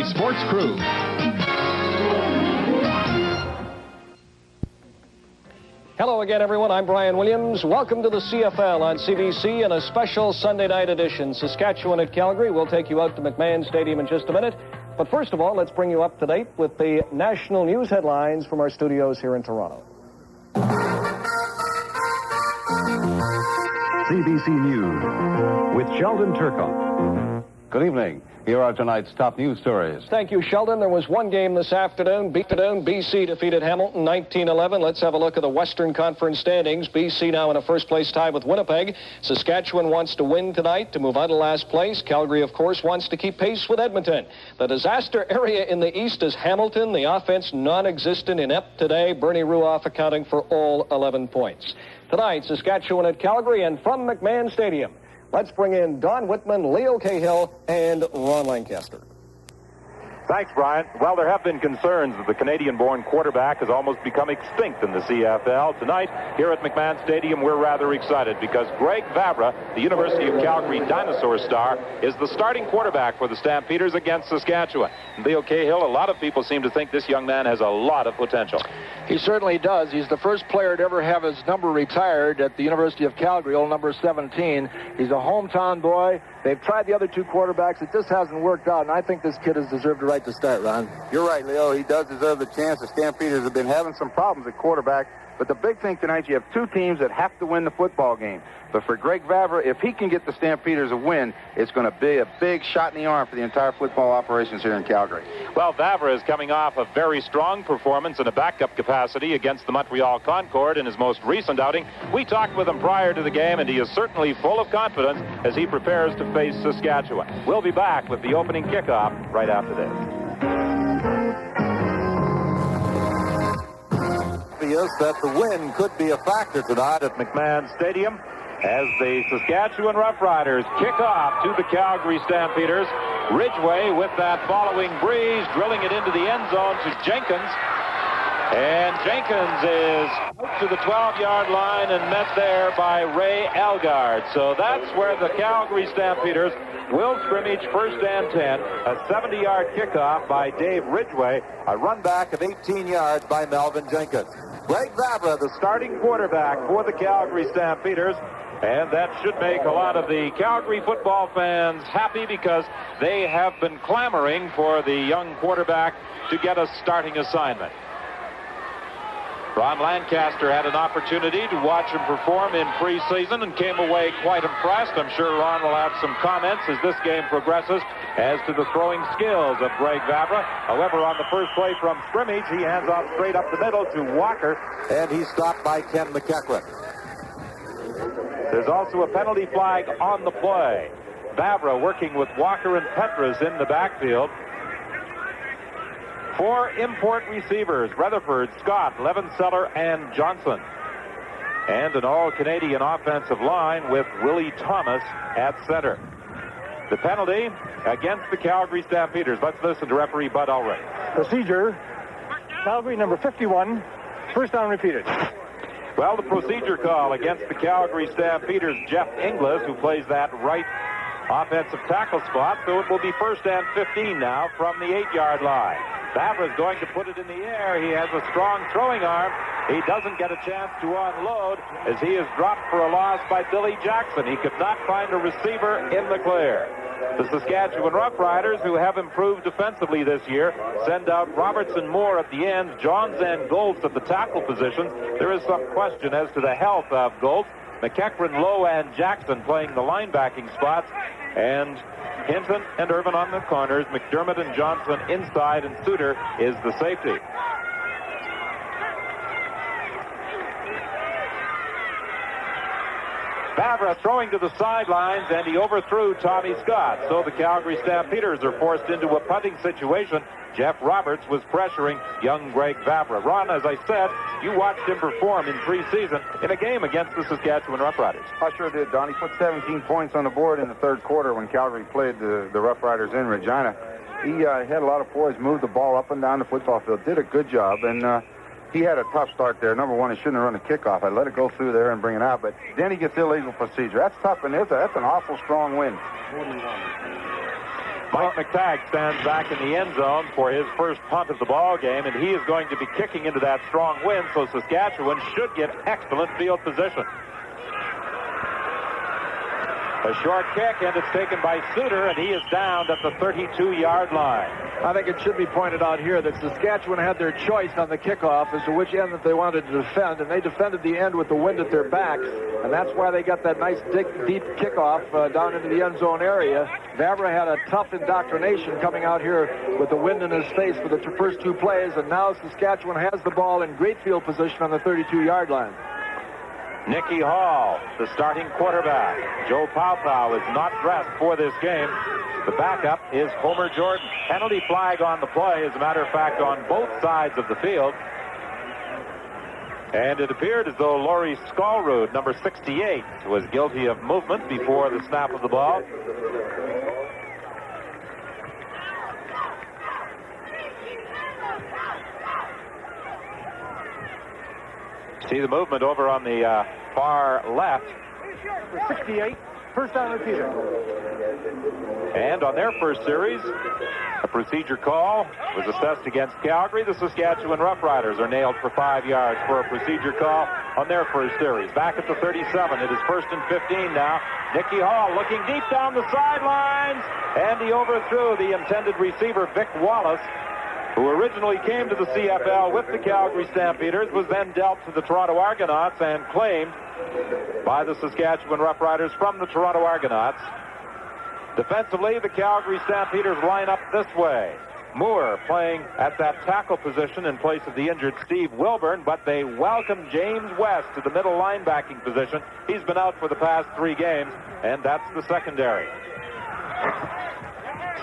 Sports Crew. Hello again, everyone. I'm Brian Williams. Welcome to the CFL on CBC and a special Sunday night edition. Saskatchewan at Calgary. We'll take you out to McMahon Stadium in just a minute. But first of all, let's bring you up to date with the national news headlines from our studios here in Toronto. CBC News with Sheldon Turcotte. Good evening. Here are tonight's top news stories. Thank you, Sheldon. There was one game this afternoon. BC defeated Hamilton 19-11. Let's have a look at the Western Conference standings. BC now in a first-place tie with Winnipeg. Saskatchewan wants to win tonight to move on to last place. Calgary, of course, wants to keep pace with Edmonton. The disaster area in the east is Hamilton. The offense non-existent, inept today. Bernie Ruoff accounting for all 11 points. Tonight, Saskatchewan at Calgary and from McMahon Stadium. Let's bring in Don Whitman, Leo Cahill, and Ron Lancaster. Thanks, Brian. Well, there have been concerns that the Canadian-born quarterback has almost become extinct in the CFL. Tonight, here at McMahon Stadium, we're rather excited because Greg Vavra, the University of Calgary dinosaur star, is the starting quarterback for the Stampeders against Saskatchewan. And Leo Cahill, a lot of people seem to think this young man has a lot of potential. He certainly does. He's the first player to ever have his number retired at the University of Calgary, old number 17. He's a hometown boy. They've tried the other two quarterbacks. It just hasn't worked out, and I think this kid has deserved the right to start, Ron. You're right, Leo. He does deserve the chance. The Stampeders have been having some problems at quarterback, but the big thing tonight, you have two teams that have to win the football game. But for Greg Vavra, if he can get the Stampeders a win, it's going to be a big shot in the arm for the entire football operations here in Calgary. Well, Vavra is coming off a very strong performance in a backup capacity against the Montreal Concorde in his most recent outing. We talked with him prior to the game, and he is certainly full of confidence as he prepares to face Saskatchewan. We'll be back with the opening kickoff right after this. Obvious that the win could be a factor tonight at McMahon Stadium as the Saskatchewan Roughriders kick off to the Calgary Stampeders. Ridgway with that following breeze, drilling it into the end zone to Jenkins. And Jenkins is out to the 12-yard line and met there by Ray Elgard. So that's where the Calgary Stampeders will scrimmage first and 10. A 70-yard kickoff by Dave Ridgway. A run back of 18 yards by Melvin Jenkins. Greg Vavra, the starting quarterback for the Calgary Stampeders. And that should make a lot of the Calgary football fans happy because they have been clamoring for the young quarterback to get a starting assignment. Ron Lancaster had an opportunity to watch him perform in preseason and came away quite impressed. I'm sure Ron will have some comments as this game progresses as to the throwing skills of Greg Vavra. However, on the first play from scrimmage, he hands off straight up the middle to Walker, and he's stopped by Ken McEachran. There's also a penalty flag on the play. Vavra working with Walker and Petras in the backfield. Four import receivers, Rutherford, Scott, Levenseller, and Johnson. And an all-Canadian offensive line with Willie Thomas at center. The penalty against the Calgary Stampeders. Let's listen to referee Bud Ulrich. Procedure, Calgary number 51, first down repeated. Well, the procedure call against the Calgary Stampeders, Jeff Inglis, who plays that right offensive tackle spot. So it will be first and 15 now from the 8-yard line. Vavra is going to put it in the air. He has a strong throwing arm. He doesn't get a chance to unload as he is dropped for a loss by Billy Jackson. He could not find a receiver in the clear. The Saskatchewan Roughriders, who have improved defensively this year, send out Robertson Moore at the end, Johns and Goltz at the tackle positions. There is some question as to the health of Goltz. McEachran, Lowe, and Jackson playing the linebacking spots, and Hinton and Irvin on the corners, McDermott and Johnson inside, and Suter is the safety. Vavra throwing to the sidelines, and he overthrew Tommy Scott. So the Calgary Stampeders are forced into a punting situation. Jeff Roberts was pressuring young Greg Vavra. Ron, as I said, you watched him perform in preseason in a game against the Saskatchewan Roughriders. I sure did, Don. He put 17 points on the board in the third quarter when Calgary played the Roughriders in Regina. He had a lot of poise, moved the ball up and down the football field, did a good job, and he had a tough start there. Number one, he shouldn't have run a kickoff. I let it go through there and bring it out, but then he gets illegal procedure. That's tough, and that's an awful strong win. Mike McTagg stands back in the end zone for his first punt of the ball game, and he is going to be kicking into that strong wind, so Saskatchewan should get excellent field position. A short kick, and it's taken by Suter, and he is down at the 32-yard line. I think it should be pointed out here that Saskatchewan had their choice on the kickoff as to which end that they wanted to defend, and they defended the end with the wind at their backs, and that's why they got that nice deep kickoff down into the end zone area. Vavra had a tough indoctrination coming out here with the wind in his face for the first two plays, and now Saskatchewan has the ball in great field position on the 32-yard line. Nicky Hall, the starting quarterback. Joe Paupau is not dressed for this game. The backup is Homer Jordan. Penalty flag on the play, as a matter of fact, on both sides of the field. And it appeared as though Laurie Skolrud, number 68, was guilty of movement before the snap of the ball. See the movement over on the far left. 68, first down repeater. And on their first series, a procedure call was assessed against Calgary. The Saskatchewan Roughriders are nailed for 5 yards for a procedure call on their first series. Back at the 37, it is 1st and 15 now. Nicky Hall looking deep down the sidelines, and he overthrew the intended receiver, Vic Wallace, who originally came to the CFL with the Calgary Stampeders, was then dealt to the Toronto Argonauts and claimed by the Saskatchewan Roughriders from the Toronto Argonauts. Defensively, the Calgary Stampeders line up this way. Moore playing at that tackle position in place of the injured Steve Wilburn, but they welcome James West to the middle linebacking position. He's been out for the past 3 games, and that's the secondary.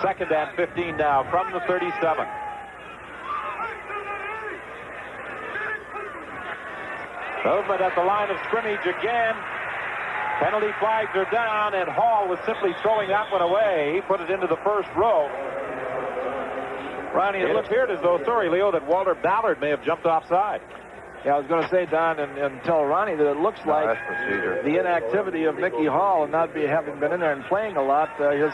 2nd and 15 now from the 37. Movement at the line of scrimmage again. Penalty flags are down, and Hall was simply throwing that one away. He put it into the first row. Ronnie, it appeared as though, Leo, that Walter Ballard may have jumped offside. Yeah, I was going to say, Don, and tell Ronnie that it looks like the inactivity of Nicky Hall and not having been in there and playing a lot, his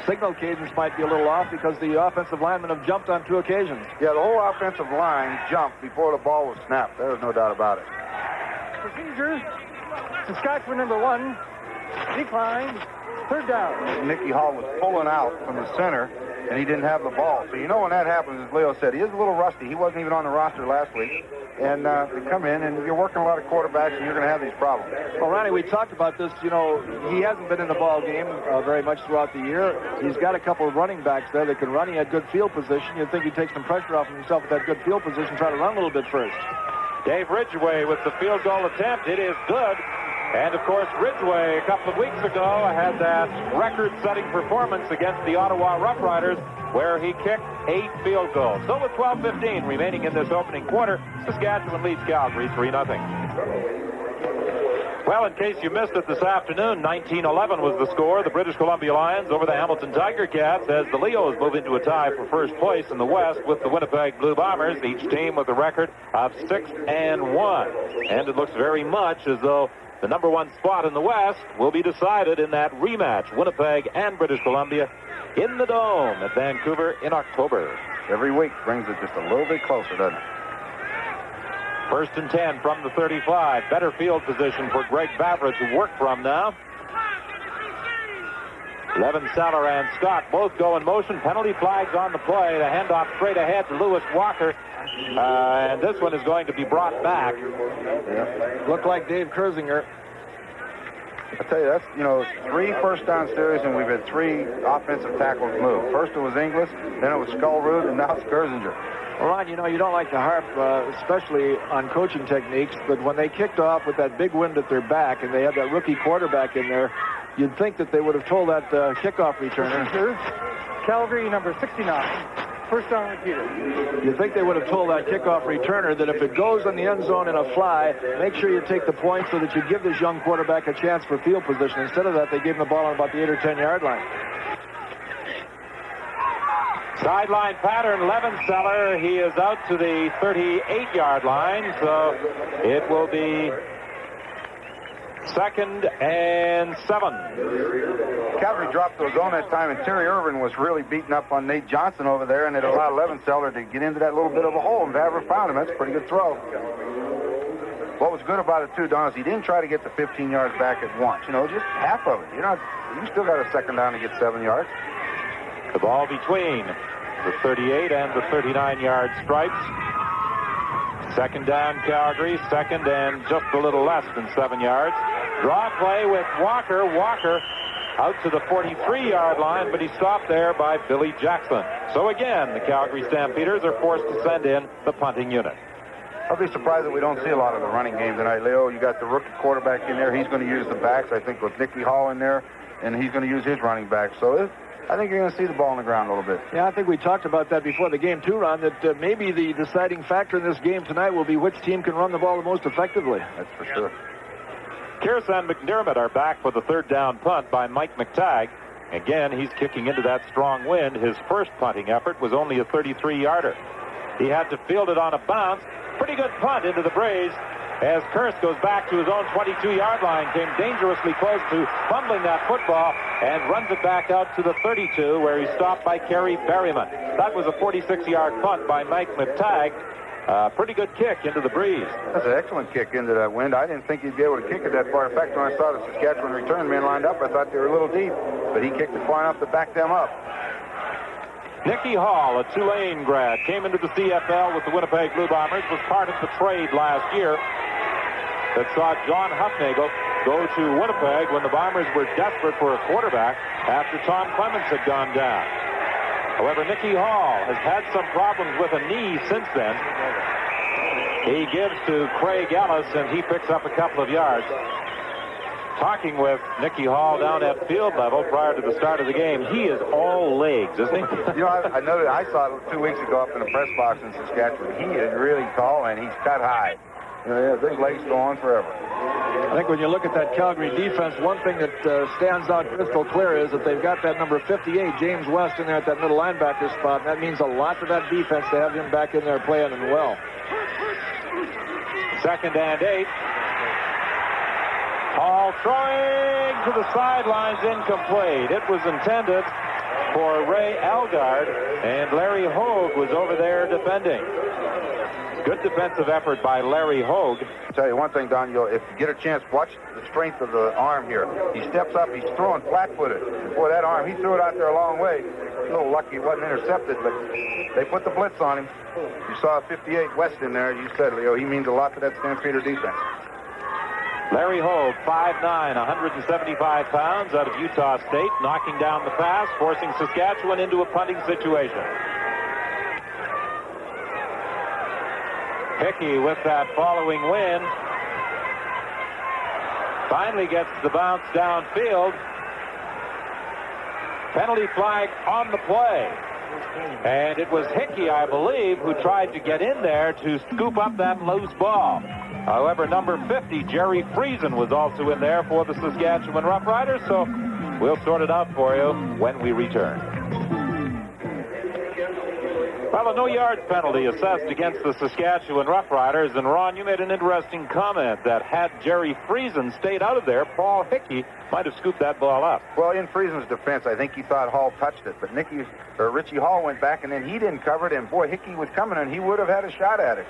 signal cadence might be a little off because the offensive linemen have jumped on 2 occasions. Yeah, the whole offensive line jumped before the ball was snapped. There was no doubt about it. Procedure, Saskatchewan number 1, declined, 3rd down. Nicky Hall was pulling out from the center, and he didn't have the ball. So you know when that happens, as Leo said, he is a little rusty. He wasn't even on the roster last week. And they come in, and you're working a lot of quarterbacks, and you're going to have these problems. Well, Ronnie, we talked about this. You know, he hasn't been in the ball game very much throughout the year. He's got a couple of running backs there that can run. He had good field position. You'd think he'd take some pressure off himself with that good field position, try to run a little bit first. Dave Ridgway with the field goal attempt. It is good. And, of course, Ridgway a couple of weeks ago had that record-setting performance against the Ottawa Roughriders where he kicked 8 field goals. So with 12:15 remaining in this opening quarter, Saskatchewan leads Calgary 3-0. Well, in case you missed it this afternoon, 19-11 was the score. The British Columbia Lions over the Hamilton Tiger Cats as the Leos move into a tie for first place in the West with the Winnipeg Blue Bombers, each team with a record of 6-1. And it looks very much as though the number 1 spot in the West will be decided in that rematch, Winnipeg and British Columbia, in the Dome at Vancouver in October. Every week brings it just a little bit closer, doesn't it? 1st and 10 from the 35. Better field position for Greg Vavra to work from now. Levin Seller and Scott both go in motion. Penalty flags on the play. The handoff straight ahead to Lewis Walker. And this one is going to be brought back. Yeah. Looked like Dave Kersinger. I tell you, that's, 3 first-down series, and we've had 3 offensive tackles move. First it was Inglis, then it was Skolrud, and now it's Kersinger. Well, Ron, you don't like to harp, especially on coaching techniques, but when they kicked off with that big wind at their back and they had that rookie quarterback in there, you'd think that they would have told that kickoff returner. Calgary number 69, first down repeater. You'd think they would have told that kickoff returner that if it goes in the end zone in a fly, make sure you take the point so that you give this young quarterback a chance for field position. Instead of that, they gave him the ball on about the 8 or 10 yard line. Sideline pattern, Levin Seller. He is out to the 38-yard line, so it will be 2nd and 7. Calgary dropped the zone that time, and Terry Irvin was really beating up on Nate Johnson over there, and it allowed Levenseller to get into that little bit of a hole, and Vavra found him. That's a pretty good throw. What was good about it, too, Don, is he didn't try to get the 15 yards back at once. You know, just half of it. You know, you still got a second down to get 7 yards. The ball between the 38 and the 39-yard stripes. Second down, Calgary. Second and just a little less than 7 yards. Draw play with Walker. Walker out to the 43-yard line, but he stopped there by Billy Jackson. So again, the Calgary Stampeders are forced to send in the punting unit. I'll be surprised that we don't see a lot of the running game tonight, Leo. You got the rookie quarterback in there. He's going to use the backs, I think, with Nicky Hall in there, and he's going to use his running back. So I think you're going to see the ball on the ground a little bit. Yeah, I think we talked about that before the game, too, Ron, that maybe the deciding factor in this game tonight will be which team can run the ball the most effectively. That's for sure. Kearse and McDermott are back for the third down punt by Mike McTagg. Again, he's kicking into that strong wind. His first punting effort was only a 33-yarder. He had to field it on a bounce. Pretty good punt into the breeze as Kearse goes back to his own 22-yard line, came dangerously close to fumbling that football and runs it back out to the 32 where he's stopped by Kerry Berryman. That was a 46-yard punt by Mike McTagg. Pretty good kick into the breeze. That's an excellent kick into that wind. I didn't think he'd be able to kick it that far. In fact, when I saw the Saskatchewan return men lined up, I thought they were a little deep, but he kicked it far enough to back them up. Nicky Hall, a Tulane grad, came into the CFL with the Winnipeg Blue Bombers, was part of the trade last year that saw John Huffnagel go to Winnipeg when the Bombers were desperate for a quarterback after Tom Clements had gone down. However, Nicky Hall has had some problems with a knee since then. He gives to Craig Ellis, and he picks up a couple of yards. Talking with Nicky Hall down at field level prior to the start of the game, he is all legs, isn't he? You know, I know that I saw it 2 weeks ago up in the press box in Saskatchewan. He is really tall, and he's cut high. You know, his legs go on forever. I think when you look at that Calgary defense, one thing that stands out crystal clear is that they've got that number 58, James West, in there at that middle linebacker spot, and that means a lot to that defense to have him back in there playing and well. Second and 8. Hall throwing to the sidelines, incomplete. It was intended for Ray Algard, and Larry Hogue was over there defending. Good defensive effort by Larry Hogue. I'll tell you one thing, Don, if you get a chance, watch the strength of the arm here. He steps up, he's throwing flat-footed. Boy, that arm, he threw it out there a long way. A little lucky it wasn't intercepted, but they put the blitz on him. You saw 58 West in there. You said, Leo, he means a lot to that Stampeder defense. Larry Hogue, 5'9", 175 pounds, out of Utah State, knocking down the pass, forcing Saskatchewan into a punting situation. Hickey with that following win finally gets the bounce downfield. Penalty flag on the play. And it was Hickey, I believe, who tried to get in there to scoop up that loose ball. However, number 50, Jerry Friesen, was also in there for the Saskatchewan Roughriders, so we'll sort it out for you when we return. Well, a no-yards penalty assessed against the Saskatchewan Roughriders, and Ron, you made an interesting comment that had Jerry Friesen stayed out of there, Paul Hickey might have scooped that ball up. Well, in Friesen's defense, I think he thought Hall touched it, but Richie Hall went back, and then he didn't cover it, and boy, Hickey was coming, and he would have had a shot at it.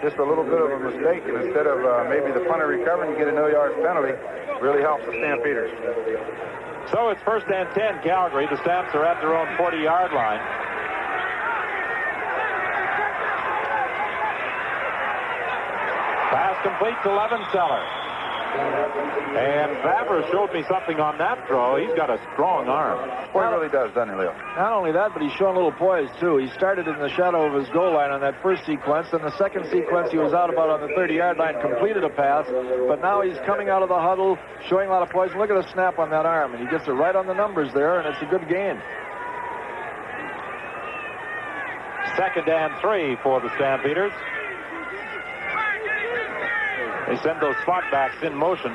Just a little bit of a mistake, and instead of maybe the punter recovering, you get a no-yards penalty. Really helps the Stampeders. So it's first and 10, Calgary. The Stamps are at their own 40-yard line. Pass complete to Levenseller. And Vavra showed me something on that throw. He's got a strong arm. Well, he really does, doesn't he, Leo? Not only that, but he's showing a little poise, too. He started in the shadow of his goal line on that first sequence. Then the second sequence, he was out about on the 30-yard line, completed a pass. But now he's coming out of the huddle, showing a lot of poise. Look at the snap on that arm. And he gets it right on the numbers there, and it's a good gain. Second and 3 for the Stampeders. They send those spot backs in motion.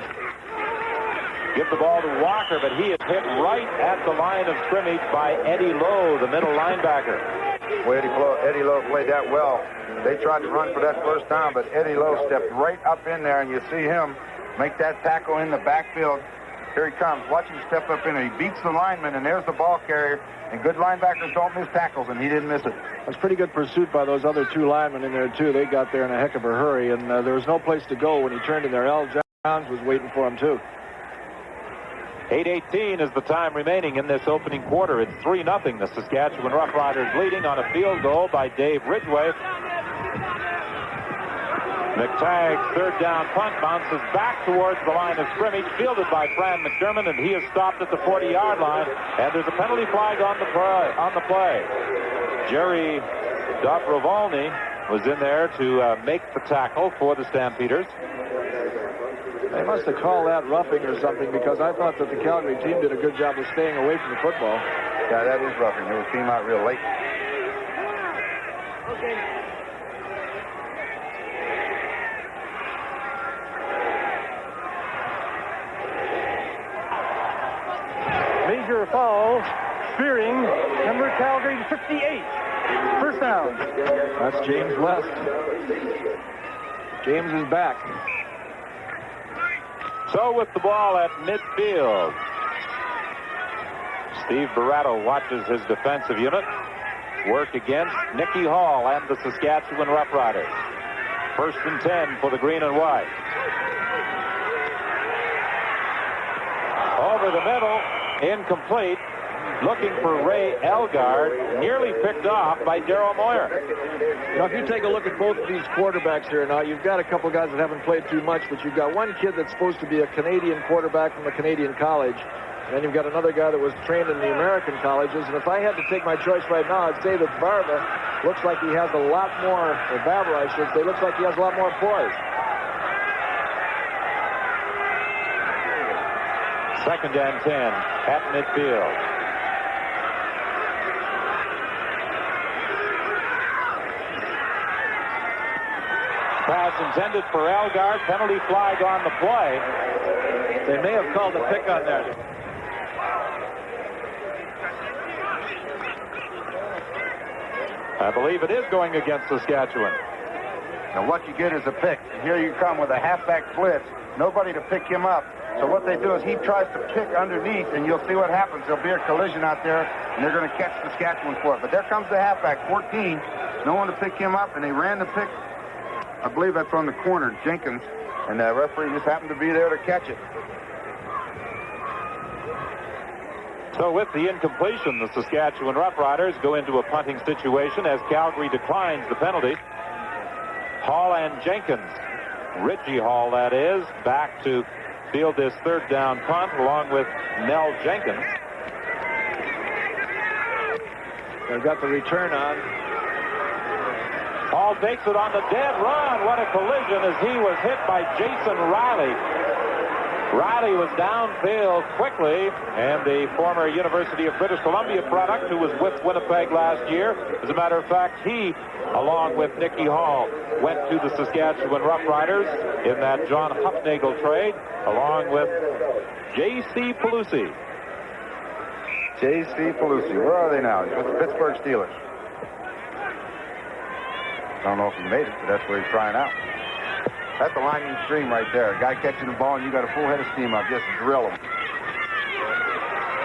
Give the ball to Walker, but he is hit right at the line of scrimmage by Eddie Lowe, the middle linebacker. Well, Eddie Lowe played that well. They tried to run for that first down, but Eddie Lowe stepped right up in there, and you see him make that tackle in the backfield. Here he comes. Watch him step up in it. He beats the lineman, and there's the ball carrier. And good linebackers don't miss tackles, and he didn't miss it. That's pretty good pursuit by those other two linemen in there, too. They got there in a heck of a hurry, and there was no place to go when he turned in there. Al Johns was waiting for him, too. 8:18 is the time remaining in this opening quarter. It's 3-0. The Saskatchewan Roughriders leading on a field goal by Dave Ridgway. McTagg's third down punt bounces back towards the line of scrimmage, fielded by Fran McDermott, and he is stopped at the 40-yard line, and there's a penalty flag on the play. Jerry Dobrovolny was in there to make the tackle for the Stampeders. They must have called that roughing or something, because I thought that the Calgary team did a good job of staying away from the football. Yeah, that is roughing. It came out real late. Okay. Major foul, spearing, number Calgary 58. First down. That's James West. James is back. So with the ball at midfield, Steve Barato watches his defensive unit work against Nicky Hall and the Saskatchewan Roughriders. 1st and 10 for the green and white. Over the middle, incomplete. Looking for Ray Elgard, nearly picked off by Darryl Moyer. Now, if you take a look at both of these quarterbacks here now, you've got a couple guys that haven't played too much, but you've got one kid that's supposed to be a Canadian quarterback from a Canadian college, and then you've got another guy that was trained in the American colleges. And if I had to take my choice right now, I'd say that Barba looks like he has a lot more, or Bavra, I should say, looks like he has a lot more poise. 2nd and 10 at midfield. Pass intended for Elgard. Penalty flag on the play. They may have called a pick on that. I believe it is going against Saskatchewan. Now what you get is a pick. Here you come with a halfback blitz. Nobody to pick him up. So what they do is he tries to pick underneath, and you'll see what happens. There'll be a collision out there, and they're going to catch Saskatchewan for it. But there comes the halfback, 14. No one to pick him up, and they ran the pick. I believe that's on the corner, Jenkins, and the referee just happened to be there to catch it. So with the incompletion, the Saskatchewan Roughriders go into a punting situation as Calgary declines the penalty. Hall and Jenkins, Richie Hall that is, back to field this 3rd down punt along with Nell Jenkins. They've got the return on. Hall takes it on the dead run. What a collision as he was hit by Jason Riley. Riley was downfield quickly, and the former University of British Columbia product who was with Winnipeg last year. As a matter of fact, he, along with Nicky Hall, went to the Saskatchewan Roughriders in that John Hufnagel trade, along with J.C. Pelusi. J.C. Pelusi. Where are they now? He's with the Pittsburgh Steelers. I don't know if he made it, but that's where he's trying out. That's a lightning stream right there. A guy catching the ball, and you got a full head of steam up. Just drill him.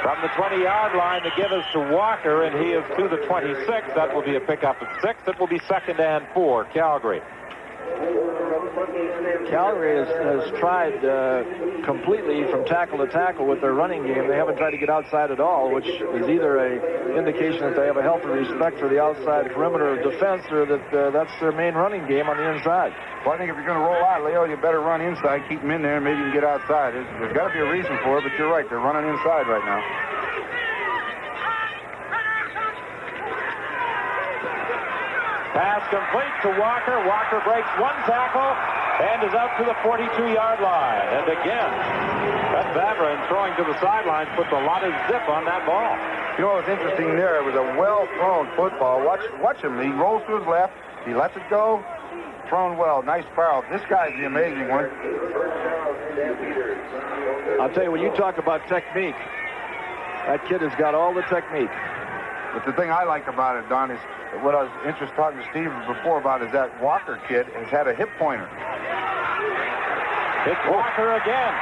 From the 20-yard line, the give is to Walker, and he is to the 26. That will be a pickup at 6. It will be 2nd and 4, Calgary. Calgary has tried completely from tackle to tackle with their running game. They haven't tried to get outside at all, which is either an indication that they have a healthy respect for the outside perimeter of defense, or that that's their main running game on the inside. Well, I think if you're going to roll out, Leo, you better run inside, keep him in there, and maybe you can get outside. There's got to be a reason for it, but you're right. They're running inside right now. Pass complete to Walker. Walker breaks one tackle and is out to the 42-yard line. And again, that Bavra, throwing to the sidelines, puts a lot of zip on that ball. You know what was interesting there? It was a well-thrown football. Watch him. He rolls to his left. He lets it go. Thrown well. Nice foul. This guy's the amazing one. I'll tell you, when you talk about technique, that kid has got all the technique. But the thing I like about it, Don, is what I was interested talking to Steve before about is that Walker kid has had a hip pointer. It's Walker again.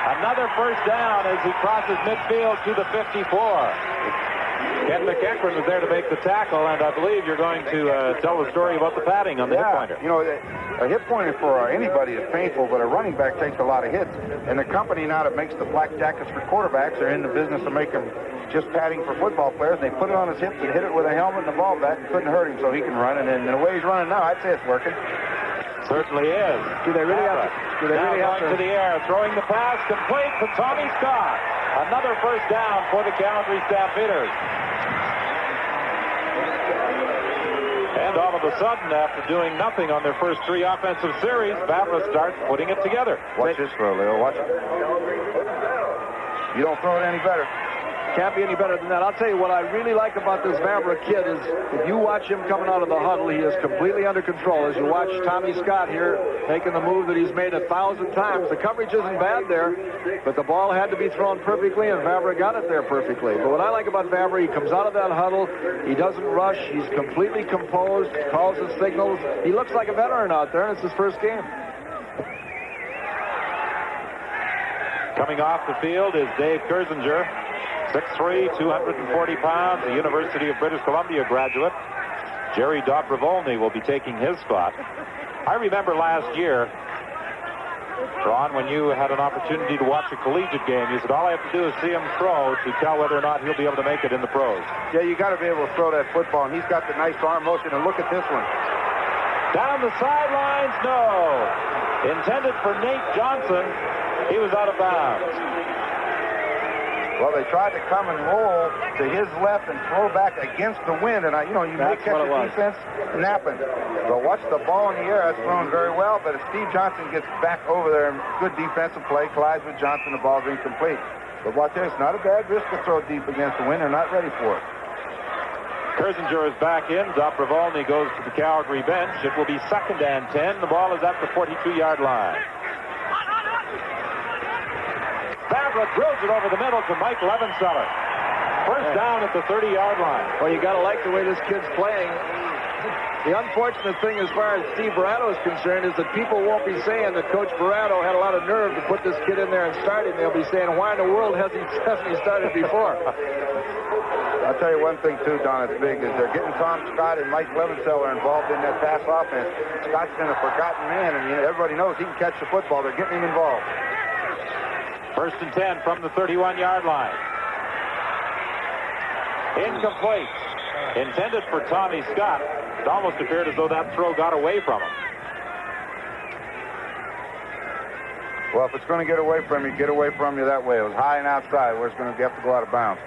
Another first down as he crosses midfield to the 54. Ken McEachran was there to make the tackle, and I believe you're going to tell the story about the padding on the hip pointer. You know, a hip pointer for anybody is painful, but a running back takes a lot of hits. And the company now that makes the black jackets for quarterbacks are in the business of making just padding for football players. They put it on his hips and hit it with a helmet and the ball back and couldn't hurt him so he can run. And then the way he's running now, I'd say it's working. Certainly is. Do they really have to? Going to the air, throwing the pass, complete to Tommy Scott. Another first down for the Calgary Stampeders. And all of a sudden, after doing nothing on their first 3 offensive series, Vavra starts putting it together. Watch this throw, Leo. Watch it. You don't throw it any better. Can't be any better than that. I'll tell you what I really like about this Vavra kid is if you watch him coming out of the huddle, he is completely under control. As you watch Tommy Scott here making the move that he's made 1,000 times, the coverage isn't bad there, but the ball had to be thrown perfectly, and Vavra got it there perfectly. But what I like about Vavra, he comes out of that huddle, he doesn't rush, he's completely composed, calls his signals. He looks like a veteran out there, and it's his first game. Coming off the field is Dave Kersinger. 6'3", 240 pounds, the University of British Columbia graduate. Jerry Dobrovolny will be taking his spot. I remember last year, Ron, when you had an opportunity to watch a collegiate game, you said all I have to do is see him throw to tell whether or not he'll be able to make it in the pros. Yeah, you got to be able to throw that football, and he's got the nice arm motion, and look at this one. Down the sidelines, no. Intended for Nate Johnson. He was out of bounds. Well, they tried to come and roll to his left and throw back against the wind, and you may catch the defense napping. But watch the ball in the air. That's thrown very well, but if Steve Johnson gets back over there, good defensive play, collides with Johnson, the ball's incomplete. But watch this, not a bad risk to throw deep against the wind. They're not ready for it. Kersinger is back in. Dobrovolny goes to the Calgary bench. It will be 2nd and 10. The ball is at the 42-yard line. Vavra drills it over the middle to Mike Levenseller. First down at the 30-yard line. Well, you got to like the way this kid's playing. The unfortunate thing as far as Steve Barrato is concerned is that people won't be saying that Coach Barrato had a lot of nerve to put this kid in there and start him. They'll be saying, why in the world hasn't he started before? I'll tell you one thing, too, Don, it's big, is they're getting Tom Scott and Mike Levenseller involved in that pass offense. Scott's been a forgotten man, and everybody knows he can catch the football. They're getting him involved. 1st and 10 from the 31-yard line. Incomplete. Intended for Tommy Scott. It almost appeared as though that throw got away from him. Well, if it's going to get away from you that way. It was high and outside where it's going to have to go out of bounds.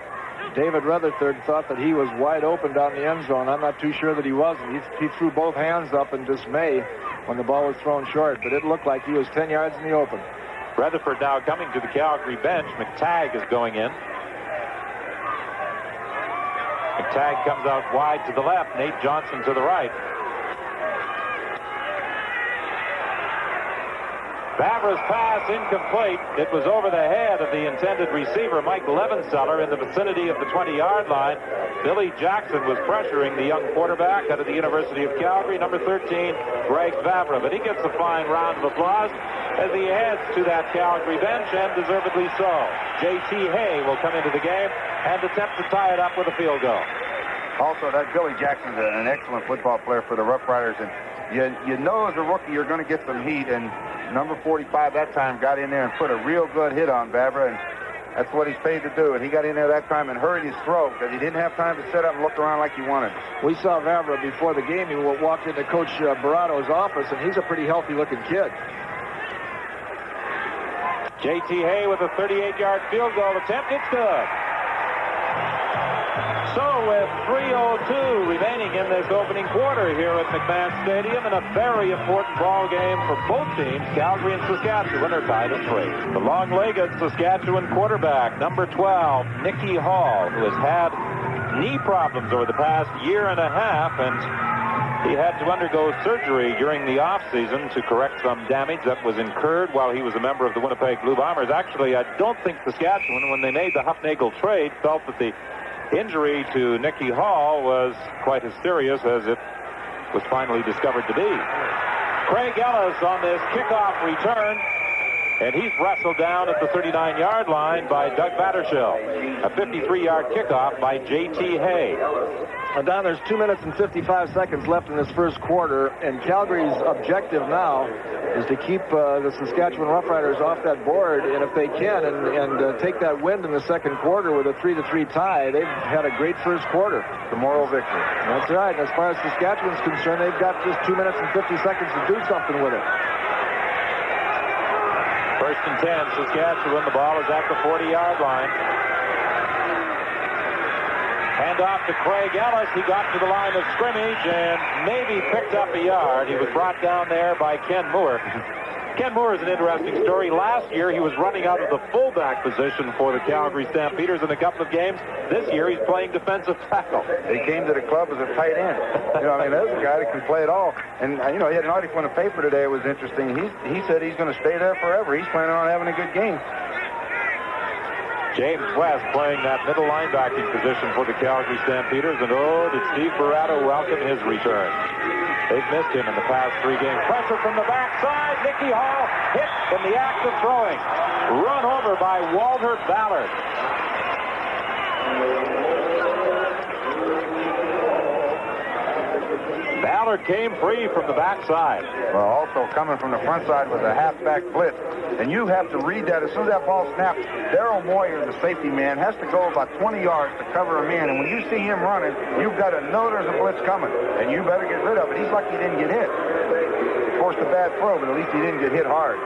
David Rutherford thought that he was wide open down the end zone. I'm not too sure that he wasn't. He threw both hands up in dismay when the ball was thrown short, but it looked like he was 10 yards in the open. Rutherford now coming to the Calgary bench. McTagg is going in. McTagg comes out wide to the left. Nate Johnson to the right. Vavra's pass incomplete. It was over the head of the intended receiver, Mike Levenseller, in the vicinity of the 20-yard line. Billy Jackson was pressuring the young quarterback out of the University of Calgary, number 13, Greg Vavra. But he gets a fine round of applause as he heads to that Calgary bench, and deservedly so. J.T. Hay will come into the game and attempt to tie it up with a field goal. Also, that Billy Jackson's an excellent football player for the Roughriders, and you know as a rookie you're going to get some heat, and number 45 that time got in there and put a real good hit on Vavra, and that's what he's paid to do. And he got in there that time and hurried his throw because he didn't have time to set up and look around like he wanted. We saw Vavra before the game. He walked into Coach Barato's office, and he's a pretty healthy-looking kid. J.T. Hay with a 38-yard field goal attempt. It's good. So with 3:02 remaining in this opening quarter here at McMahon Stadium, in a very important ball game for both teams, Calgary and Saskatchewan are tied at 3. The long-legged Saskatchewan quarterback, number 12, Nicky Hall, who has had knee problems over the past year and a half, and he had to undergo surgery during the offseason to correct some damage that was incurred while he was a member of the Winnipeg Blue Bombers. Actually, I don't think Saskatchewan, when they made the Huffnagel trade, felt that the injury to Nicky Hall was quite as serious as it was finally discovered to be. Craig Ellis on this kickoff return And he's wrestled down at the 39-yard line by Doug Battershill. A 53-yard kickoff by J.T. Hay. Don, there's 2 minutes and 55 seconds left in this first quarter, and Calgary's objective now is to keep the Saskatchewan Roughriders off that board, and if they can, and take that win in the second quarter with a 3-3 tie, they've had a great first quarter. The moral victory. That's right. And as far as Saskatchewan's concerned, they've got just 2 minutes and 50 seconds to do something with it. First and 10, Saskatchewan. The ball is at the 40-yard line. Hand off to Craig Ellis. He got to the line of scrimmage and maybe picked up a yard. He was brought down there by Ken Moore. Ken Moore is an interesting story. Last year, he was running out of the fullback position for the Calgary Stampeders in a couple of games. This year, he's playing defensive tackle. He came to the club as a tight end. There's a guy that can play it all. And, he had an article in the paper today. It was interesting. He said he's going to stay there forever. He's planning on having a good game. James West playing that middle linebacking position for the Calgary Stampeders. And, did Steve Barato welcome his return. They've missed him in the past 3 games. Pressure from the backside. Nicky Hall hit in the act of throwing. Run over by Walter Ballard. Ballard came free from the backside. Well, also coming from the front side with a halfback blitz. And you have to read that. As soon as that ball snaps, Darryl Moyer, the safety man, has to go about 20 yards to cover a man. And when you see him running, you've got to know there's a blitz coming. And you better get rid of it. He's lucky he didn't get hit. Forced a bad throw, but at least he didn't get hit hard.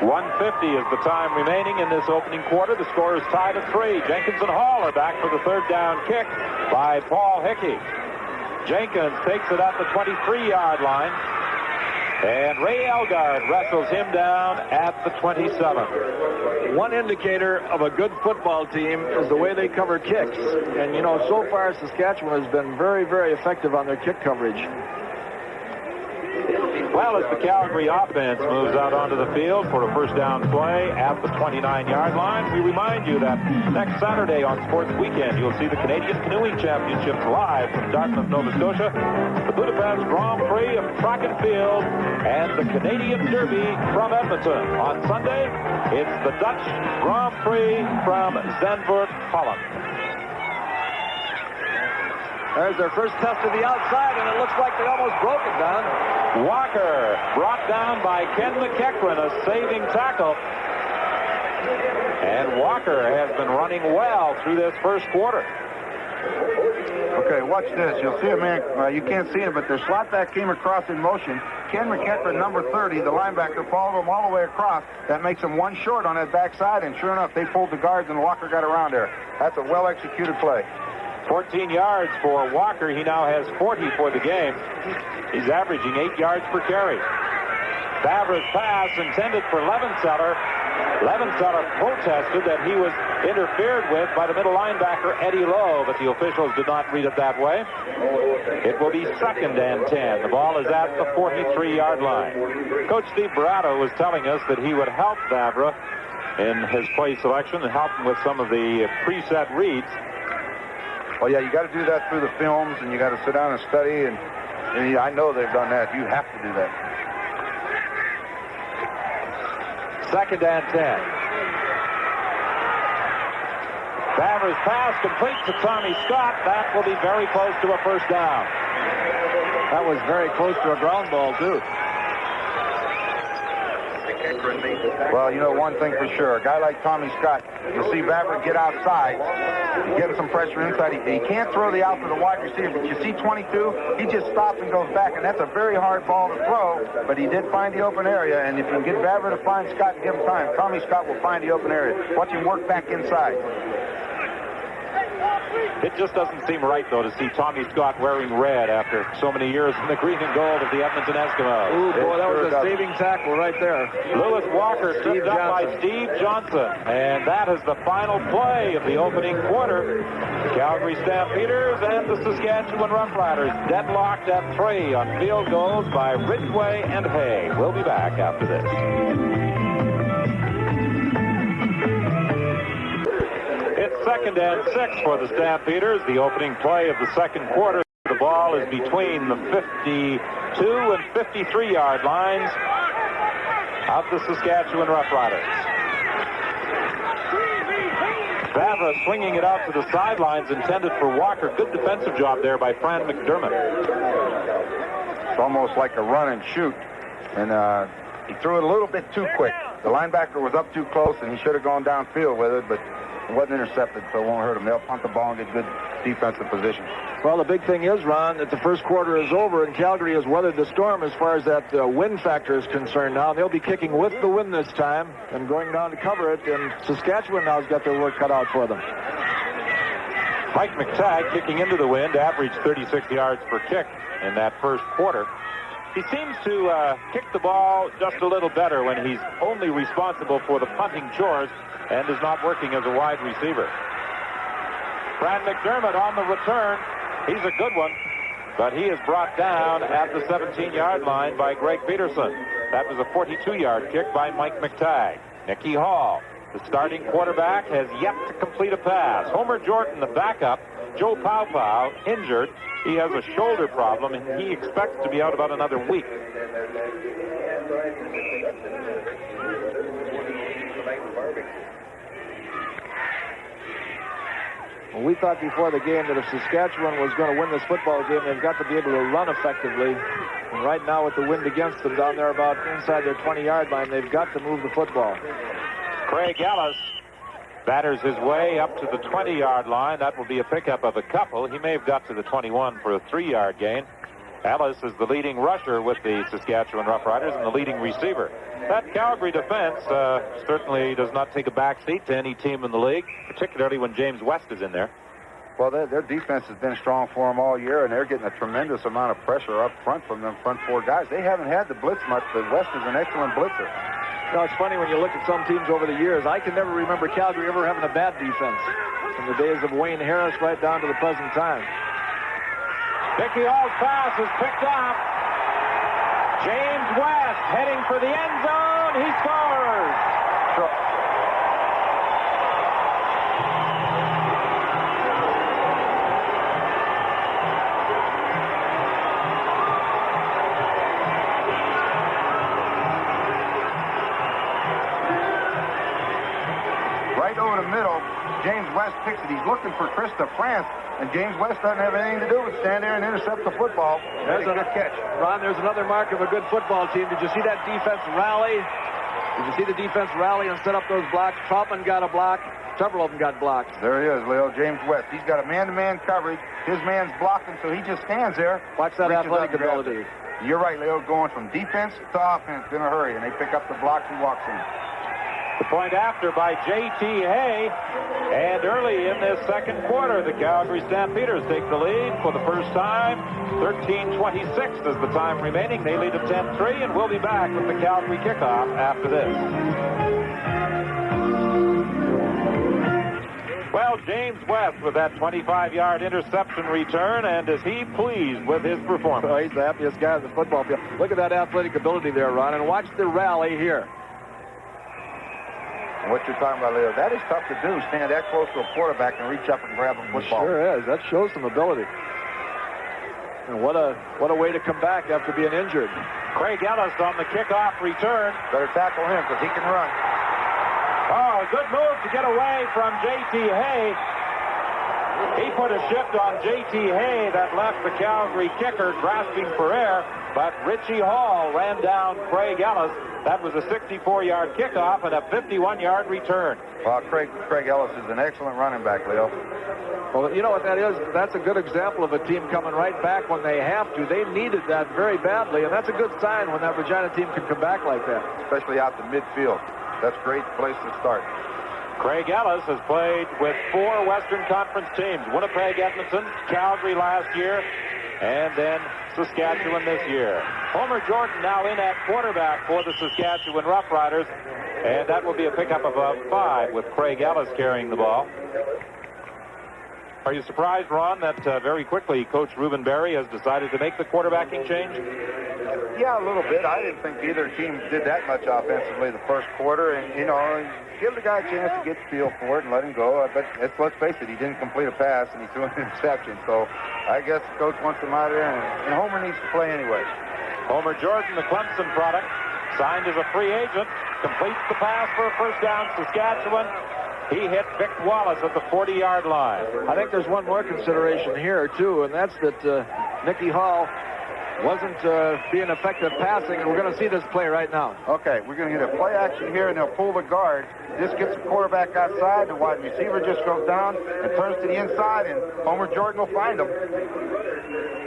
1:50 is the time remaining in this opening quarter. The score is tied at 3. Jenkins and Hall are back for the third down kick by Paul Hickey. Jenkins takes it at the 23-yard line. And Ray Elgard wrestles him down at the 27. One indicator of a good football team is the way they cover kicks. And, so far Saskatchewan has been very, very effective on their kick coverage. Well, as the Calgary offense moves out onto the field for a first down play at the 29-yard line, we remind you that next Saturday on Sports Weekend, you'll see the Canadian Canoeing Championships live from Dartmouth, Nova Scotia, the Budapest Grand Prix of Track and Field, and the Canadian Derby from Edmonton. On Sunday, it's the Dutch Grand Prix from Zandvoort, Holland. There's their first test of the outside, and it looks like they almost broke it, Don. Walker brought down by Ken McEachran, a saving tackle. And Walker has been running well through this first quarter. Okay, watch this. You'll see a man, you can't see him, but their slot back came across in motion. Ken McEachran, number 30, the linebacker, followed him all the way across. That makes him one short on that backside, and sure enough, they pulled the guards, and Walker got around there. That's a well-executed play. 14 yards for Walker. He now has 40 for the game. He's averaging 8 yards per carry. Favre's pass intended for Levenseller. Levenseller protested that he was interfered with by the middle linebacker, Eddie Lowe, but the officials did not read it that way. It will be 2nd and 10. The ball is at the 43-yard line. Coach Steve Barato was telling us that he would help Favre in his play selection and help him with some of the preset reads. Well, yeah, you got to do that through the films, and you got to sit down and study, and I know they've done that. You have to do that. 2nd and 10. Favre's pass complete to Tommy Scott. That will be very close to a first down. That was very close to a ground ball, too. Well, one thing for sure. A guy like Tommy Scott, you see Favre get outside, getting some pressure inside. He can't throw the out to the wide receiver, but you see 22, he just stops and goes back, and that's a very hard ball to throw, but he did find the open area, and if you can get Favre to find Scott and give him time, Tommy Scott will find the open area. Watch him work back inside. It just doesn't seem right, though, to see Tommy Scott wearing red after so many years in the green and gold of the Edmonton Eskimos. Ooh, boy, that was a saving tackle right there. Lewis Walker tripped up by Steve Johnson. And that is the final play of the opening quarter. The Calgary Stampeders and the Saskatchewan Roughriders deadlocked at 3 on field goals by Ridgway and Hay. We'll be back after this. It's 2nd and 6 for the Stampeders. The opening play of the second quarter. The ball is between the 52 and 53-yard lines. of the Saskatchewan Roughriders. Favre swinging it out to the sidelines, intended for Walker. Good defensive job there by Fran McDermott. It's almost like a run and shoot, and he threw it a little bit too quick. The linebacker was up too close, and he should have gone downfield with it, but it wasn't intercepted, so it won't hurt him. They'll punt the ball and get good defensive position. Well, the big thing is, Ron, that the first quarter is over, and Calgary has weathered the storm as far as that wind factor is concerned now. They'll be kicking with the wind this time and going down to cover it, and Saskatchewan now's got their work cut out for them. Mike McTagg kicking into the wind, averaged 36 yards per kick in that first quarter. He seems to kick the ball just a little better when he's only responsible for the punting chores and is not working as a wide receiver. Fran McDermott on the return. He's a good one, but he is brought down at the 17-yard line by Greg Peterson. That was a 42-yard kick by Mike McTagg. Nicky Hall, the starting quarterback, has yet to complete a pass. Homer Jordan, the backup. Joe Paupow, injured. He has a shoulder problem, and he expects to be out about another week. Well, we thought before the game that if Saskatchewan was going to win this football game, they've got to be able to run effectively. And right now, with the wind against them down there about inside their 20-yard line, they've got to move the football. Craig Ellis batters his way up to the 20-yard line. That will be a pickup of a couple. He may have got to the 21 for a 3-yard gain. Ellis is the leading rusher with the Saskatchewan Roughriders and the leading receiver. That Calgary defense certainly does not take a back seat to any team in the league, particularly when James West is in there. Well, their defense has been strong for them all year, and they're getting a tremendous amount of pressure up front from them front four guys. They haven't had to blitz much, but West is an excellent blitzer. You know, it's funny when you look at some teams over the years. I can never remember Calgary ever having a bad defense from the days of Wayne Harris right down to the present time. Nicky Hall's pass is picked up. James West heading for the end zone. He scores. Right over the middle, James West picks it. He's looking for Krista France, and James West doesn't have anything to do with stand there and intercept the football. That's a good catch. Ron, there's another mark of a good football team. Did you see that defense rally? Did you see the defense rally and set up those blocks? Troutman got a block. Several of them got blocks. There he is, Leo. James West. He's got a man-to-man coverage. His man's blocking, so he just stands there. Watch that athletic ability. You're right, Leo. Going from defense to offense in a hurry, and they pick up the blocks and walks in. The point after by J.T. Hay. And early in this second quarter, the Calgary Stampeders take the lead for the first time. 13:26 is the time remaining. They lead at 10-3, and we'll be back with the Calgary kickoff after this. Well, James West with that 25-yard interception return, and is he pleased with his performance? Oh, he's the happiest guy in the football field. Look at that athletic ability there, Ron, and watch the rally here. What you're talking about, Leo, that is tough to do. Stand that close to a quarterback and reach up and grab a football. Sure is. That shows some ability. And what a way to come back after being injured. Craig Ellis on the kickoff return. Better tackle him because he can run. Oh, good move to get away from J.T. Hay. He put a shift on J.T. Hay that left the Calgary kicker grasping for air, but Richie Hall ran down Craig Ellis. That was a 64-yard kickoff and a 51-yard return. Well, Craig Ellis is an excellent running back, Leo. Well, you know what that is? That's a good example of a team coming right back when they have to. They needed that very badly, and that's a good sign when that Regina team can come back like that. Especially out to midfield. That's a great place to start. Craig Ellis has played with 4 Western Conference teams. Winnipeg, Edmonton, Calgary last year, and then Saskatchewan this year. Homer Jordan now in at quarterback for the Saskatchewan Roughriders, and that will be a pickup of a 5 with Craig Ellis carrying the ball. Are you surprised, Ron, that very quickly Coach Ruben Berry has decided to make the quarterbacking change? Yeah, a little bit. I didn't think either team did that much offensively the first quarter, and, you know, give the guy a chance to get the feel for it and let him go. But let's face it, he didn't complete a pass, and he threw an interception. So I guess the coach wants him out there, and Homer needs to play anyway. Homer Jordan, the Clemson product, signed as a free agent, completes the pass for a first down, Saskatchewan. He hit Vic Wallace at the 40-yard line. I think there's one more consideration here, too, and that's that Nicky Hall wasn't being effective passing, and we're going to see this play right now. Okay, we're going to get a play action here, and they'll pull the guard. This gets the quarterback outside. The wide receiver just goes down and turns to the inside, and Homer Jordan will find him.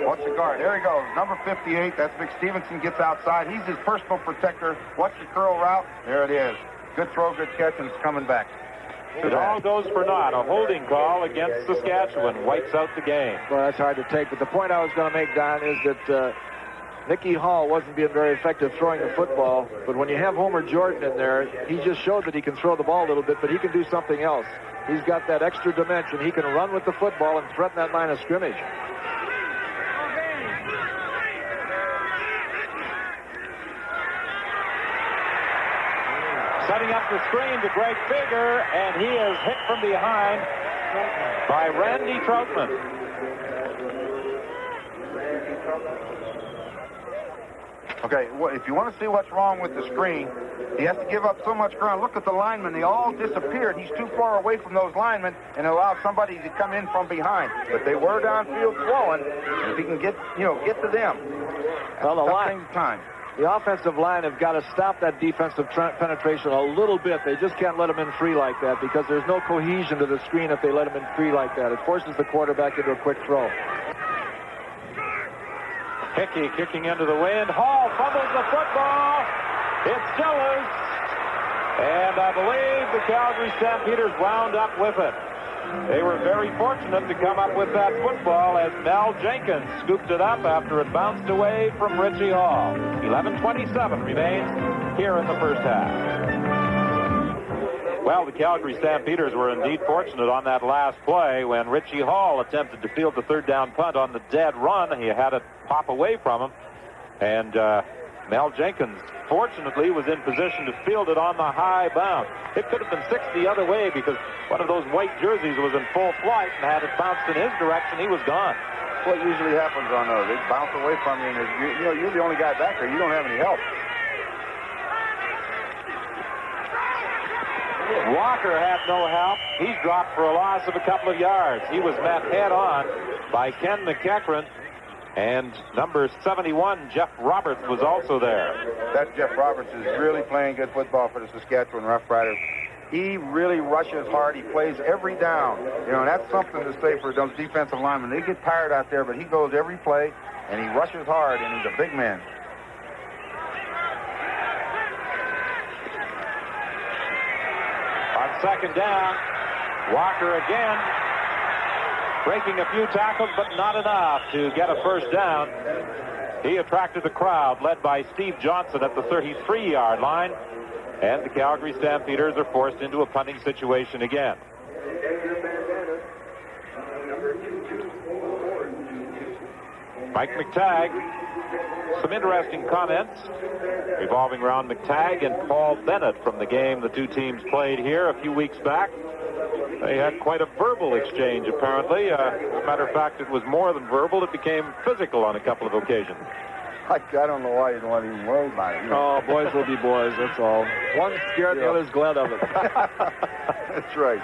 Watch the guard. There he goes. Number 58. That's Vic Stevenson. Gets outside. He's his personal protector. Watch the curl route. There it is. Good throw, good catch, and it's coming back. It all goes for naught. A holding call against Saskatchewan wipes out the game. Well, that's hard to take, but the point I was going to make, Don, is that Nicky Hall wasn't being very effective throwing the football, but when you have Homer Jordan in there, he just showed that he can throw the ball a little bit, but he can do something else. He's got that extra dimension. He can run with the football and threaten that line of scrimmage. Setting up the screen to Greg Figger, and he is hit from behind by Randy Troutman. Okay, well, if you want to see what's wrong with the screen, he has to give up so much ground. Look at the linemen. They all disappeared. He's too far away from those linemen and allowed somebody to come in from behind. But they were downfield throwing. If he can get to them. Well, the offensive line have got to stop that defensive penetration a little bit. They just can't let them in free like that because there's no cohesion to the screen if they let them in free like that. It forces the quarterback into a quick throw. Hickey kicking into the wind. Hall fumbles the football. It's still loose. And I believe the Calgary Stampeders wound up with it. They were very fortunate to come up with that football as Mel Jenkins scooped it up after it bounced away from Richie Hall. 11:27 remains here in the first half. Well, the Calgary Stampeders were indeed fortunate on that last play when Richie Hall attempted to field the third down punt on the dead run. He had it pop away from him, and Mel Jenkins, fortunately, was in position to field it on the high bounce. It could have been 6 the other way because one of those white jerseys was in full flight, and had it bounced in his direction, he was gone. What usually happens on those? They bounce away from you, and you're the only guy back there. You don't have any help. Walker had no help. He's dropped for a loss of a couple of yards. He was met head-on by Ken McEachran, and number 71, Jeff Roberts, was also there. That Jeff Roberts is really playing good football for the Saskatchewan Roughriders. He really rushes hard. He plays every down. And that's something to say for those defensive linemen. They get tired out there, but he goes every play, and he rushes hard, and he's a big man. On second down, Walker again, breaking a few tackles, but not enough to get a first down. He attracted the crowd, led by Steve Johnson at the 33-yard line, and the Calgary Stampeders are forced into a punting situation again. Mike McTagg, some interesting comments revolving around McTagg and Paul Bennett from the game the two teams played here a few weeks back. They had quite a verbal exchange, apparently. As a matter of fact, it was more than verbal. It became physical on a couple of occasions. I don't know why you don't want to even worry about it. Oh, boys will be boys, that's all. One's scared, the other's glad of it. That's right.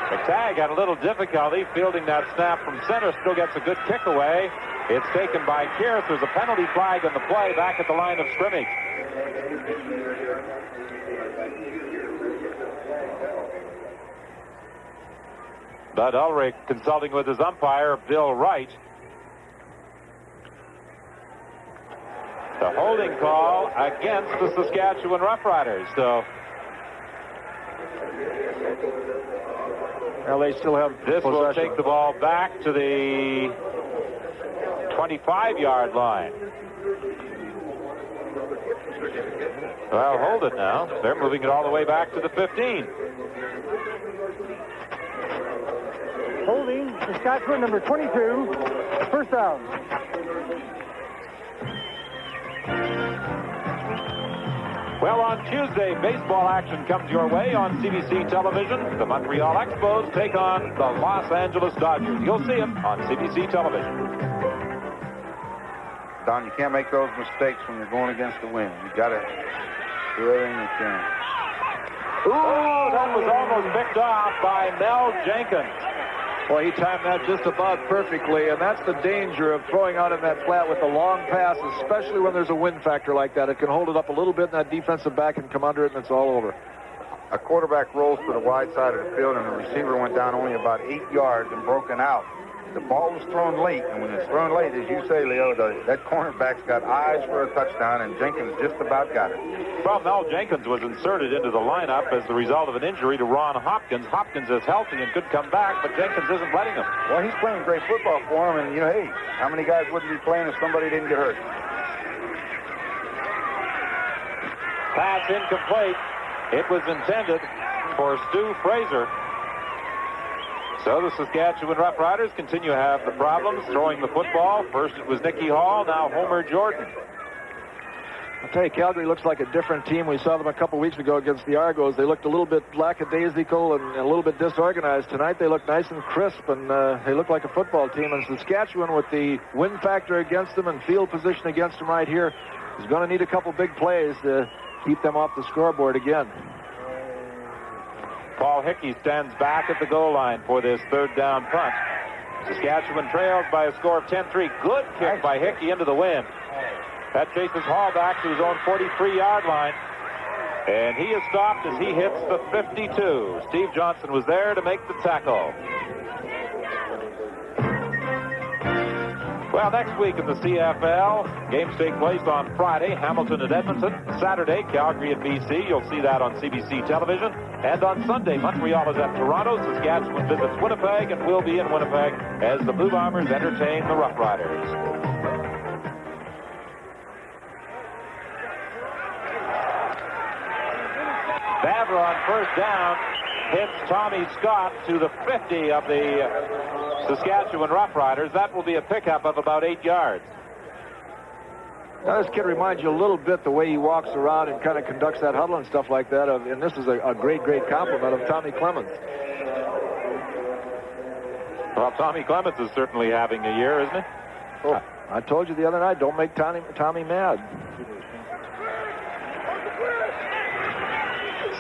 McTagg had a little difficulty fielding that snap from center. Still gets a good kick away. It's taken by Kearse. There's a penalty flag on the play back at the line of scrimmage. Bud Ulrich consulting with his umpire, Bill Wright. The holding call against the Saskatchewan Roughriders. So well, they still have this possession. will take the ball back to the 25-yard line. Well, hold it now. They're moving it all the way back to the 15. Holding Saskatchewan, number 22, first down. Well, on Tuesday, baseball action comes your way on CBC television. The Montreal Expos take on the Los Angeles Dodgers. You'll see them on CBC television. Don, you can't make those mistakes when you're going against the wind. You got to do everything you can. Ooh, that was almost picked off by Mel Jenkins. Well, he timed that just about perfectly, and that's the danger of throwing out in that flat with the long pass, especially when there's a wind factor like that. It can hold it up a little bit, and that defensive back can come under it, and it's all over. A quarterback rolls to the wide side of the field, and the receiver went down only about 8 yards and broken out. The ball was thrown late, and when it's thrown late, as you say, Leo, that cornerback's got eyes for a touchdown, and Jenkins just about got it. Well, Mel Jenkins was inserted into the lineup as the result of an injury to Ron Hopkins. Hopkins is healthy and could come back, but Jenkins isn't letting him. Well, he's playing great football for him, and, hey, how many guys wouldn't be playing if somebody didn't get hurt? Pass incomplete. It was intended for Stu Fraser. So the Saskatchewan Roughriders continue to have the problems throwing the football. First it was Nicky Hall, now Homer Jordan. I'll tell you, Calgary looks like a different team. We saw them a couple weeks ago against the Argos. They looked a little bit lackadaisical and a little bit disorganized. Tonight they look nice and crisp, and they look like a football team. And Saskatchewan, with the wind factor against them and field position against them right here, is going to need a couple big plays to keep them off the scoreboard again. Paul Hickey stands back at the goal line for this third down punt. Saskatchewan trails by a score of 10-3. Good kick by Hickey into the wind. That chases Hall back to his own 43-yard line. And he is stopped as he hits the 52. Steve Johnson was there to make the tackle. Well, next week in the CFL, games take place on Friday, Hamilton at Edmonton. Saturday, Calgary at BC. You'll see that on CBC television. And on Sunday, Montreal is at Toronto. Saskatchewan visits Winnipeg and will be in Winnipeg as the Blue Bombers entertain the Roughriders. Vavra on first down hits Tommy Scott to the 50 of the Saskatchewan Roughriders. That will be a pickup of about 8 yards. Now, this kid reminds you a little bit the way he walks around and kind of conducts that huddle and stuff like that. And this is a great compliment of Tommy Clemens. Well, Tommy Clemens is certainly having a year, isn't he? Oh, I told you the other night, don't make Tommy mad.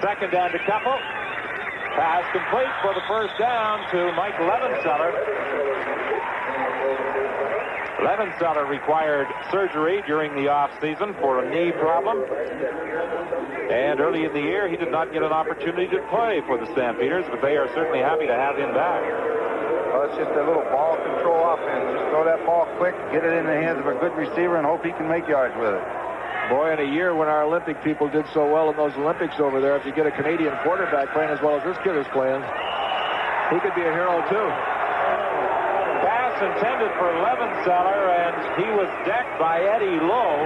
Second down to Couple. Pass complete for the first down to Mike Levenseller. Levenseller required surgery during the offseason for a knee problem. And early in the year, he did not get an opportunity to play for the Stampeders, but they are certainly happy to have him back. Well, it's just a little ball control offense. Just throw that ball quick, get it in the hands of a good receiver, and hope he can make yards with it. Boy, in a year when our Olympic people did so well in those Olympics over there, if you get a Canadian quarterback playing as well as this kid is playing, he could be a hero too. Pass intended for Levenseller, and he was decked by Eddie Lowe.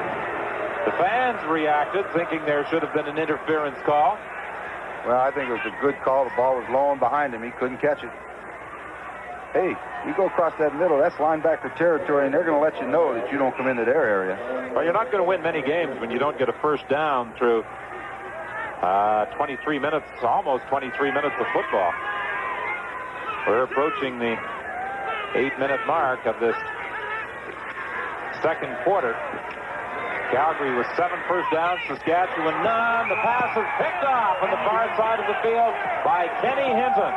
The fans reacted, thinking there should have been an interference call. Well, I think it was a good call. The ball was low and behind him. He couldn't catch it. Hey, you go across that middle, that's linebacker territory, and they're going to let you know that you don't come into their area. Well, you're not going to win many games when you don't get a first down through 23 minutes, almost 23 minutes of football. We're approaching the 8-minute mark of this second quarter. Calgary with 7 first downs, Saskatchewan none. The pass is picked off on the far side of the field by Kenny Hinton.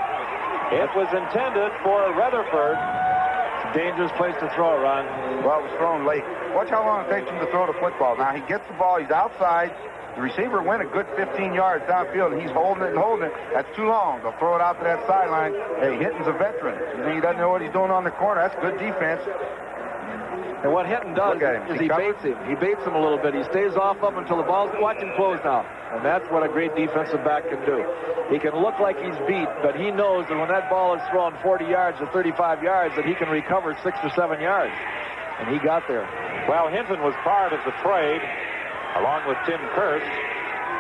It was intended for Rutherford. It's a dangerous place to throw it, Ron. Well, it was thrown late. Watch how long it takes him to throw the football. Now, he gets the ball. He's outside. The receiver went a good 15 yards downfield, and he's holding it and holding it. That's too long. They'll throw it out to that sideline. Hey, Hinton's a veteran. You think he doesn't know what he's doing on the corner? That's good defense. And what Hinton does is he baits him. He baits him a little bit. He stays off of him until the ball's... Watch him close now. And that's what a great defensive back can do. He can look like he's beat, but he knows that when that ball is thrown 40 yards or 35 yards, that he can recover 6 or 7 yards. And he got there. Well, Hinton was part of the trade, along with Tim Kirst,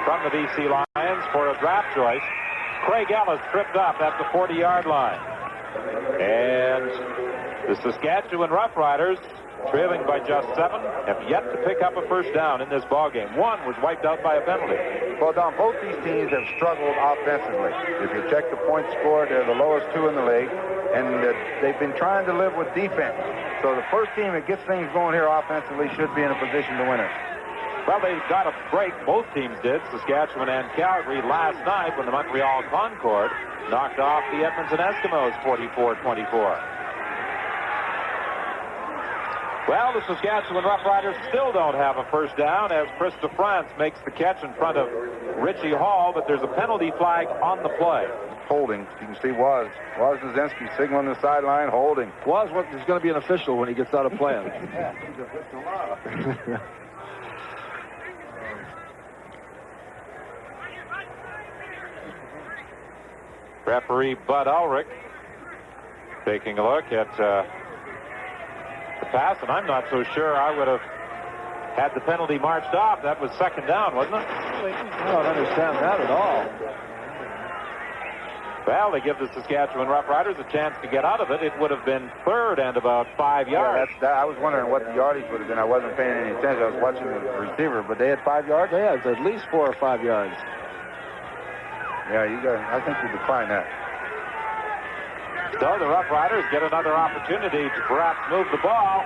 from the BC Lions for a draft choice. Craig Ellis tripped up at the 40-yard line. And the Saskatchewan Roughriders, trailing by just 7, have yet to pick up a first down in this ballgame. One was wiped out by a penalty. Well, Don, both these teams have struggled offensively. If you check the points scored, they're the lowest 2 in the league. And that they've been trying to live with defense. So the first team that gets things going here offensively should be in a position to win it. Well, they got a break. Both teams did, Saskatchewan and Calgary, last night when the Montreal Concord knocked off the Edmonton Eskimos 44-24. Well, the Saskatchewan Roughriders still don't have a first down as Chris DeFrance makes the catch in front of Richie Hall, but there's a penalty flag on the play. Holding. You can see Waz Nazinski signaling the sideline, holding. Waz is going to be an official when he gets out of play. Referee Bud Ulrich taking a look at the pass, and I'm not so sure I would have had the penalty marched off. That was second down, wasn't it? I don't understand that at all. Well, they give the Saskatchewan Roughriders a chance to get out of it. It would have been third and about 5 yards. I was wondering what the yardage would have been. I wasn't paying any attention. I was watching the receiver, but they had 5 yards? Yeah, it's at least 4 or 5 yards. Yeah, I think you decline that. So the Roughriders get another opportunity to perhaps move the ball.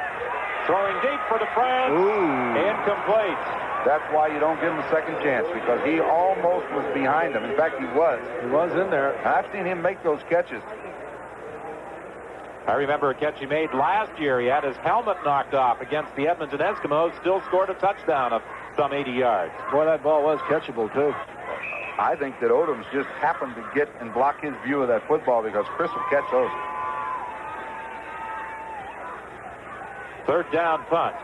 Throwing deep for DeFrance. Incomplete. That's why you don't give him a second chance, because he almost was behind him. In fact, he was. He was in there. I've seen him make those catches. I remember a catch he made last year. He had his helmet knocked off against the Edmonton Eskimos, still scored a touchdown of some 80 yards. Boy, that ball was catchable, too. I think that Odoms just happened to get and block his view of that football, because Chris will catch those. Third down punt.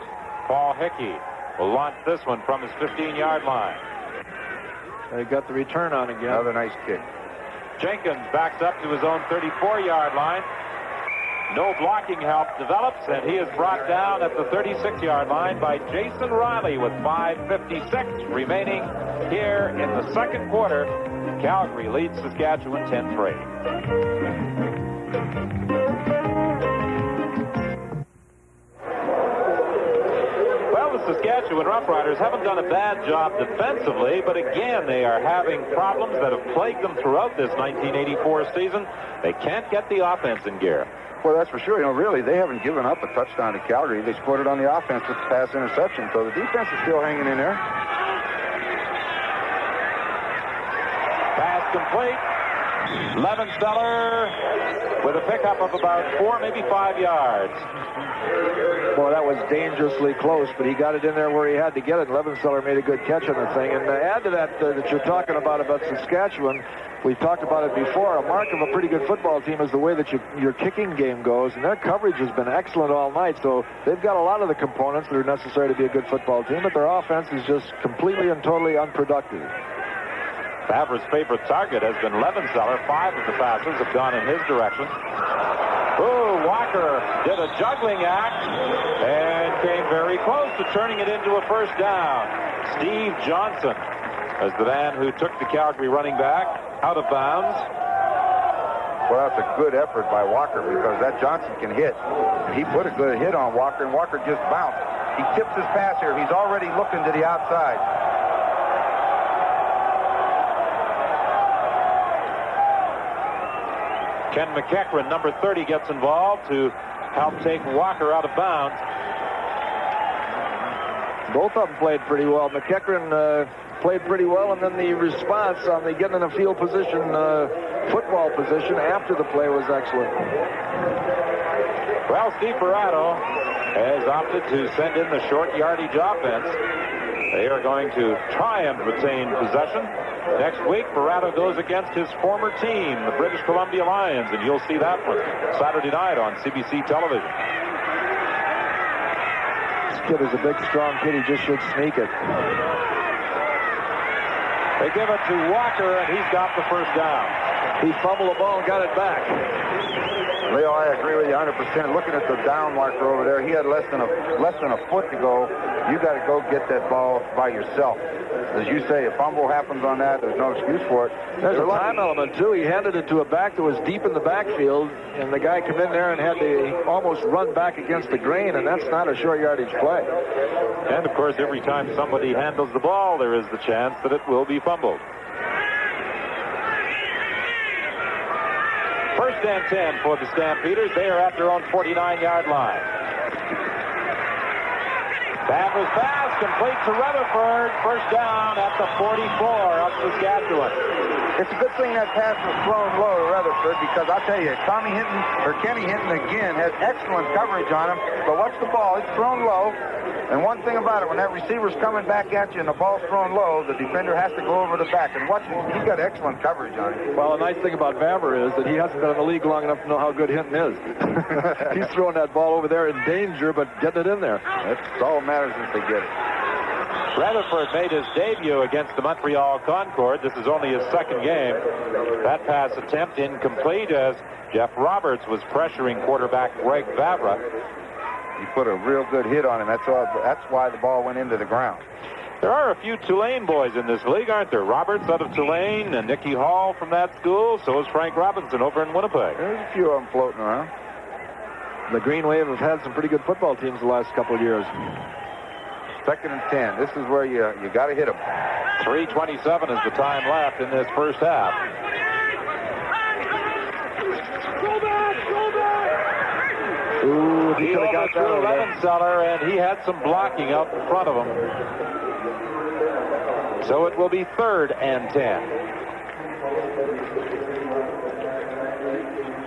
Paul Hickey will launch this one from his 15-yard line. They got the return on again. Another nice kick. Jenkins backs up to his own 34-yard line. No blocking help develops, and he is brought down at the 36-yard line by Jason Riley with 5:56 remaining here in the second quarter. Calgary leads Saskatchewan 10-3. Well, the Saskatchewan Roughriders haven't done a bad job defensively, but again, they are having problems that have plagued them throughout this 1984 season. They can't get the offense in gear. Well, that's for sure. You know, really, they haven't given up a touchdown to Calgary. They scored it on the offense with the pass interception, so the defense is still hanging in there. Pass complete. Levensteller with a pickup of about 4, maybe 5 yards. Boy, that was dangerously close, but he got it in there where he had to get it. Levensteller made a good catch on the thing. And to add to that, that you're talking about Saskatchewan, we've talked about it before. A mark of a pretty good football team is the way that your kicking game goes, and their coverage has been excellent all night. So they've got a lot of the components that are necessary to be a good football team, but their offense is just completely and totally unproductive. Favre's favorite target has been Levensteller. 5 of the passes have gone in his direction. Ooh, Walker did a juggling act and came very close to turning it into a first down. Steve Johnson as the man who took the Calgary running back out of bounds. Well, that's a good effort by Walker, because that Johnson can hit. He put a good hit on Walker, and Walker just bounced. He tips his pass here. He's already looking to the outside. Ken McEachran, number 30, gets involved to help take Walker out of bounds. Both of them played pretty well. McEachran played pretty well, and then the response on the getting in a field position, football position after the play was excellent. Well, Steve Barato has opted to send in the short yardage offense. They are going to try and retain possession. Next week, Barato goes against his former team, the British Columbia Lions, and you'll see that one Saturday night on CBC television. This kid is a big, strong kid. He just should sneak it. They give it to Walker, and he's got the first down. He fumbled the ball and got it back. Leo, I agree with you 100%. Looking at the down marker over there, he had less than a foot to go. You got to go get that ball by yourself. As you say, a fumble happens on that, there's no excuse for it. There's a time element, too. He handed it to a back that was deep in the backfield, and the guy came in there and had to almost run back against the grain, and that's not a short yardage play. And, of course, every time somebody handles the ball, there is the chance that it will be fumbled. First First and 10 for the Stampeders. They are at their own 49-yard line. Bamber's pass complete to Rutherford. First down at the 44 of Saskatchewan. It's a good thing that pass was thrown low to Rutherford, because I'll tell you, Kenny Hinton again has excellent coverage on him. But watch the ball. It's thrown low. And one thing about it, when that receiver's coming back at you and the ball's thrown low, the defender has to go over the back. And watch him. He's got excellent coverage on him. Well, the nice thing about Bamber is that he hasn't been in the league long enough to know how good Hinton is. He's throwing that ball over there in danger, but getting it in there. That's all that matters if they get it. Rutherford made his debut against the Montreal Concord. This is only his second game. That pass attempt incomplete as Jeff Roberts was pressuring quarterback Greg Vavra. He put a real good hit on him. That's why the ball went into the ground. There are a few Tulane boys in this league, aren't there? Roberts out of Tulane and Nicky Hall from that school. So is Frank Robinson over in Winnipeg. There's a few of them floating around. The Green Wave have had some pretty good football teams the last couple of years. Second and 10. This is where you got to hit them. 3:27 is the time left in this first half. Ooh, he could have got that over there. Levenseller, and he had some blocking out in front of him. So it will be 3rd and 10.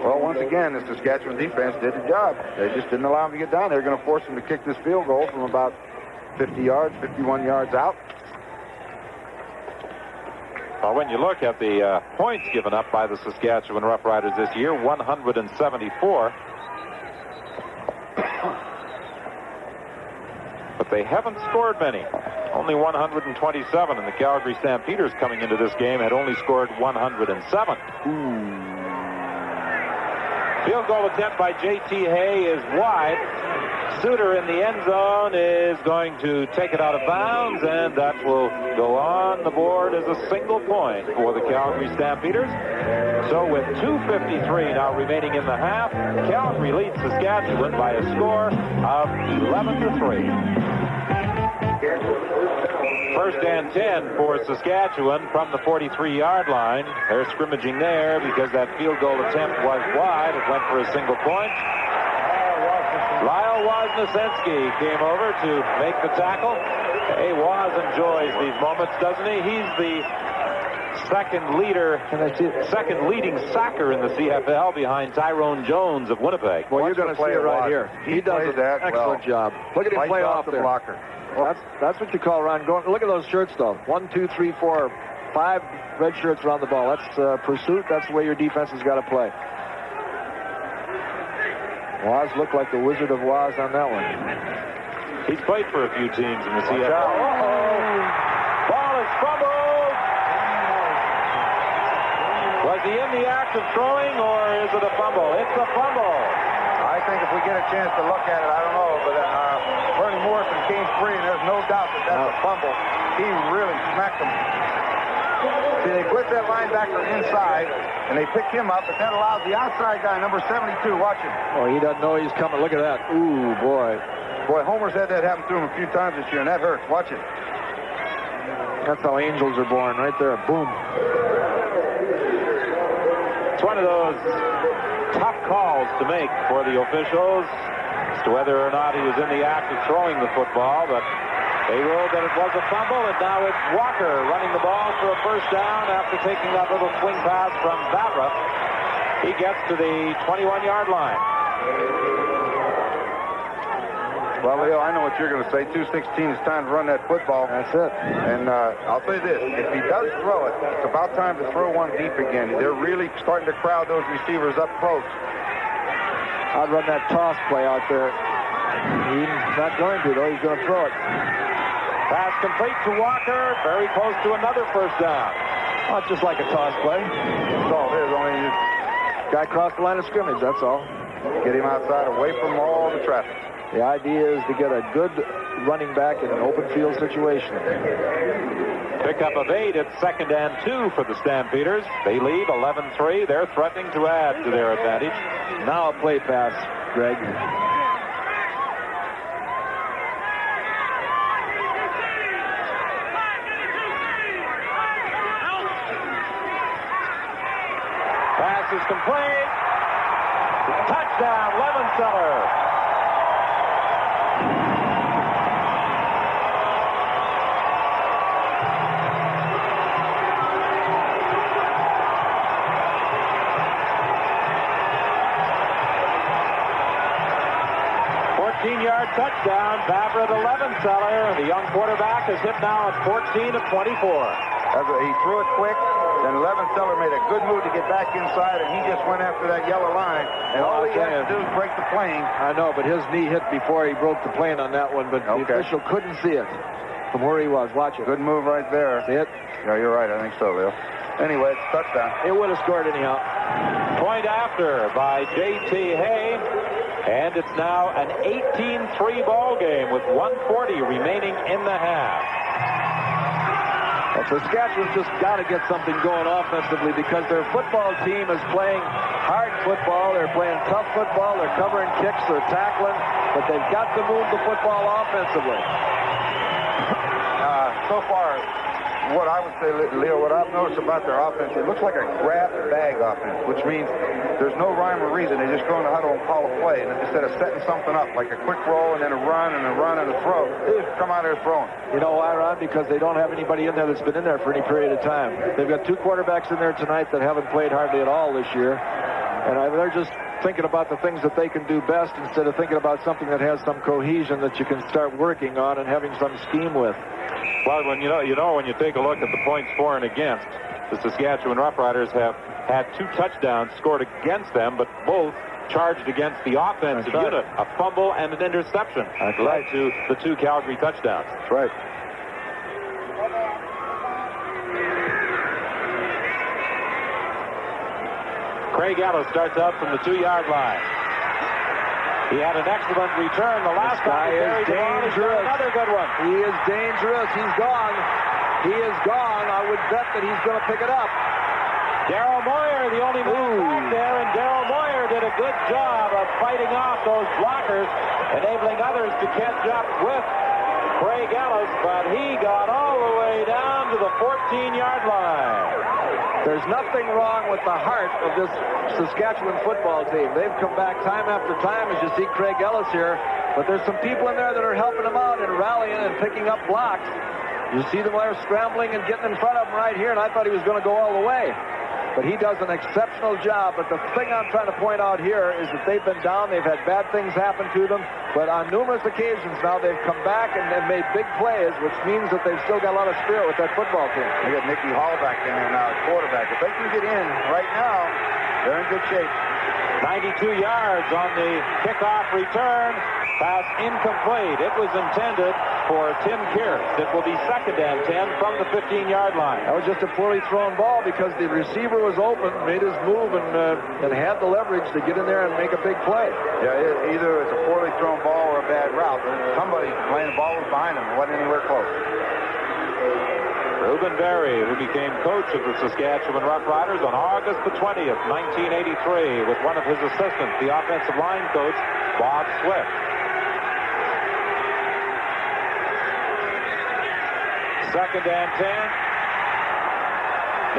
Well, once again, the Saskatchewan defense did the job. They just didn't allow him to get down. They're going to force him to kick this field goal from about 50 yards, 51 yards out. Well, when you look at the points given up by the Saskatchewan Roughriders this year, 174. But they haven't scored many. Only 127, and the Calgary Stampeders coming into this game had only scored 107. Field goal attempt by J.T. Hay is wide. Suter in the end zone is going to take it out of bounds, and that will go on the board as a single point for the Calgary Stampeders. So with 2:53 now remaining in the half, Calgary leads Saskatchewan by a score of 11-3. First and 10 for Saskatchewan from the 43-yard line. They're scrimmaging there because that field goal attempt was wide. It went for a single point. Lyle Wozniacki came over to make the tackle. Hey, Woz enjoys these moments, doesn't he? He's the second leading sacker in the CFL behind Tyrone Jones of Winnipeg. Well, you're going to see it right here. He does an excellent job. Look at him play off the blocker. Well, that's what you call Ron going. Look at those shirts, though. 1, 2, 3, 4, 5 red shirts around the ball. That's pursuit. That's the way your defense has got to play. Woz looked like the Wizard of Woz on that one. He's played for a few teams in the CFL. Ball is fumbled. Was he in the act of throwing, or is it a fumble? It's a fumble. I think if we get a chance to look at it, I don't know, but Bernie Morrison came free, and there's no doubt that that's a fumble. He really smacked him. See, they put that linebacker inside, and they pick him up, but that allows the outside guy, number 72, watch him. Oh, he doesn't know he's coming. Look at that. Ooh, boy. Boy, Homer's had that happen to him a few times this year, and that hurts. Watch it. That's how angels are born, right there. Boom. It's one of those tough calls to make for the officials as to whether or not he was in the act of throwing the football, but they ruled that it was a fumble, and now it's Walker running the ball for a first down after taking that little swing pass from Vavra. He gets to the 21-yard line. Well, Leo, I know what you're going to say. 2:16 is time to run that football. That's it. And I'll say this. If he does throw it, it's about time to throw one deep again. They're really starting to crowd those receivers up close. I'd run that toss play out there. He's not going to, though. He's going to throw it. Pass complete to Walker. Very close to another first down. Oh, it's just like a toss play. That's all it is. Only guy crossed the line of scrimmage, that's all. Get him outside, away from all the traffic. The idea is to get a good running back in an open field situation. Pickup of 8 at 2nd and 2 for the Stampeders. They lead 11-3. They're threatening to add to their advantage. Now a play pass, Greg. Pass is complete. Touchdown, Levenseller. Yard touchdown, Favre to Levenseller. The young quarterback is hit now at 14 of 24. He threw it quick, then Levenseller made a good move to get back inside, and he just went after that yellow line. And all he had to do was break the plane. I know, but his knee hit before he broke the plane on that one, but the official couldn't see it from where he was. Watch it. Good move right there. See it? Yeah, you're right. I think so, Leo. Anyway, it's touchdown. It would have scored anyhow. Point after by J.T. Hay. And it's now an 18-3 ball game with 1:40 remaining in the half. Well, Saskatchewan's just got to get something going offensively because their football team is playing hard football. They're playing tough football. They're covering kicks. They're tackling. But they've got to move the football offensively. So far, what I would say, Leo, what I've noticed about their offense, it looks like a grab-bag offense, which means there's no rhyme or reason. They just go in the huddle and call a play, and instead of setting something up, like a quick roll and then a run and a run and a throw, they just come out there throwing. You know why, Ron? Because they don't have anybody in there that's been in there for any period of time. They've got two quarterbacks in there tonight that haven't played hardly at all this year, and they're just thinking about the things that they can do best instead of thinking about something that has some cohesion that you can start working on and having some scheme with. Well, when when you take a look at the points for and against, the Saskatchewan Roughriders have had 2 touchdowns scored against them, but both charged against the offensive unit. A fumble and an interception led to the 2 Calgary touchdowns. That's right. Craig Ellis starts out from the 2-yard line. He had an excellent return. The last guy is dangerous. Another good one. He is dangerous. He's gone. He is gone. I would bet that he's going to pick it up. Daryl Moyer, the only man back there, and Daryl Moyer did a good job of fighting off those blockers, enabling others to catch up with Craig Ellis, but he got all the way down to the 14-yard line. There's nothing wrong with the heart of this Saskatchewan football team. They've come back time after time, as you see Craig Ellis here, but there's some people in there that are helping them out and rallying and picking up blocks. You see them there scrambling and getting in front of him right here, and I thought he was going to go all the way. But he does an exceptional job. But the thing I'm trying to point out here is that they've been down. They've had bad things happen to them. But on numerous occasions now, they've come back and made big plays, which means that they've still got a lot of spirit with that football team. They got Nicky Hall back in there now, quarterback. If they can get in right now, they're in good shape. 92 yards on the kickoff return. Pass incomplete. It was intended for Tim Kearse. It will be 2nd and 10 from the 15-yard line. That was just a poorly thrown ball because the receiver was open, made his move, and had the leverage to get in there and make a big play. Yeah, either it's a poorly thrown ball or a bad route. Somebody playing the ball was behind him. It wasn't anywhere close. Reuben Berry, who became coach of the Saskatchewan Roughriders on August the 20th, 1983, with one of his assistants, the offensive line coach, Bob Swift. 2nd and 10.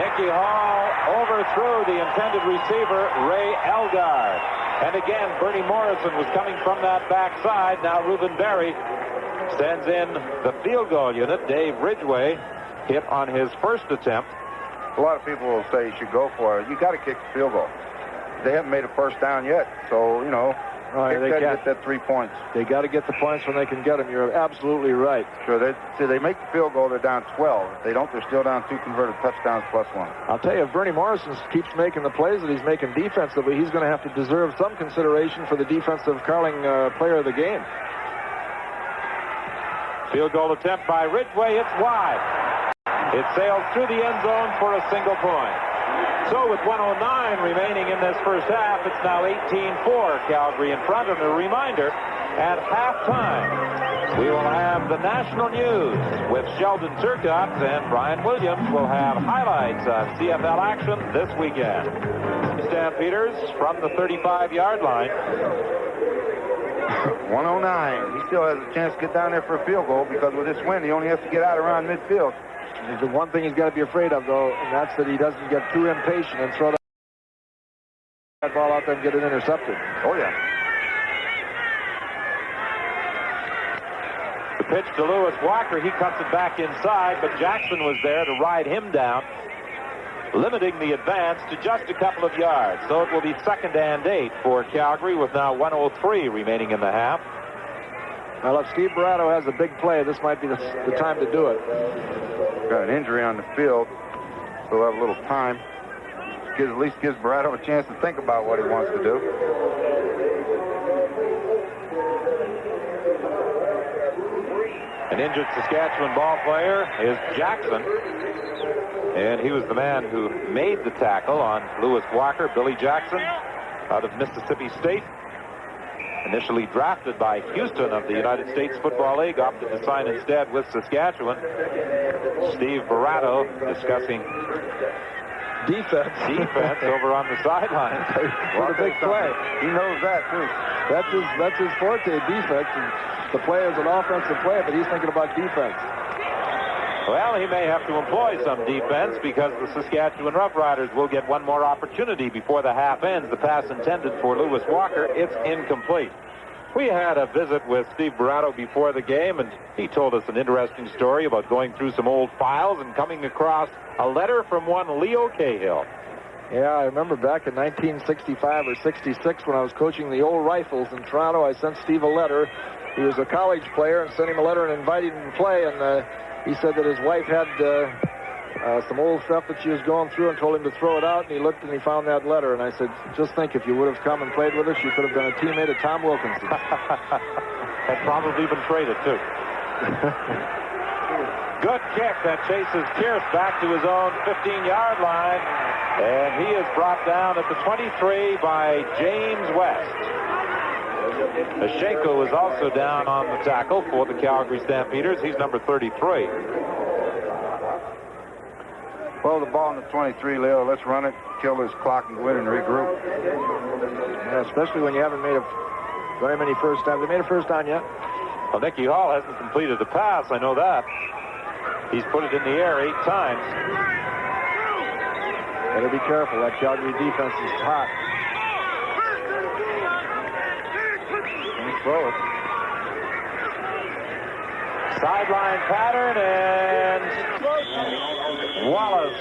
Nicky Hall overthrew the intended receiver, Ray Elgard. And again, Bernie Morrison was coming from that backside. Now Reuben Berry sends in the field goal unit. Dave Ridgway hit on his first attempt. A lot of people will say you should go for it. You got to kick the field goal. They haven't made a first down yet, so get that 3 points. They got to get the points when they can get them. You're absolutely right. Sure. They make the field goal, they're down 12. If they don't, they're still down 2 converted touchdowns plus 1. I'll tell you, if Bernie Morrison keeps making the plays that he's making defensively, he's going to have to deserve some consideration for the defensive Carling player of the game. Field goal attempt by Ridgway. It's wide. It sails through the end zone for a single point. So with 1:09 remaining in this first half, it's now 18-4, Calgary in front. And a reminder, at halftime, we will have the national news with Sheldon Turcotte, and Brian Williams will have highlights of CFL action this weekend. Stampeders from the 35-yard line. 1:09. He still has a chance to get down there for a field goal because with this win, he only has to get out around midfield. The one thing he's got to be afraid of, though, and that's that he doesn't get too impatient and throw that ball out out there and get it intercepted. Oh, yeah. The pitch to Lewis Walker. He cuts it back inside, but Jackson was there to ride him down, limiting the advance to just a couple of yards. So it will be 2nd and 8 for Calgary with now 1:03 remaining in the half. Well, if Steve Barato has a big play, this might be the time to do it. Got an injury on the field, so we'll have a little time. At least gives Barato a chance to think about what he wants to do. An injured Saskatchewan ball player is Jackson. And he was the man who made the tackle on Lewis Walker, Billy Jackson, out of Mississippi State. Initially drafted by Houston of the United States Football League, opted to sign instead with Saskatchewan. Steve Barato discussing defense over on the sidelines. What a big play. He knows that, too. That's his forte, defense. And the play is an offensive player, but he's thinking about defense. Well, he may have to employ some defense because the Saskatchewan Roughriders will get one more opportunity before the half ends. The pass intended for Lewis Walker, it's incomplete. We had a visit with Steve Barato before the game, and he told us an interesting story about going through some old files and coming across a letter from one Leo Cahill. Yeah, I remember back in 1965 or 66 when I was coaching the old Rifles in Toronto, I sent Steve a letter. He was a college player, and sent him a letter and invited him to play, and he said that his wife had some old stuff that she was going through and told him to throw it out, and he looked and he found that letter. And I said, just think, if you would have come and played with us, you could have been a teammate of Tom Wilkinson. Had probably been traded, too. Good kick that chases Pierce back to his own 15-yard line, and he is brought down at the 23 by James West. Mashenko is also down on the tackle for the Calgary Stampeders. He's number 33. Well, the ball on the 23, Leo. Let's run it, kill this clock, and go in and regroup. Yeah, especially when you haven't made very many first downs. Have they made a first down yet? Well, Nicky Hall hasn't completed the pass. I know that. He's put it in the air 8 times. Better be careful. That Calgary defense is hot. Don't throw it. Sideline pattern, and Wallace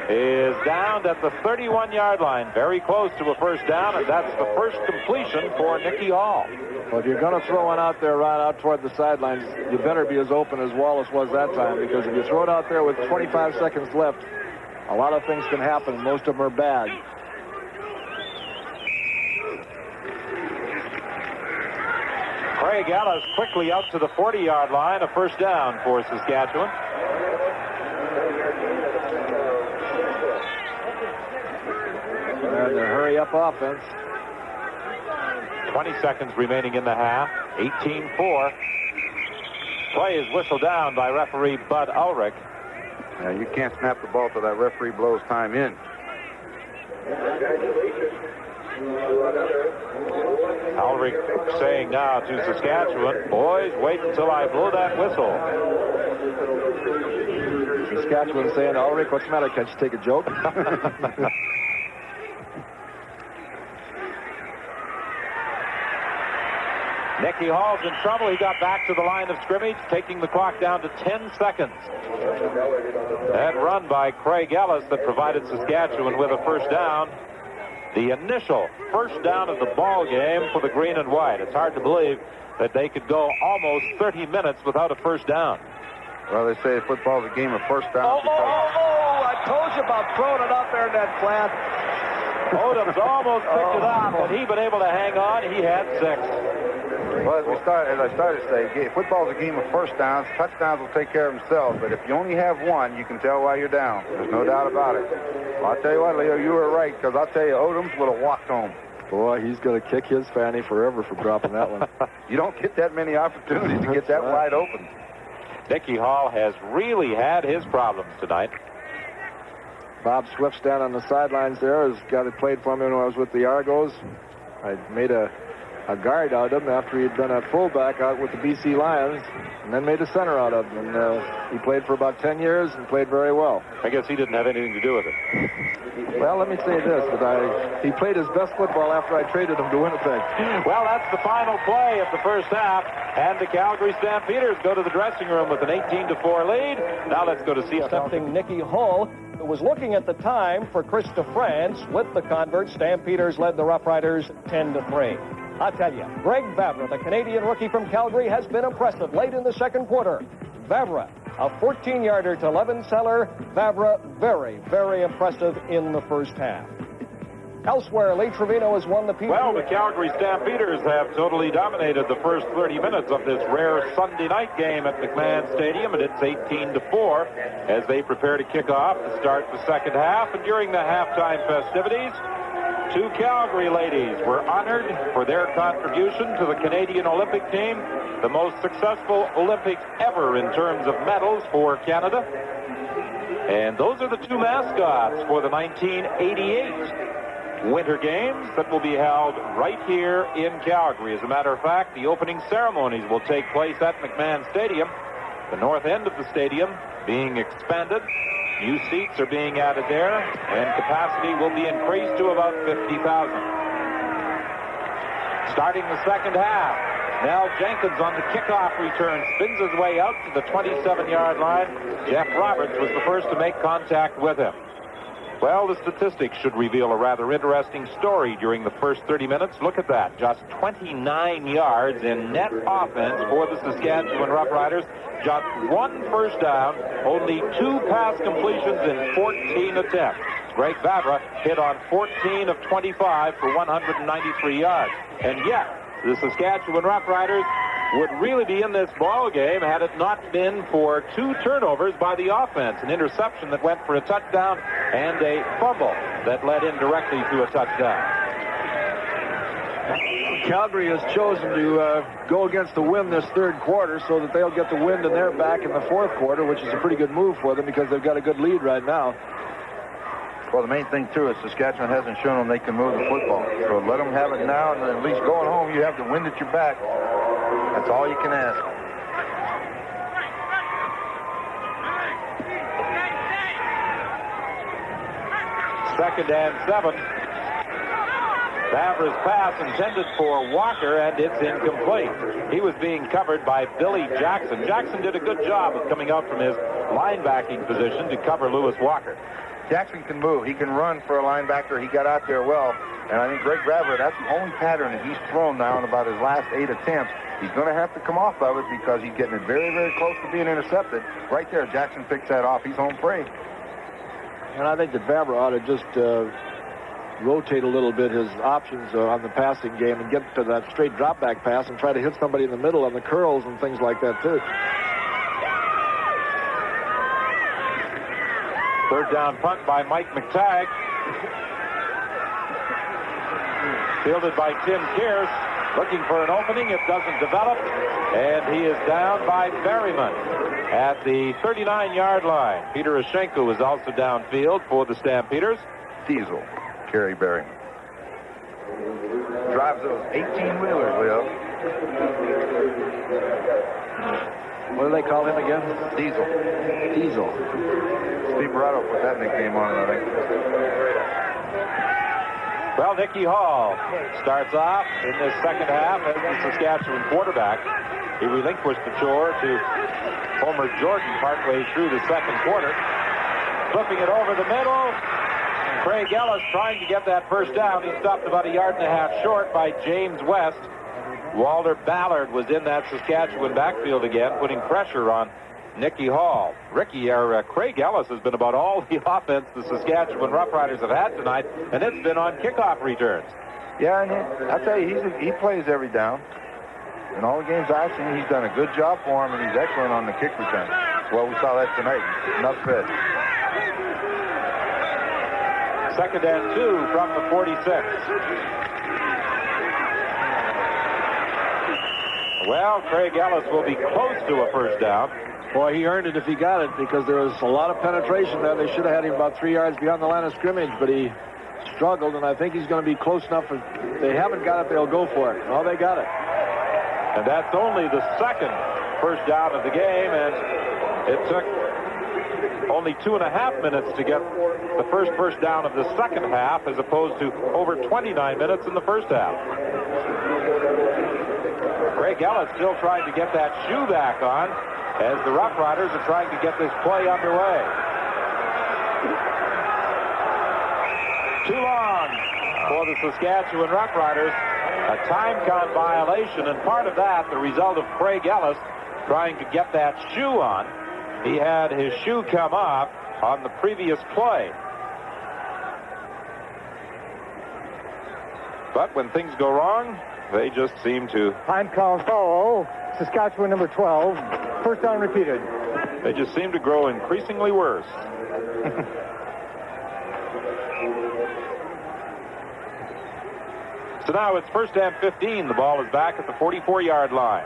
is down at the 31-yard line, very close to a first down, and that's the first completion for Nicky Hall. Well, if you're going to throw one out there right out toward the sidelines, you better be as open as Wallace was that time, because if you throw it out there with 25 seconds left, a lot of things can happen, and most of them are bad. Craig Ellis quickly out to the 40-yard line, a first down for Saskatchewan. And a hurry-up offense. 20 seconds remaining in the half. 18-4. Play is whistled down by referee Bud Ulrich. Yeah, you can't snap the ball till that referee blows time in. Ulrich saying now to Saskatchewan, boys, wait until I blow that whistle. Saskatchewan saying, Ulrich, what's the matter? Can't you take a joke? Nicky Hall's in trouble. He got back to the line of scrimmage, taking the clock down to 10 seconds. That run by Craig Ellis that provided Saskatchewan with a first down. The initial first down of the ball game for the green and white. It's hard to believe that they could go almost 30 minutes without a first down. Well, they say football's a game of first down. I told you about throwing it out there in that flat. Odom's almost picked it up, but he been able to hang on. He had 6. Well, as I started to say, football's a game of first downs. Touchdowns will take care of themselves, but if you only have one, you can tell why you're down. There's no doubt about it. Well, I'll tell you what, Leo, you were right, because I'll tell you, Odoms would have walked home. Boy, he's going to kick his fanny forever for dropping that one. You don't get that many opportunities to get that wide open. Nicky Hall has really had his problems tonight. Bob Swift's down on the sidelines there. Has got it played for me when I was with the Argos. I made a a guard out of him after he'd been a fullback out with the BC Lions, and then made a center out of him. And he played for about 10 years and played very well. I guess he didn't have anything to do with it. Well, let me say this, that he played his best football after I traded him to Winnipeg. Well, that's the final play of the first half, and the Calgary Stampeders go to the dressing room with an 18-4 lead. Now let's go to CFL. Accepting Nicky Hall, who was looking at the time for Chris DeFrance with the convert. Stampeders led the Roughriders 10-3. I'll tell you, Greg Vavra, the Canadian rookie from Calgary, has been impressive late in the second quarter. Vavra, a 14-yarder to Levenseller. Vavra, very, very impressive in the first half. Elsewhere, Lee Trevino has won the PGA. Well, the Calgary Stampeders have totally dominated the first 30 minutes of this rare Sunday night game at McMahon Stadium, and it's 18-4 as they prepare to kick off to start the second half. And during the halftime festivities, 2 Calgary ladies were honored for their contribution to the Canadian Olympic team, the most successful Olympics ever in terms of medals for Canada. And those are the 2 mascots for the 1988 Winter Games that will be held right here in Calgary. As a matter of fact, the opening ceremonies will take place at McMahon Stadium, the north end of the stadium being expanded. New seats are being added there, and capacity will be increased to about 50,000. Starting the second half, Mel Jenkins on the kickoff return spins his way out to the 27-yard line. Jeff Roberts was the first to make contact with him. Well, the statistics should reveal a rather interesting story during the first 30 minutes. Look at that. Just 29 yards in net offense for the Saskatchewan Roughriders. Just 1 first down, only 2 pass completions in 14 attempts. Greg Vavra hit on 14 of 25 for 193 yards. And yet, the Saskatchewan Roughriders would really be in this ball game had it not been for 2 turnovers by the offense. An interception that went for a touchdown and a fumble that led indirectly to a touchdown. Calgary has chosen to go against the wind this third quarter so that they'll get the wind in their back in the fourth quarter, which is a pretty good move for them because they've got a good lead right now. Well, the main thing, too, is Saskatchewan hasn't shown them they can move the football. So let them have it now, and at least going home, you have the wind at your back. That's all you can ask. Second and 7. Vavra's pass intended for Walker, and it's incomplete. He was being covered by Billy Jackson. Jackson did a good job of coming out from his linebacking position to cover Lewis Walker. Jackson can move. He can run for a linebacker. He got out there well. And I think Greg Vavra, that's the only pattern that he's thrown now in about his last 8 attempts. He's going to have to come off of it because he's getting it very, very close to being intercepted. Right there, Jackson picks that off. He's home free. And I think that Vavra ought to just rotate a little bit his options on the passing game and get to that straight drop-back pass and try to hit somebody in the middle on the curls and things like that, too. Third down punt by Mike McTagg. Fielded by Tim Kearse. Looking for an opening. It doesn't develop. And he is down by Berryman at the 39-yard line. Peter Oshchenko is also downfield for the Stampeders. Diesel, Kerry Berryman. Drives those 18-wheelers, Leo. What do they call him again? Diesel. Diesel. Steve Morado put that nickname on it, I think. Well, Nicky Hall starts off in this second half as the Saskatchewan quarterback. He relinquished the chore to Homer Jordan partway through the second quarter. Flipping it over the middle. Craig Ellis trying to get that first down. He stopped about 1.5 yards short by James West. Walter Ballard was in that Saskatchewan backfield again, putting pressure on Nicky Hall. Craig Ellis has been about all the offense the Saskatchewan Roughriders have had tonight, and it's been on kickoff returns. Yeah, and I'll tell you, he plays every down. In all the games I've seen, he's done a good job for him, and he's excellent on the kick return. Well, we saw that tonight. Enough said. Second and 2 from the 46. Well, Craig Ellis will be close to a first down. Boy, he earned it if he got it because there was a lot of penetration there. They should have had him about 3 yards beyond the line of scrimmage, but he struggled, and I think he's going to be close enough. If they haven't got it, they'll go for it. Well, they got it. And that's only the second first down of the game, and it took only 2.5 minutes to get the first down of the second half, as opposed to over 29 minutes in the first half. Craig Ellis still trying to get that shoe back on, as the Roughriders are trying to get this play underway. Too long for the Saskatchewan Roughriders. A time count violation, and part of that the result of Craig Ellis trying to get that shoe on. He had his shoe come off on the previous play. But when things go wrong, they just seem to... Time count foul. Saskatchewan number 12. First down repeated. They just seem to grow increasingly worse. So now it's first and 15. The ball is back at the 44-yard line.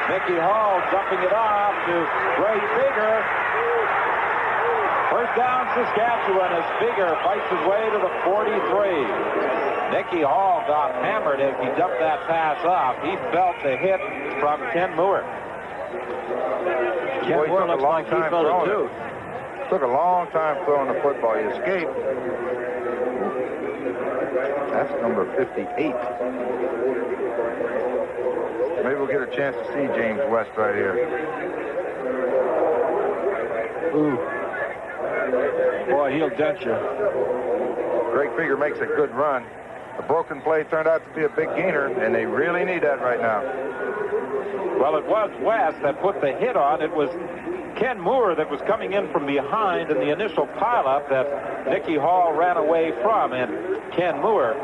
Mickey Hall dumping it off to Ray Figger. First down, Saskatchewan, as Figger fights his way to the 43. Mickey Hall got hammered as he dumped that pass off. He felt the hit from Ken Moore. Ken Moore looks like he felt it too. Took a long time throwing the football. He escaped. That's number 58. Maybe we'll get a chance to see James West right here. Ooh. Boy, he'll dent you. Greg Figger makes a good run. The broken play turned out to be a big gainer, and they really need that right now. Well, it was West that put the hit on. It was Ken Moore that was coming in from behind in the initial pileup that Mickey Hall ran away from, and Ken Moore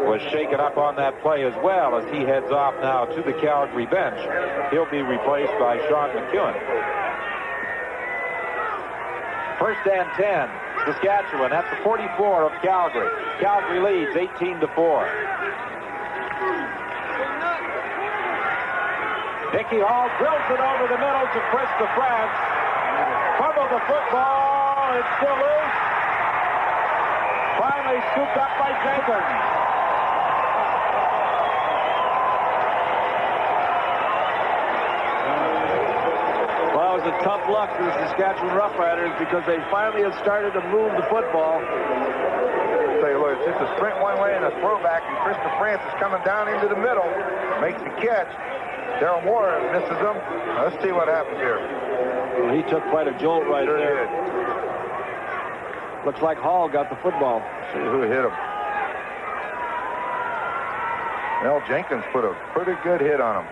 was shaken up on that play as well as he heads off now to the Calgary bench. He'll be replaced by Sean McEwen. First and 10, Saskatchewan at the 44 of Calgary. Calgary leads 18-4. Mickey Hall drills it over the middle to Chris DeFrance. Fumbled the football. It's still loose. Finally scooped up by Jenkins. Well, it was a tough luck for the Saskatchewan Roughriders because they finally had started to move the football. I'll tell you what, it's just a sprint one way and a throwback, and Chris DeFrance is coming down into the middle, makes the catch. Daryl Moore misses him. Let's see what happens here. Well, he took quite a jolt right there. Looks like Hall got the football. See who hit him. Mel Jenkins put a pretty good hit on him.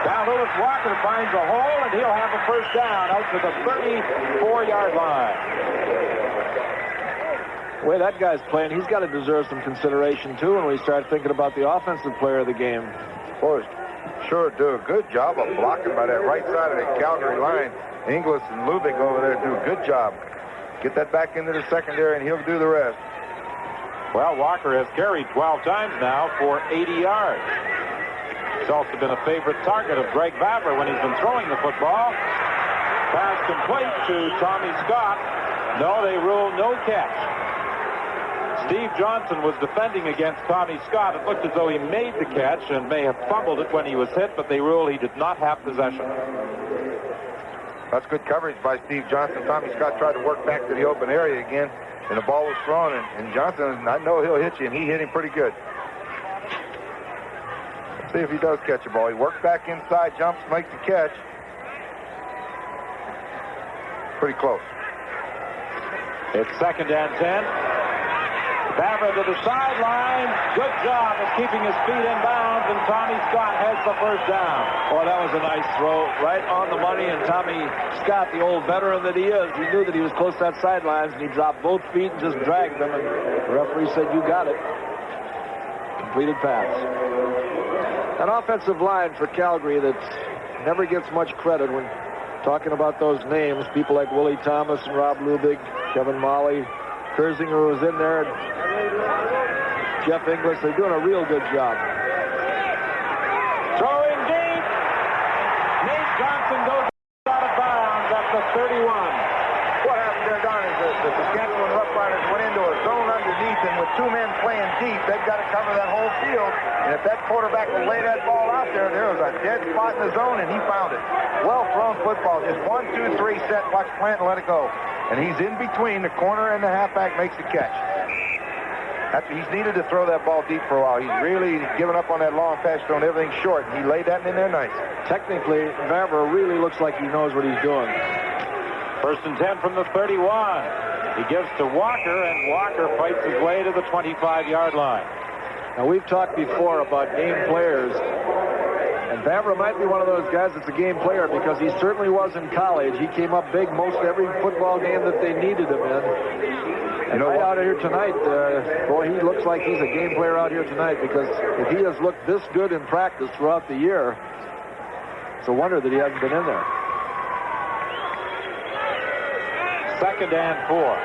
Now Lewis Walker finds a hole, and he'll have a first down out to the 34-yard line. The way that guy's playing, he's got to deserve some consideration, too, when we start thinking about the offensive player of the game. Boys, sure do a good job of blocking by that right side of the Calgary line. Inglis and Lubick over there do a good job. Get that back into the secondary, and he'll do the rest. Well, Walker has carried 12 times now for 80 yards. He's also been a favorite target of Greg Vavra when he's been throwing the football. Pass complete to Tommy Scott. No, they rule no catch. Steve Johnson was defending against Tommy Scott. It looked as though he made the catch and may have fumbled it when he was hit, but they rule he did not have possession. That's good coverage by Steve Johnson. Tommy Scott tried to work back to the open area again, and the ball was thrown, and Johnson, I know he'll hit you, and he hit him pretty good. Let's see if he does catch the ball. He worked back inside, jumps, makes the catch. Pretty close. It's second and 10. Vavra to the sideline. Good job of keeping his feet in bounds, and Tommy Scott has the first down. Boy, that was a nice throw, right on the money, and Tommy Scott, the old veteran that he is, he knew that he was close to that sidelines, and he dropped both feet and just dragged them, and the referee said, you got it. Completed pass. An offensive line for Calgary that never gets much credit when talking about those names. People like Willie Thomas and Rob Lubig, Kevin Molly, Kersinger was in there, and Jeff Inglis. They're doing a real good job. Throwing deep. Nate two men playing deep. They've got to cover that whole field. And if that quarterback will lay that ball out there, there was a dead spot in the zone, and he found it. Well thrown football. Just 1, 2, 3 set. Watch Plant and let it go. And he's in between. The corner and the halfback makes the catch. He's needed to throw that ball deep for a while. He's really given up on that long pass, thrown everything short. And he laid that in there nice. Technically, Vavra really looks like he knows what he's doing. 1st and 10 from the 31. He gives to Walker, and Walker fights his way to the 25-yard line. Now, we've talked before about game players, and Vavra might be one of those guys that's a game player because he certainly was in college. He came up big most every football game that they needed him in. And right out here tonight, boy, he looks like he's a game player out here tonight because if he has looked this good in practice throughout the year, it's a wonder that he hasn't been in there. 2nd and 4.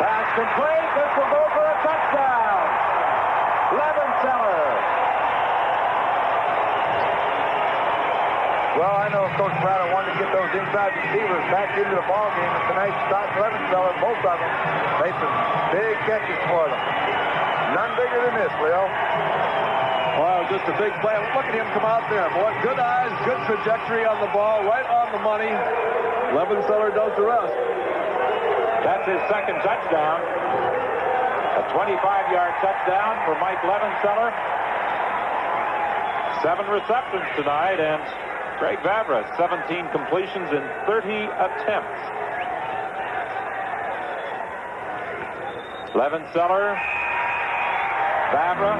Pass complete. This will go for a touchdown. Levenseller. Well, I know Coach Pratt wanted to get those inside receivers back into the ball game, and tonight Scott Levenseller, both of them, made some big catches for them. None bigger than this, Leo. Wow, just a big play. Look at him come out there, boy. Good eyes, good trajectory on the ball, right on the money. Levenseller does the rest. That's his 2nd touchdown. A 25-yard touchdown for Mike Levenseller. 7 receptions tonight, and Greg Vavra, 17 completions in 30 attempts. Levenseller, Vavra,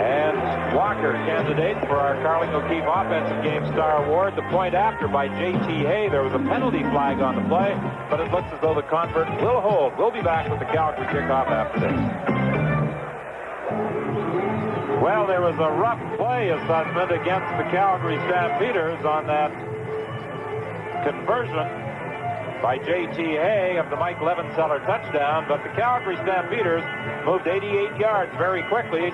and Walker candidates for our Carling O'Keefe Offensive Game Star Award. The point after by J.T. Hay. There was a penalty flag on the play, but it looks as though the convert will hold. We'll be back with the Calgary kickoff after this. Well, there was a rough play assessment against the Calgary Stampeders on that conversion by J.T. Hay of the Mike Levenseller touchdown, but the Calgary Stampeders moved 88 yards very quickly.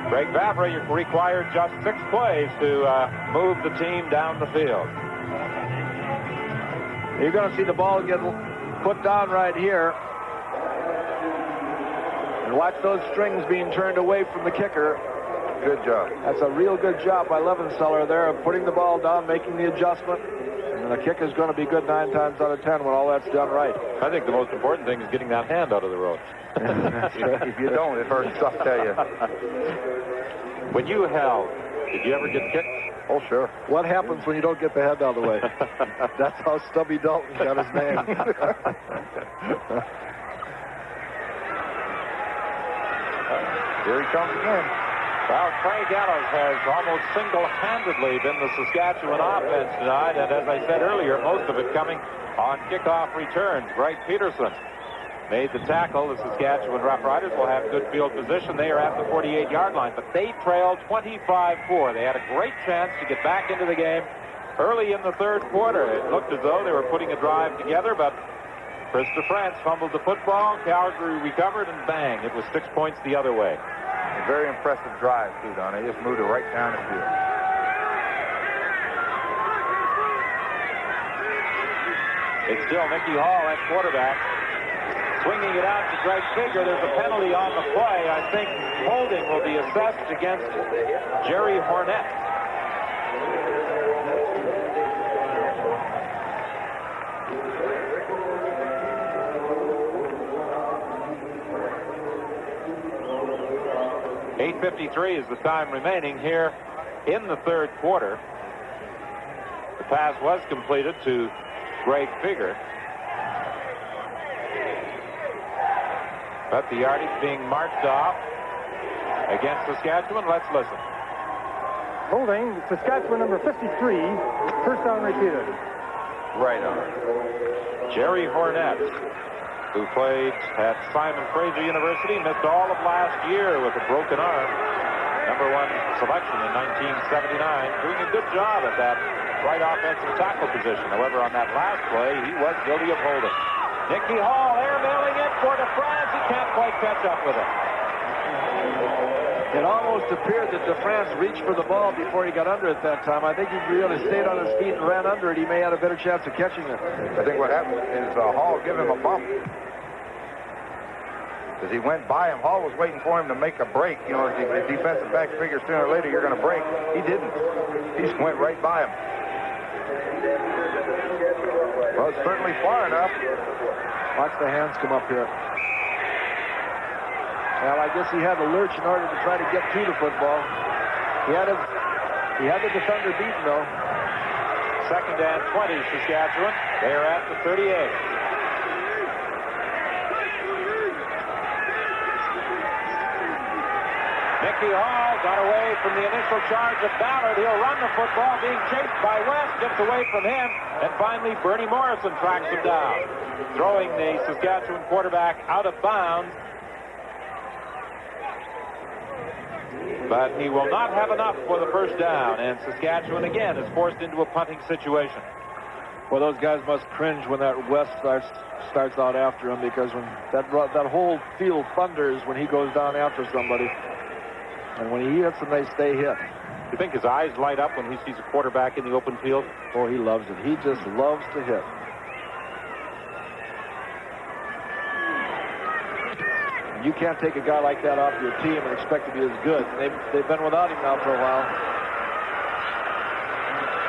Greg Vavra required just 6 plays to move the team down the field. You're going to see the ball get put down right here. And watch those strings being turned away from the kicker. Good job. That's a real good job by Levenseller there of putting the ball down, making the adjustment. And the kick is going to be good 9 times out of 10 when all that's done right. I think the most important thing is getting that hand out of the road. If you don't, it hurts, I'll tell you. When you held, did you ever get kicked? Oh, sure. What happens when you don't get the head out of the way? That's how Stubby Dalton got his name. Here he comes again. Well, Trey Gallows has almost single-handedly been the Saskatchewan offense tonight, and as I said earlier, most of it coming on kickoff returns. Greg Peterson made the tackle. The Saskatchewan Roughriders will have good field position. They are at the 48-yard line, but they trailed 25-4. They had a great chance to get back into the game early in the 3rd quarter. It looked as though they were putting a drive together, but Christopher France fumbled the football. Calgary recovered, and bang, it was 6 points the other way. A very impressive drive, too, Don. They just moved it right down the field. It's still Mickey Hall at quarterback. Swinging it out to Greg Figger. There's a penalty on the play. I think holding will be assessed against Jerry Hornett. .8:53 is the time remaining here in the 3rd quarter. The pass was completed to Greg Figger. But the yardage being marked off against Saskatchewan. Let's listen. Holding, Saskatchewan number 53, first down repeated. Right on. Jerry Hornett, who played at Simon Fraser University, missed all of last year with a broken arm. Number 1 selection in 1979, doing a good job at that right offensive tackle position. However, on that last play, he was guilty of holding. Nicky Hall airmailing it for DeFrance. He can't quite catch up with it. It almost appeared that DeFrance reached for the ball before he got under it that time. I think if he really stayed on his feet and ran under it, he may have had a better chance of catching it. I think what happened is Hall gave him a bump. As he went by him, Hall was waiting for him to make a break. You know, the defensive back figures sooner or later you're going to break. He didn't. He just went right by him. Well, it's certainly far enough. Watch the hands come up here. Well, I guess he had to lurch in order to try to get to the football. He had the defender beaten, though. 2nd and 20, Saskatchewan. They're at the 38. Mickey Hall got away from the initial charge of Ballard. He'll run the football, being chased by West, gets away from him, and finally Bernie Morrison tracks him down, throwing the Saskatchewan quarterback out of bounds. But he will not have enough for the first down, and Saskatchewan again is forced into a punting situation. Well, those guys must cringe when that West starts out after him, because when that whole field thunders when he goes down after somebody. And when he hits them, they stay hit. Do you think his eyes light up when he sees a quarterback in the open field? Oh, he loves it. He just loves to hit. You can't take a guy like that off your team and expect to be as good. They've been without him now for a while.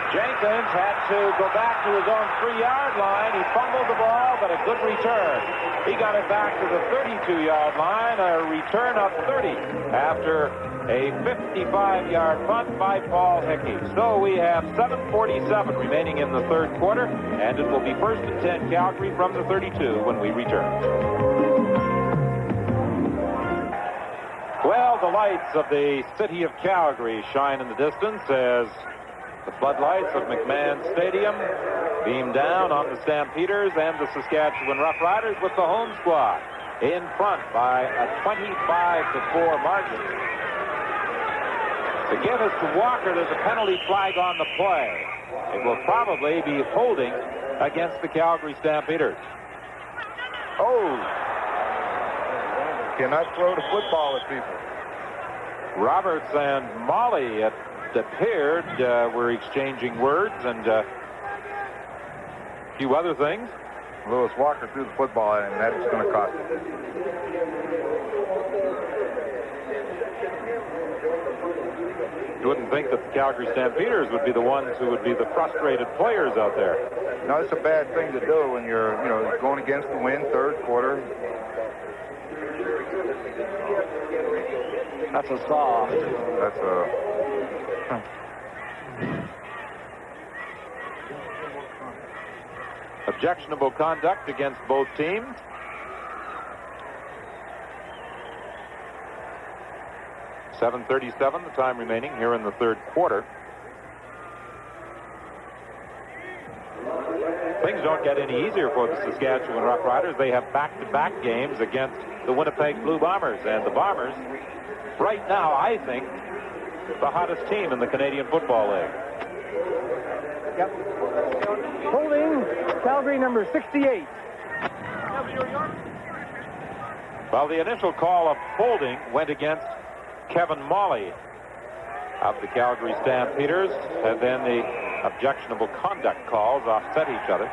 Jenkins had to go back to his own 3-yard line. He fumbled the ball, but a good return. He got it back to the 32-yard line, a return of 30 after a 55-yard punt by Paul Hickey. So we have 7:47 remaining in the third quarter, and it will be 1st and 10 Calgary from the 32 when we return. Well, the lights of the city of Calgary shine in the distance as the floodlights of McMahon Stadium beam down on the Stampeders and the Saskatchewan Roughriders, with the home squad in front by a 25-4 margin. The give is to Walker. There's a penalty flag on the play. It will probably be holding against the Calgary Stampeders. Oh! Cannot throw the football at people. Roberts and Molly, it appeared, were exchanging words and a few other things. Lewis Walker threw the football at him, and that's going to cost him. You wouldn't think that the Calgary Stampeders would be the ones who would be the frustrated players out there. No, it's a bad thing to do when you're, going against the wind, third quarter. That's a saw. That's a... Objectionable conduct against both teams. .37 the time remaining here in the third quarter. Things don't get any easier for the Saskatchewan Roughriders. They have back-to-back games against the Winnipeg Blue Bombers, and the Bombers, right now, I think, the hottest team in the Canadian Football League. Yep. Holding Calgary number 68. Well, the initial call of holding went against Kevin Molly of the Calgary Stampeders, and then the objectionable conduct calls offset each other.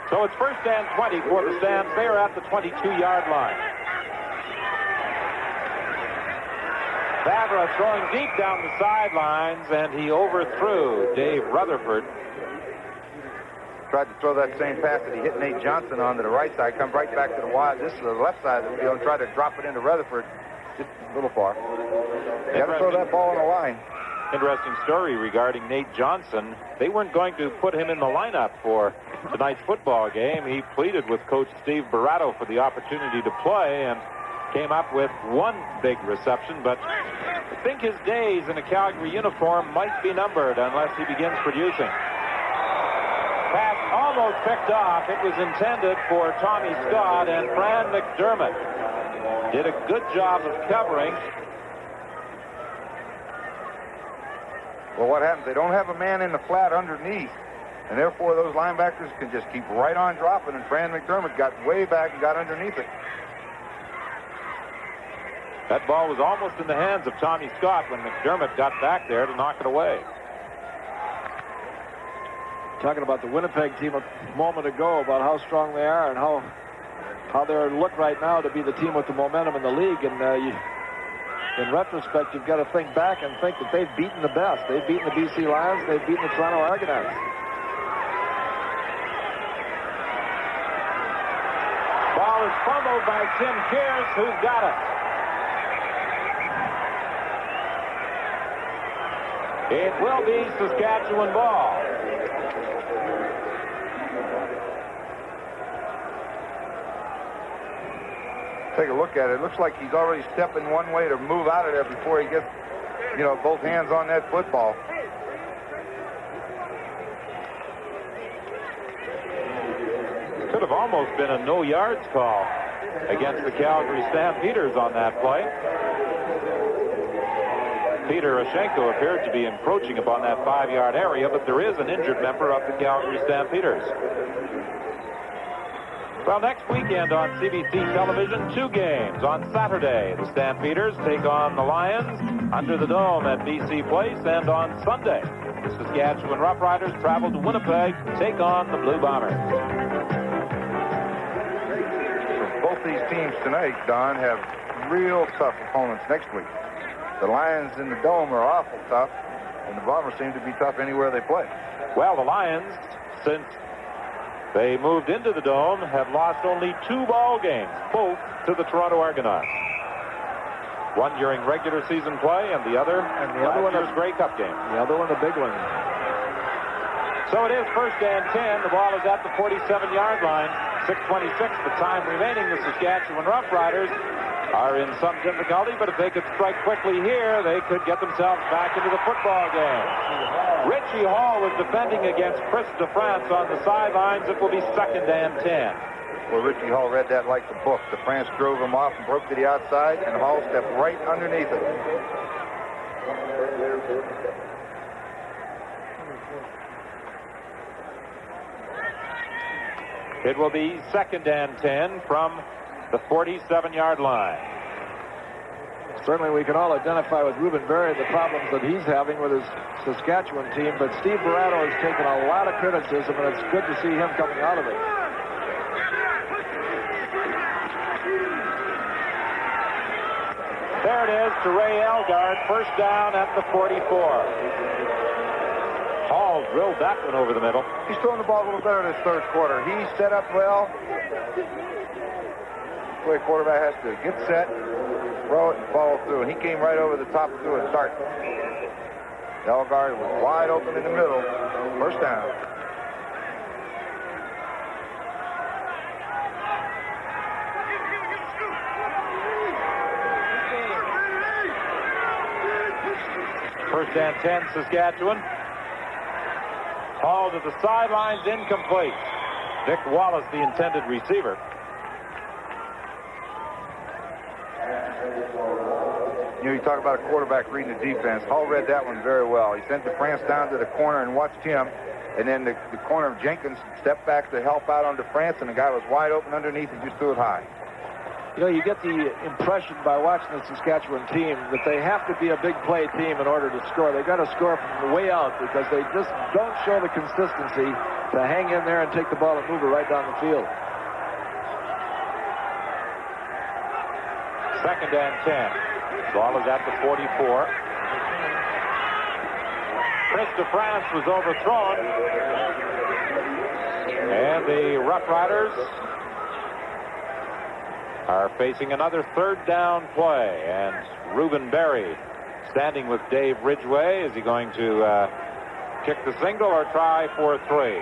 So it's 1st and 20 for the Stamps. They are at the 22-yard line. Favre throwing deep down the sidelines, and he overthrew Dave Rutherford. Tried to throw that same pass that he hit Nate Johnson on to the right side, come right back to the wide. This is the left side of the field, and try to drop it into Rutherford. Just a little far. You got to throw that ball on the line. Interesting story regarding Nate Johnson. They weren't going to put him in the lineup for tonight's football game. He pleaded with Coach Steve Barato for the opportunity to play and came up with one big reception, but I think his days in a Calgary uniform might be numbered unless he begins producing. Pass almost picked off. It was intended for Tommy Scott, and Fran McDermott did a good job of covering. Well, what happens? They don't have a man in the flat underneath. And therefore, those linebackers can just keep right on dropping, and Fran McDermott got way back and got underneath it. That ball was almost in the hands of Tommy Scott when McDermott got back there to knock it away. Talking about the Winnipeg team a moment ago, about how strong they are and how they look right now to be the team with the momentum in the league. And in retrospect, you've got to think back and think that they've beaten the best. They've beaten the BC Lions. They've beaten the Toronto Argonauts. Ball is fumbled by Tim Kears, who's got it. It will be Saskatchewan ball. Take a look at it. It looks like he's already stepping one way to move out of there before he gets, both hands on that football. Could have almost been a no yards call against the Calgary Stampeders on that play. Peter Oshenko appeared to be encroaching upon that 5-yard area, but there is an injured member of the Calgary Stampeders. Well, next weekend on CBC television, 2 games. On Saturday, the Stampeders take on the Lions under the dome at BC Place, and on Sunday, the Saskatchewan Roughriders travel to Winnipeg to take on the Blue Bombers. Both these teams tonight, Don, have real tough opponents next week. The Lions in the dome are awful tough, and the Bombers seem to be tough anywhere they play. Well, the Lions, since they moved into the dome, have lost only 2 ball games, both to the Toronto Argonauts. One during regular season play, and the other one year's Grey Cup game. The other one, the big one. So it is 1st and 10. The ball is at the 47-yard line. 6:26 the time remaining. The Saskatchewan Roughriders are in some difficulty, but if they could strike quickly here, they could get themselves back into the football game. Richie Hall was defending against Chris DeFrance on the sidelines. It will be 2nd and 10. Well, Richie Hall read that like the book. DeFrance drove him off and broke to the outside, and Hall stepped right underneath it. It will be 2nd and 10 from the 47-yard line. Certainly we can all identify with Ruben Berry the problems that he's having with his Saskatchewan team, but Steve Barato has taken a lot of criticism, and it's good to see him coming out of it. There it is to Ray Elgard, 1st down at the 44. Hall drilled that one over the middle. He's throwing the ball a little better in this 3rd quarter. He's set up well. The way a quarterback has to get set, throw it, and follow through. And he came right over the top to a start. Elgard was wide open in the middle. 1st down. First and 10, Saskatchewan. Hall to the sidelines, incomplete. Dick Wallace, the intended receiver. You talk about a quarterback reading the defense. Hall read that one very well. He sent DeFrance down to the corner and watched him. And then the corner of Jenkins stepped back to help out on DeFrance, and the guy was wide open underneath and just threw it high. You get the impression by watching the Saskatchewan team that they have to be a big play team in order to score. They've got to score from the way out because they just don't show the consistency to hang in there and take the ball and move it right down the field. 2nd and 10. Ball is at the 44. Chris DeFrance was overthrown. And the Roughriders are facing another 3rd down play. And Ruben Berry standing with Dave Ridgway. Is he going to kick the single or try for 3?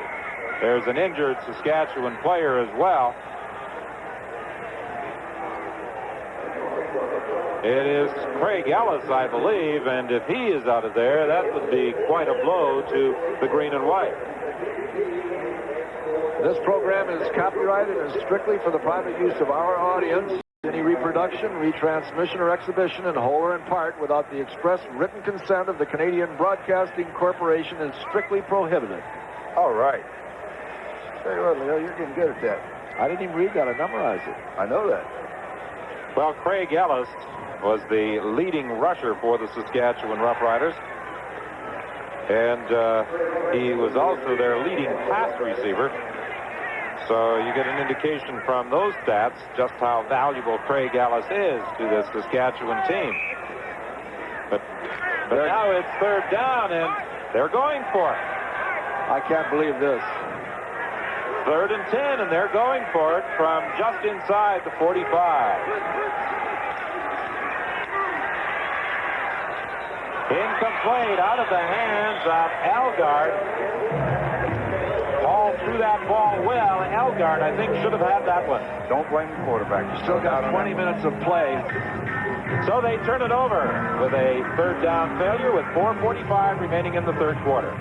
There's an injured Saskatchewan player as well. It is Craig Ellis, I believe, and if he is out of there, that would be quite a blow to the green and white. This program is copyrighted and is strictly for the private use of our audience. Any reproduction, retransmission, or exhibition in whole or in part without the express written consent of the Canadian Broadcasting Corporation is strictly prohibited. All right. Tell you what, Leo, you're getting good at that. I didn't even read that. I memorized it. I know that. Well, Craig Ellis was the leading rusher for the Saskatchewan Roughriders. And he was also their leading pass receiver. So you get an indication from those stats just how valuable Craig Ellis is to the Saskatchewan team. But now it's third down, and they're going for it. I can't believe this. 3rd and 10, and they're going for it from just inside the 45. Incomplete, out of the hands of Elgard. Hall threw that ball well. Elgard, I think, should have had that one. Don't blame the quarterback. You still got 20 minutes of play. So they turn it over with a 3rd down failure with 4:45 remaining in the 3rd quarter.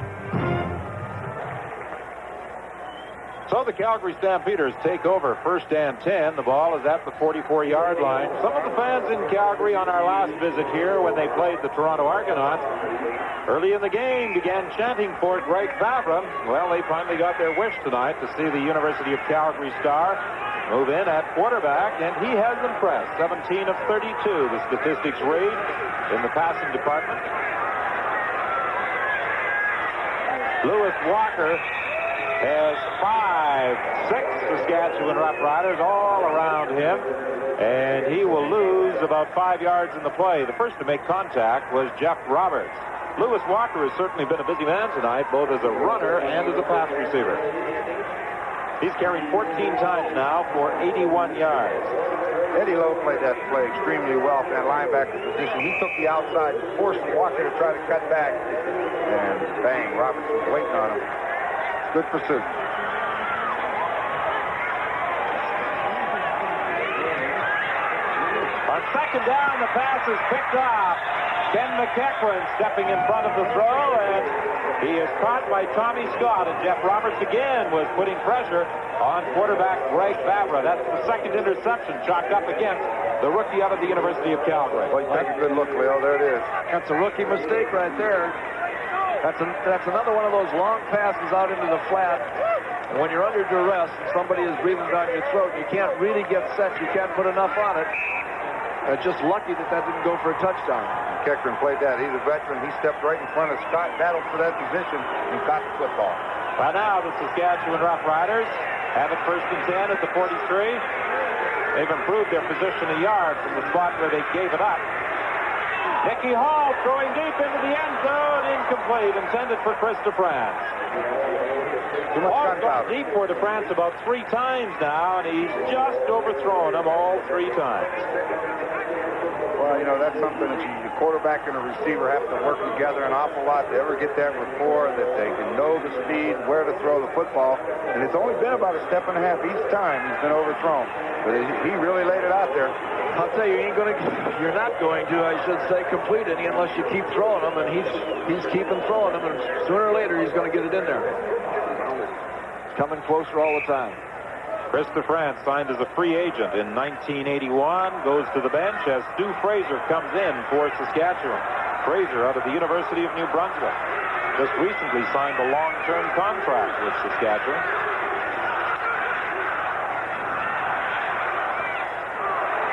So the Calgary Stampeders take over 1st and 10. The ball is at the 44-yard line. Some of the fans in Calgary on our last visit here when they played the Toronto Argonauts early in the game began chanting for Greg Favre. Well, they finally got their wish tonight to see the University of Calgary star move in at quarterback, and he has impressed. 17 of 32, the statistics read, in the passing department. Lewis Walker has 6 Saskatchewan Roughriders all around him, and he will lose about 5 yards in the play. The first to make contact was Jeff Roberts. Lewis Walker has certainly been a busy man tonight, both as a runner and as a pass receiver. He's carried 14 times now for 81 yards. Eddie Lowe played that play extremely well from that linebacker position. He took the outside and forced Walker to try to cut back. And bang, Roberts was waiting on him. Good pursuit. On 2nd down, the pass is picked off. Ken McEachran stepping in front of the throw, and he is caught by Tommy Scott, and Jeff Roberts again was putting pressure on quarterback Greg Favre. That's the 2nd interception chalked up against the rookie out of the University of Calgary. Well, you take a good look, Leo. There it is. That's a rookie mistake right there. That's another one of those long passes out into the flat. And when you're under duress, somebody is breathing down your throat, you can't really get set. You can't put enough on it. Just lucky that didn't go for a touchdown. Keckren played that. He's a veteran. He stepped right in front of Scott, battled for that position, and caught the football. Well, now the Saskatchewan Roughriders have it 1st and 10 at the 43. They've improved their position a yard from the spot where they gave it up. Nicky Hall throwing deep into the end zone, incomplete, intended for Chris DeFrance. Hall's gone deep for DeFrance about 3 times now, and he's just overthrown him all 3 times. Well, you know, that's something that the quarterback and the receiver have to work together an awful lot to ever get that rapport, that they can know the speed, where to throw the football. And it's only been about a step and a half each time he's been overthrown. But he really laid it out there. I'll tell you, you're not going to, I should say, complete any unless you keep throwing them, and he's keeping throwing them, and sooner or later he's going to get it in there. Coming closer all the time. Chris DeFrance signed as a free agent in 1981, goes to the bench as Stu Fraser comes in for Saskatchewan. Fraser out of the University of New Brunswick. Just recently signed a long-term contract with Saskatchewan.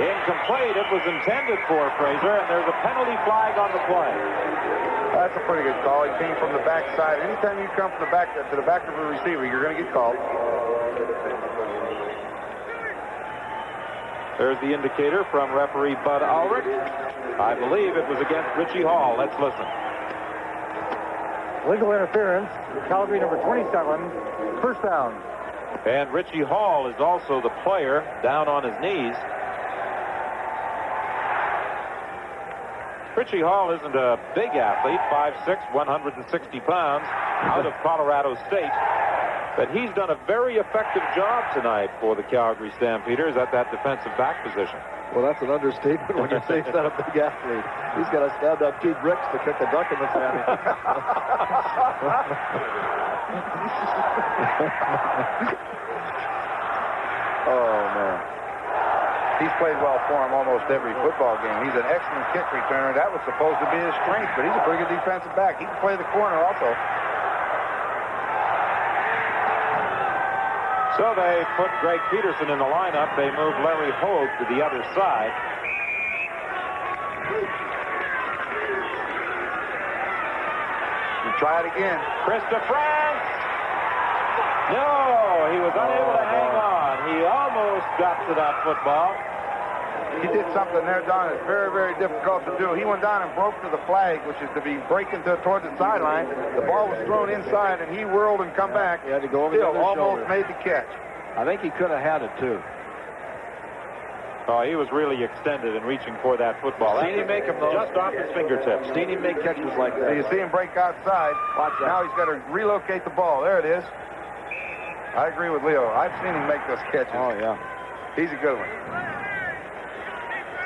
Incomplete. It was intended for Fraser, and there's a penalty flag on the play. That's a pretty good call. He came from the backside. Anytime you come from the back to the back of a receiver, you're going to get called. There's the indicator from referee Bud Ulrich. I believe it was against Richie Hall. Let's listen. Legal interference. Calgary number 27. 1st down. And Richie Hall is also the player down on his knees. Richie Hall isn't a big athlete, 5'6", 160 pounds, out of Colorado State. But he's done a very effective job tonight for the Calgary Stampeders at that defensive back position. Well, that's an understatement when you say he's not a big athlete. He's got to stand up 2 bricks to kick a duck in the fanny. Oh, man. He's played well for him almost every football game. He's an excellent kick returner. That was supposed to be his strength, but he's a pretty good defensive back. He can play the corner also. So they put Greg Peterson in the lineup. They moved Larry Hogue to the other side. You try it again. Christopher. No, he was unable to hang on. He almost got to that football. He did something there, Don. It's very, very difficult to do. He went down and broke to the flag, which is to be breaking toward the sideline. The ball was thrown inside, and he whirled and come back. He had to go over Still the other almost shoulder. made the catch. I think he could have had it, too. Oh, he was really extended and reaching for that football. Seen him make him, though. Just off his fingertips. Seen him make catches like So that. you see him break outside. Watch out. Now he's got to relocate the ball. There it is. I agree with Leo. I've seen him make those catches. Oh, yeah. He's a good one.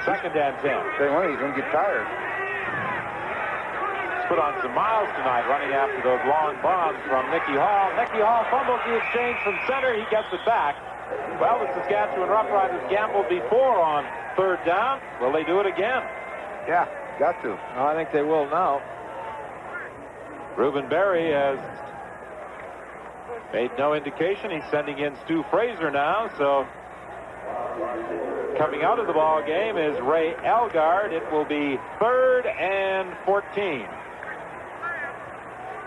2nd and 10. Say when he's going to get tired. He's put on some miles tonight running after those long bombs from Nicky Hall. Nicky Hall fumbles the exchange from center. He gets it back. Well, the Saskatchewan Roughriders gambled before on 3rd down. Will they do it again? Yeah, got to. I think they will now. Reuben Berry has made no indication. He's sending in Stu Fraser now, so coming out of the ball game is Ray Elgard. It will be 3rd and 14.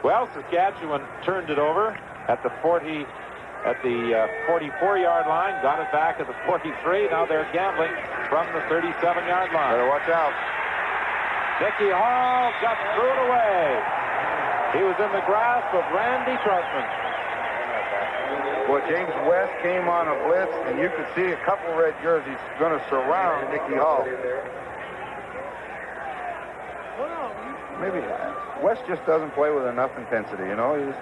Well, Saskatchewan turned it over at the 44-yard line, got it back at the 43. Now they're gambling from the 37-yard line. Better watch out. Nicky Hall just threw it away. He was in the grasp of Randy Troutman. Well, James West came on a blitz, and you could see a couple red jerseys going to surround Nicky Hall. Maybe West just doesn't play with enough intensity, you know. He just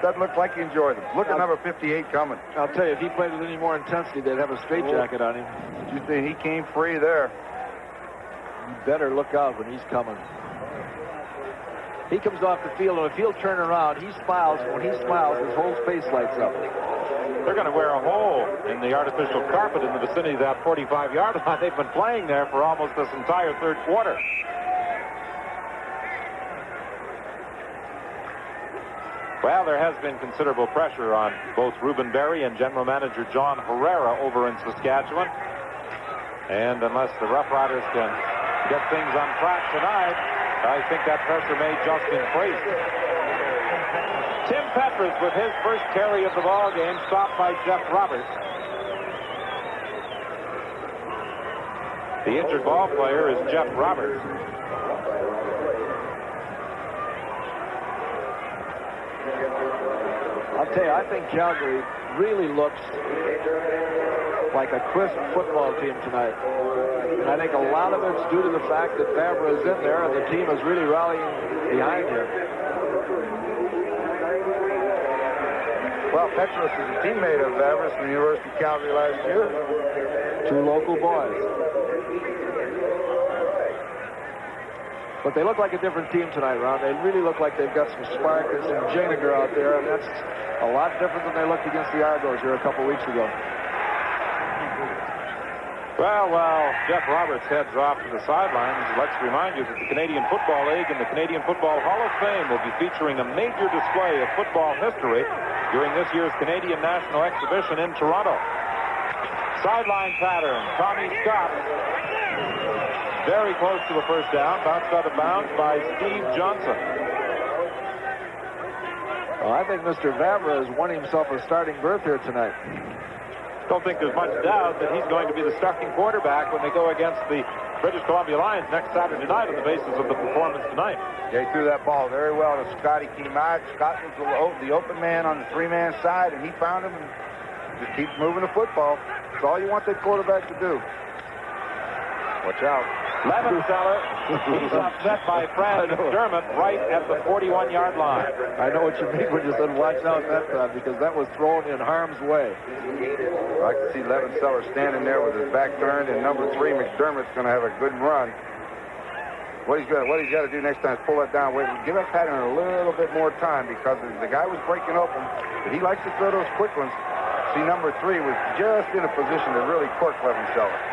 doesn't look like he enjoyed it. Look at number 58 coming. I'll tell you, if he played with any more intensity, they'd have a straitjacket on him. You see, he came free there. You better look out when he's coming. He comes off the field, and if he'll turn around, he smiles. When he smiles, his whole face lights up. They're going to wear a hole in the artificial carpet in the vicinity of that 45-yard line. They've been playing there for almost this entire 3rd quarter. Well, there has been considerable pressure on both Reuben Berry and General Manager John Herrera over in Saskatchewan. And unless the Roughriders can get things on track tonight, I think that pressure may just increase. Tim Petrus with his first carry of the ball game, stopped by Jeff Roberts. The injured ball player is Jeff Roberts. I'll tell you, I think Calgary really looks like a crisp football team tonight. And I think a lot of it's due to the fact that Vavra is in there and the team is really rallying behind him. Well, Petrus is a teammate of Vavra from the University of Calgary last year. 2 local boys. But they look like a different team tonight, Ron. They really look like they've got some spark and some vinegar out there, and that's a lot different than they looked against the Argos here a couple weeks ago. Well, while Jeff Roberts heads off to the sidelines, let's remind you that the Canadian Football League and the Canadian Football Hall of Fame will be featuring a major display of football history during this year's Canadian National Exhibition in Toronto. Sideline pattern, Tommy Scott. Very close to the first down, bounced out of bounds by Steve Johnson. Well, I think Mr. Vavra has won himself a starting berth here tonight. Don't think there's much doubt that he's going to be the starting quarterback when they go against the British Columbia Lions next Saturday night on the basis of the performance tonight. They threw that ball very well to Scott. He came out. Scott was the open man on the 3-man side, and he found him and just keeps moving the football. That's all you want that quarterback to do. Watch out. Levenseller, he's upset by Fran McDermott right at the 41-yard line. I know what you mean when you said watch out that time, because that was thrown in harm's way. I can see Levenseller standing there with his back turned, and number 3, McDermott's going to have a good run. What he's got to do next time is pull that down. Wait, give that pattern a little bit more time, because the guy was breaking open, but he likes to throw those quick ones. See, number 3 was just in a position to really cork Levenseller.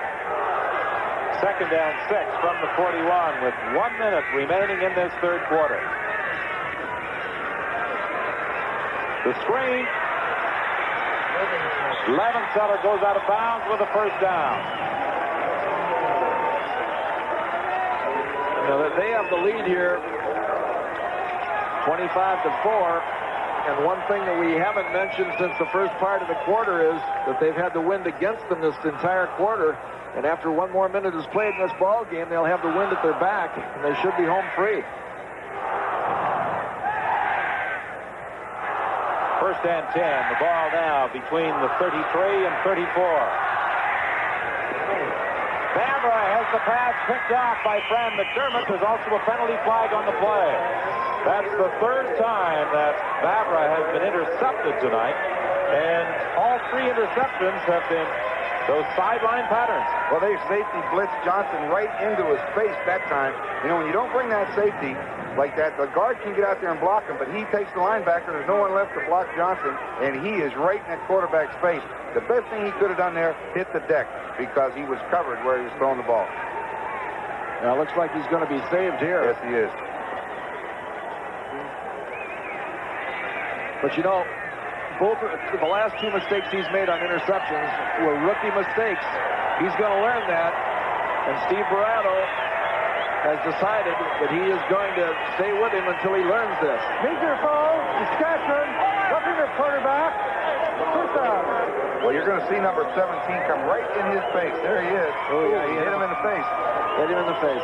2nd and 6 from the 41 with 1 minute remaining in this 3rd quarter. The screen. Levenseller goes out of bounds with a first down. Now, they have the lead here, 25-4. And one thing that we haven't mentioned since the first part of the quarter is that they've had the wind against them this entire quarter. And after one more minute is played in this ball game, they'll have the wind at their back, and they should be home free. First and 10. The ball now between the 33 and 34. Barbara has the pass picked off by Fran McDermott. There's also a penalty flag on the play. That's the third time that Barbara has been intercepted tonight. And all three interceptions have been those sideline patterns. Well, they safety blitzed Johnson right into his face that time. You know, when you don't bring that safety like that, the guard can get out there and block him, but he takes the linebacker. There's no one left to block Johnson, and he is right in that quarterback's face. The best thing he could have done there, hit the deck, because he was covered where he was throwing the ball. Now, it looks like he's going to be saved here. Yes, he is. But, you know, both the last two mistakes he's made on interceptions were rookie mistakes. He's going to learn that. And Steve Barato has decided that he is going to stay with him until he learns this. Major foul, Saskatchewan, roughing the quarterback. First down. Well, you're going to see number 17 come right in his face. There he is. Oh, yeah, he hit him in the face. Hit him in the face.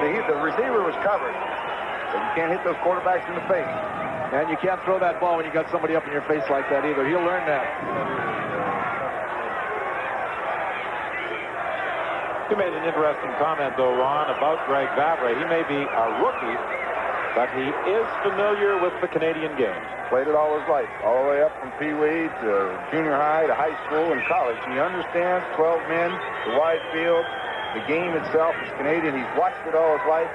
The receiver was covered, but you can't hit those quarterbacks in the face. And you can't throw that ball when you got somebody up in your face like that either. He'll learn that. You made an interesting comment, though, Ron, about Greg Vavre. He may be a rookie, but he is familiar with the Canadian game. Played it all his life, all the way up from Pee-wee to junior high to high school and college. He understands 12 men, the wide field, the game itself is Canadian. He's watched it all his life.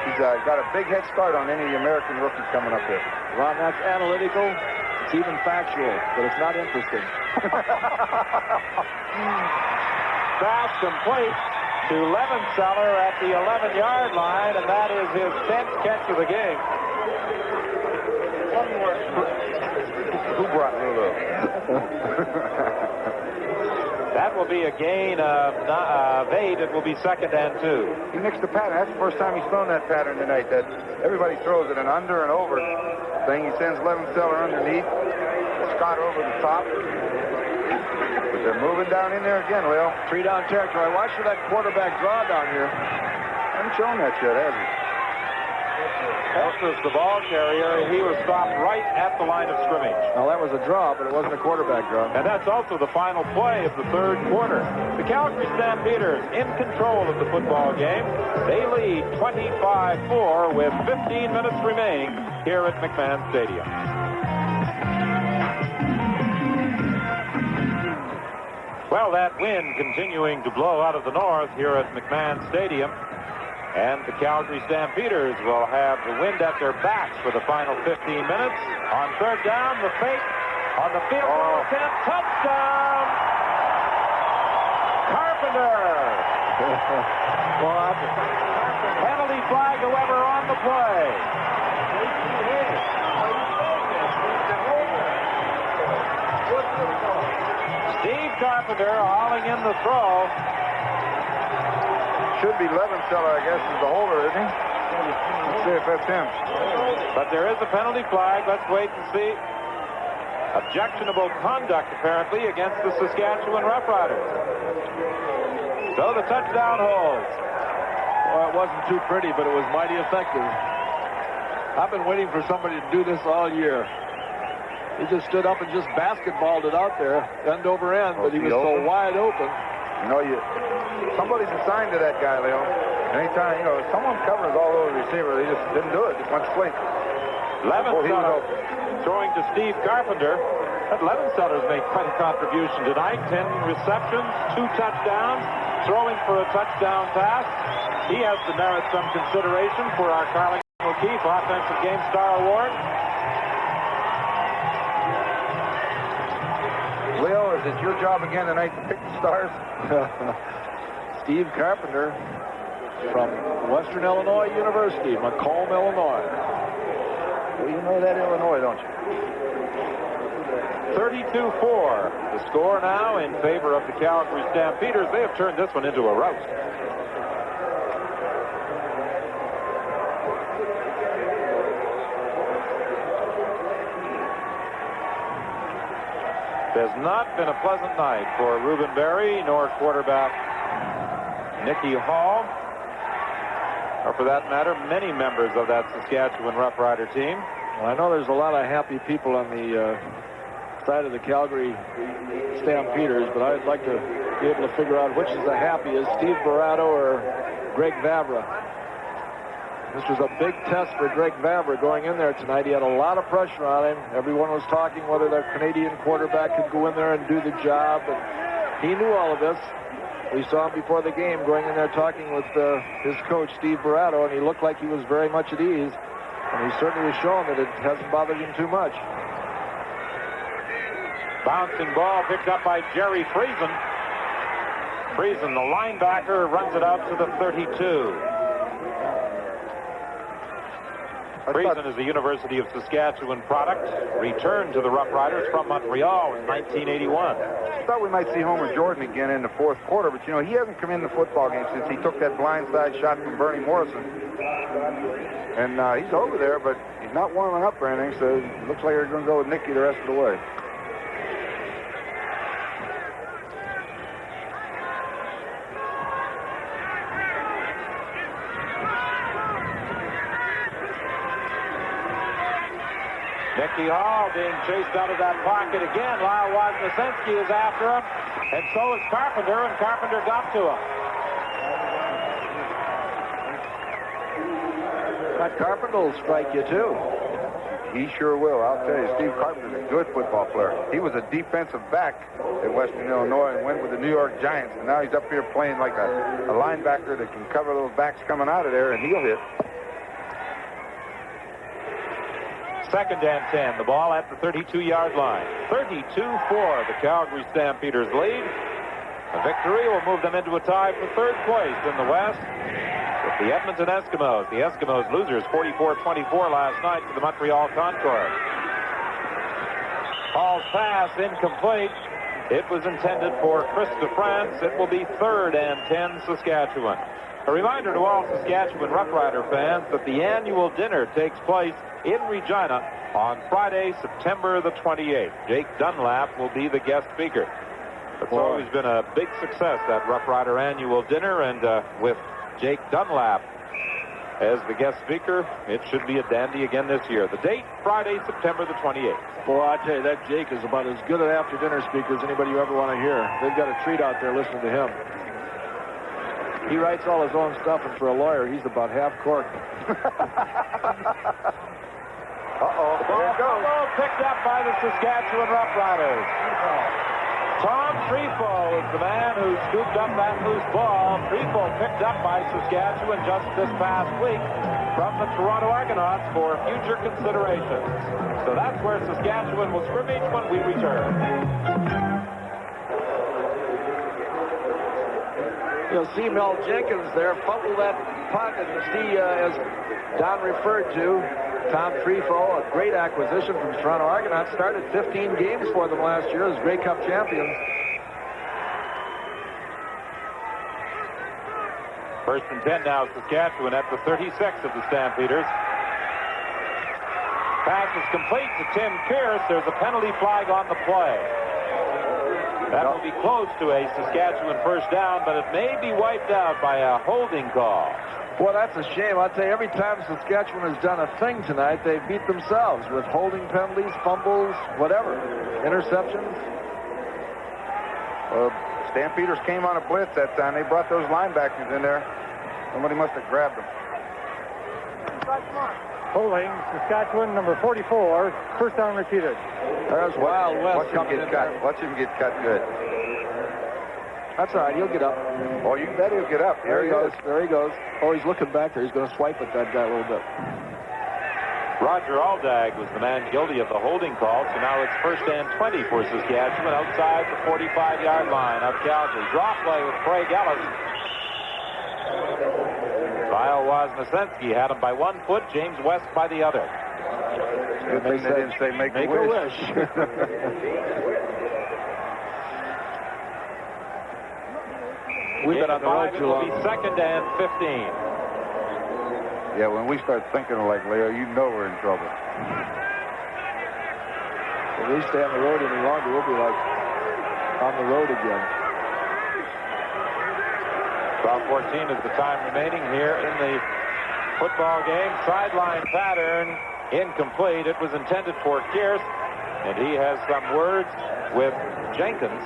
He's got a big head start on any of the American rookies coming up here. Ron, that's analytical. It's even factual, but it's not interesting. Pass complete to Levenseller at the 11-yard line, and that is his 10th catch of the game. Who brought Lulu? That will be a gain of 8. It will be 2nd and 2. He mixed the pattern. That's the first time he's thrown that pattern tonight. That everybody throws it an under and over thing. He sends Levenseller underneath, Scott over the top. But they're moving down in there again, Lil. 3-down territory. Watch for that quarterback draw down here. Haven't shown that yet, has he? Elsis, the ball carrier, he was stopped right at the line of scrimmage. Now, that was a draw, but it wasn't a quarterback draw. And that's also the final play of the third quarter. The Calgary Stampeders in control of the football game. They lead 25-4 with 15 minutes remaining here at McMahon Stadium. Well, that wind continuing to blow out of the north here at McMahon Stadium. And the Calgary Stampeders will have the wind at their backs for the final 15 minutes. On third down, the fake on the field goal attempt. Touchdown! Carpenter! Penalty flag, however, on the play. Steve Carpenter hauling in the throw. Should be Levenseller, I guess, is the holder, isn't he? Let's see if that's him. But there is a penalty flag. Let's wait and see. Objectionable conduct, apparently, against the Saskatchewan Roughriders. So the touchdown holds. Well, it wasn't too pretty, but it was mighty effective. I've been waiting for somebody to do this all year. He just stood up and just basketballed it out there, end over end, but he was so wide open. You know, somebody's assigned to that guy, Leo. Anytime, someone covers all over the receiver, they just didn't do it. Just went straight. Levenseller throwing to Steve Carpenter. That Levenseller's made quite a contribution tonight. 10 receptions, 2 touchdowns, throwing for a touchdown pass. He has to merit some consideration for our Carling O'Keefe Offensive Game Star Award. Leo, is it your job again tonight to pick the stars? Steve Carpenter from Western Illinois University, Macomb, Illinois. Well, you know that Illinois, don't you? 32-4. The score now in favor of the Calgary Stampeders. They have turned this one into a rout. It has not been a pleasant night for Reuben Berry nor quarterback Nicky Hall, or for that matter, many members of that Saskatchewan Roughrider team. Well, I know there's a lot of happy people on the side of the Calgary Stampeders, but I'd like to be able to figure out which is the happiest, Steve Barato or Greg Vavra. This was a big test for Greg Vavra going in there tonight. He had a lot of pressure on him. Everyone was talking whether their Canadian quarterback could go in there and do the job, and he knew all of this. We saw him before the game going in there talking with his coach, Steve Barato, and he looked like he was very much at ease. And he certainly was showing that it hasn't bothered him too much. Bouncing ball picked up by Jerry Friesen. Friesen, the linebacker, runs it out to the 32. Friesen is a University of Saskatchewan product, returned to the Roughriders from Montreal in 1981. I thought we might see Homer Jordan again in the fourth quarter, but, you know, he hasn't come in the football game since he took that blindside shot from Bernie Morrison. And he's over there, but he's not warming up or anything, so it looks like they're going to go with Nicky the rest of the way. Nicky Hall being chased out of that pocket again. Lyle Wozniacki is after him, and so is Carpenter, and Carpenter got to him. But Carpenter will strike you, too. He sure will, I'll tell you. Steve Carpenter's a good football player. He was a defensive back at Western Illinois and went with the New York Giants, and now he's up here playing like a linebacker that can cover those backs coming out of there, and he'll hit. Second and 10. The ball at the 32-yard line. 32-4. The Calgary Stampeders lead. A victory will move them into a tie for third place in the West with the Edmonton Eskimos. The Eskimos losers 44-24 last night to the Montreal Concord. Hall's pass incomplete. It was intended for Chris DeFrance. It will be third and 10 Saskatchewan. A reminder to all Saskatchewan Roughrider fans that the annual dinner takes place in Regina on Friday, September the 28th. Jake Dunlap will be the guest speaker. It's always been a big success, that Roughrider annual dinner, and with Jake Dunlap as the guest speaker, it should be a dandy again this year. The date, Friday, September the 28th. Boy, I tell you, that Jake is about as good an after-dinner speaker as anybody you ever want to hear. They've got a treat out there listening to him. He writes all his own stuff, and for a lawyer, he's about half corked. Uh-oh. The ball picked up by the Saskatchewan Roughriders. Tom Trefo is the man who scooped up that loose ball. Trefo picked up by Saskatchewan just this past week from the Toronto Argonauts for future consideration. So that's where Saskatchewan will scrimmage when we return. You'll see Mel Jenkins there fumble that pocket, and see, as Don referred to, Tom Trefo, a great acquisition from Toronto Argonauts, started 15 games for them last year as Grey Cup champions. First and 10 now, Saskatchewan at the 36 of the Stampeders. Pass is complete to Tim Pierce. There's a penalty flag on the play. That will be close to a Saskatchewan first down, but it may be wiped out by a holding call. Boy, that's a shame. I'll tell you, every time Saskatchewan has done a thing tonight, they've beat themselves with holding penalties, fumbles, whatever, interceptions. Stampeders came on a blitz that time. They brought those linebackers in there. Somebody must have grabbed them. Holding, Saskatchewan, number 44, first down repeated. There's Wild West. Watch him get cut. Watch him get cut good. That's all right. He'll get up. Oh, you bet he'll get up. There he goes. There he goes. Oh, he's looking back there. He's going to swipe at that guy a little bit. Roger Aldag was the man guilty of the holding call, so now it's first and 20 for Saskatchewan outside the 45-yard line of Calgary. Draw play with Craig Ellis. Lyle Wozniacki had him by 1 foot, James West by the other. Good thing they didn't say make a wish. We've been on the road too long. It will be 2nd and 15. Yeah, when we start thinking like Leo, you know we're in trouble. If we stay on the road any longer, we'll be like on the road again. 12:14 is the time remaining here in the football game. Sideline pattern incomplete. It was intended for Kearse, and he has some words with Jenkins.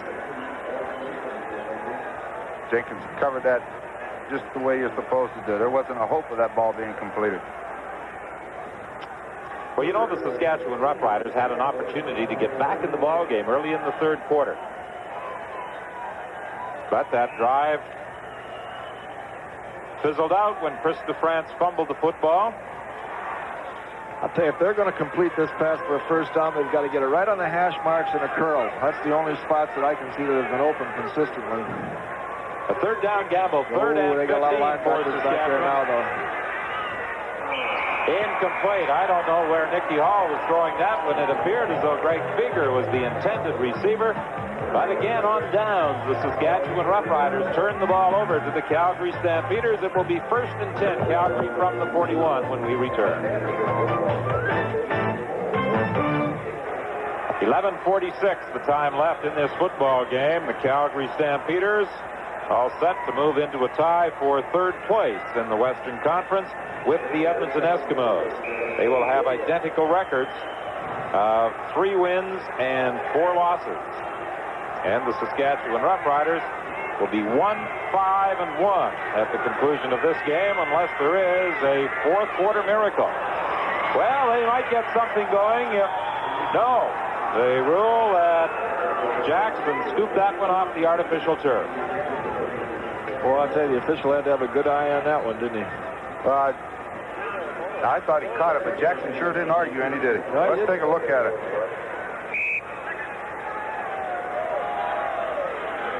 Jenkins covered that just the way you're supposed to do. There wasn't a hope of that ball being completed. Well, you know, the Saskatchewan Roughriders had an opportunity to get back in the ball game early in the 3rd quarter. But that drive fizzled out when Chris DeFrance fumbled the football. I'll tell you, if they're going to complete this pass for a first down, they've got to get it right on the hash marks and a curl. That's the only spots that I can see that have been open consistently. A 3rd down gamble, 3rd and 15 they got a lot of linebackers back there now, though. Incomplete. I don't know where Nicky Hall was throwing that when it appeared as though Greg Fieger was the intended receiver. But again, on downs, the Saskatchewan Roughriders turn the ball over to the Calgary Stampeders. It will be 1st and 10, Calgary from the 41 when we return. 11:46, the time left in this football game. The Calgary Stampeders all set to move into a tie for 3rd place in the Western Conference with the Edmonton Eskimos. They will have identical records of 3 wins and 4 losses. And the Saskatchewan Roughriders will be 1-5-1 at the conclusion of this game unless there is a 4th quarter miracle. Well, they might get something going if... No, they rule that Jackson scooped that one off the artificial turf. Well, I'll tell you, the official had to have a good eye on that one, didn't he? I thought he caught it, but Jackson sure didn't argue any, did he? No, Let's take a look at it.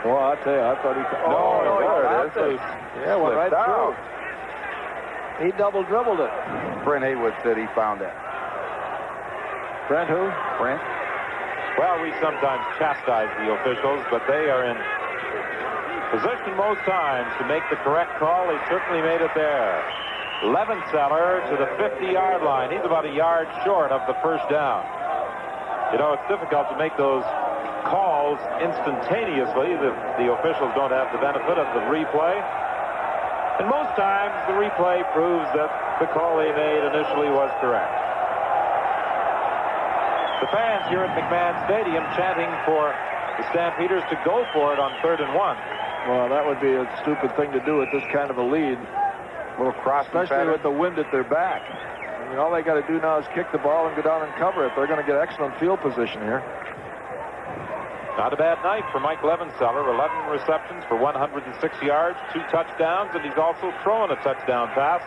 Well, I'll tell you, I thought he... No, there it is. Yeah, went right through. He double dribbled it. Brent Haywood said he found that. Brent who? Brent? Well, we sometimes chastise the officials, but they are in position most times to make the correct call. They certainly made it there. Levenseller to the 50-yard line. He's about a yard short of the first down. You know, it's difficult to make those calls instantaneously. The officials don't have the benefit of the replay. And most times the replay proves that the call they made initially was correct. The fans here at McMahon Stadium chanting for the Stampeders to go for it on 3rd and 1. Well, that would be a stupid thing to do with this kind of a lead. A little cross, especially with the wind at their back. I mean, all they got to do now is kick the ball and go down and cover it. They're going to get excellent field position here. Not a bad night for Mike Levenseller. 11 receptions for 106 yards, 2 touchdowns, and he's also thrown a touchdown pass.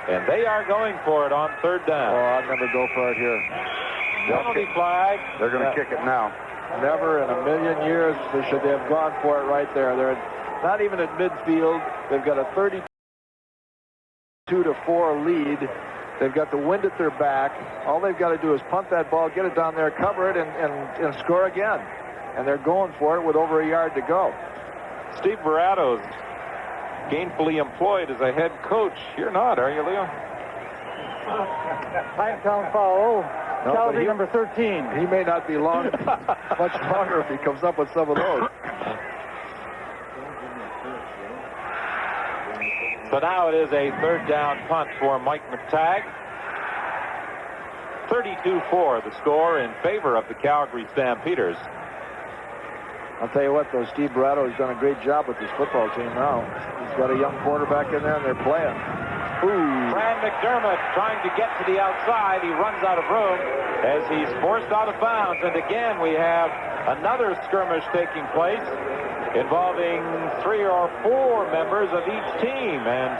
And they are going for it on 3rd down. Oh, I'd never go for it here. Penalty flag. They're going to kick it now. Never in a million years should they have gone for it right there. They're not even at midfield. They've got a 32-4 lead. They've got the wind at their back. All they've got to do is punt that ball, get it down there, cover it, and score again. And they're going for it with over a yard to go. Steve Verato's gainfully employed as a head coach. You're not, are you, Leo? Five-down foul. No, Calgary number 13. He may not be long, much longer if he comes up with some of those. So now it is a 3rd down punt for Mike McTagg. 32-4 the score in favor of the Calgary Stampeders. I'll tell you what, though, Steve Barato has done a great job with this football team now. He's got a young quarterback in there, and they're playing. Fran McDermott trying to get to the outside. He runs out of room as he's forced out of bounds. And again, we have another skirmish taking place involving 3 or 4 members of each team. And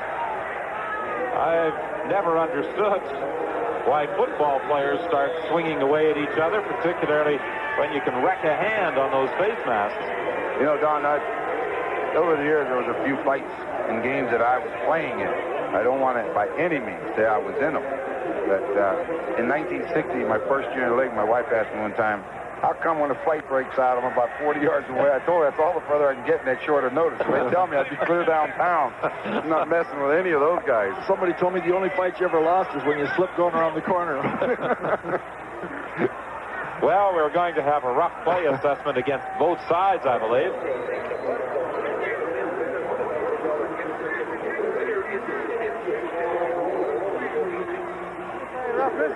I've never understood why football players start swinging away at each other, particularly when you can wreck a hand on those face masks. You know, Don, over the years, there was a few fights in games that I was playing in. I don't want to, by any means, say I was in them. that in 1960, my first year in the league, my wife asked me one time, how come when a fight breaks out, I'm about 40 yards away? I told her that's all the further I can get in that shorter notice. So they tell me I'd be clear downtown. I'm not messing with any of those guys. Somebody told me the only fight you ever lost is when you slipped going around the corner. Well, we're going to have a rough play assessment against both sides, I believe.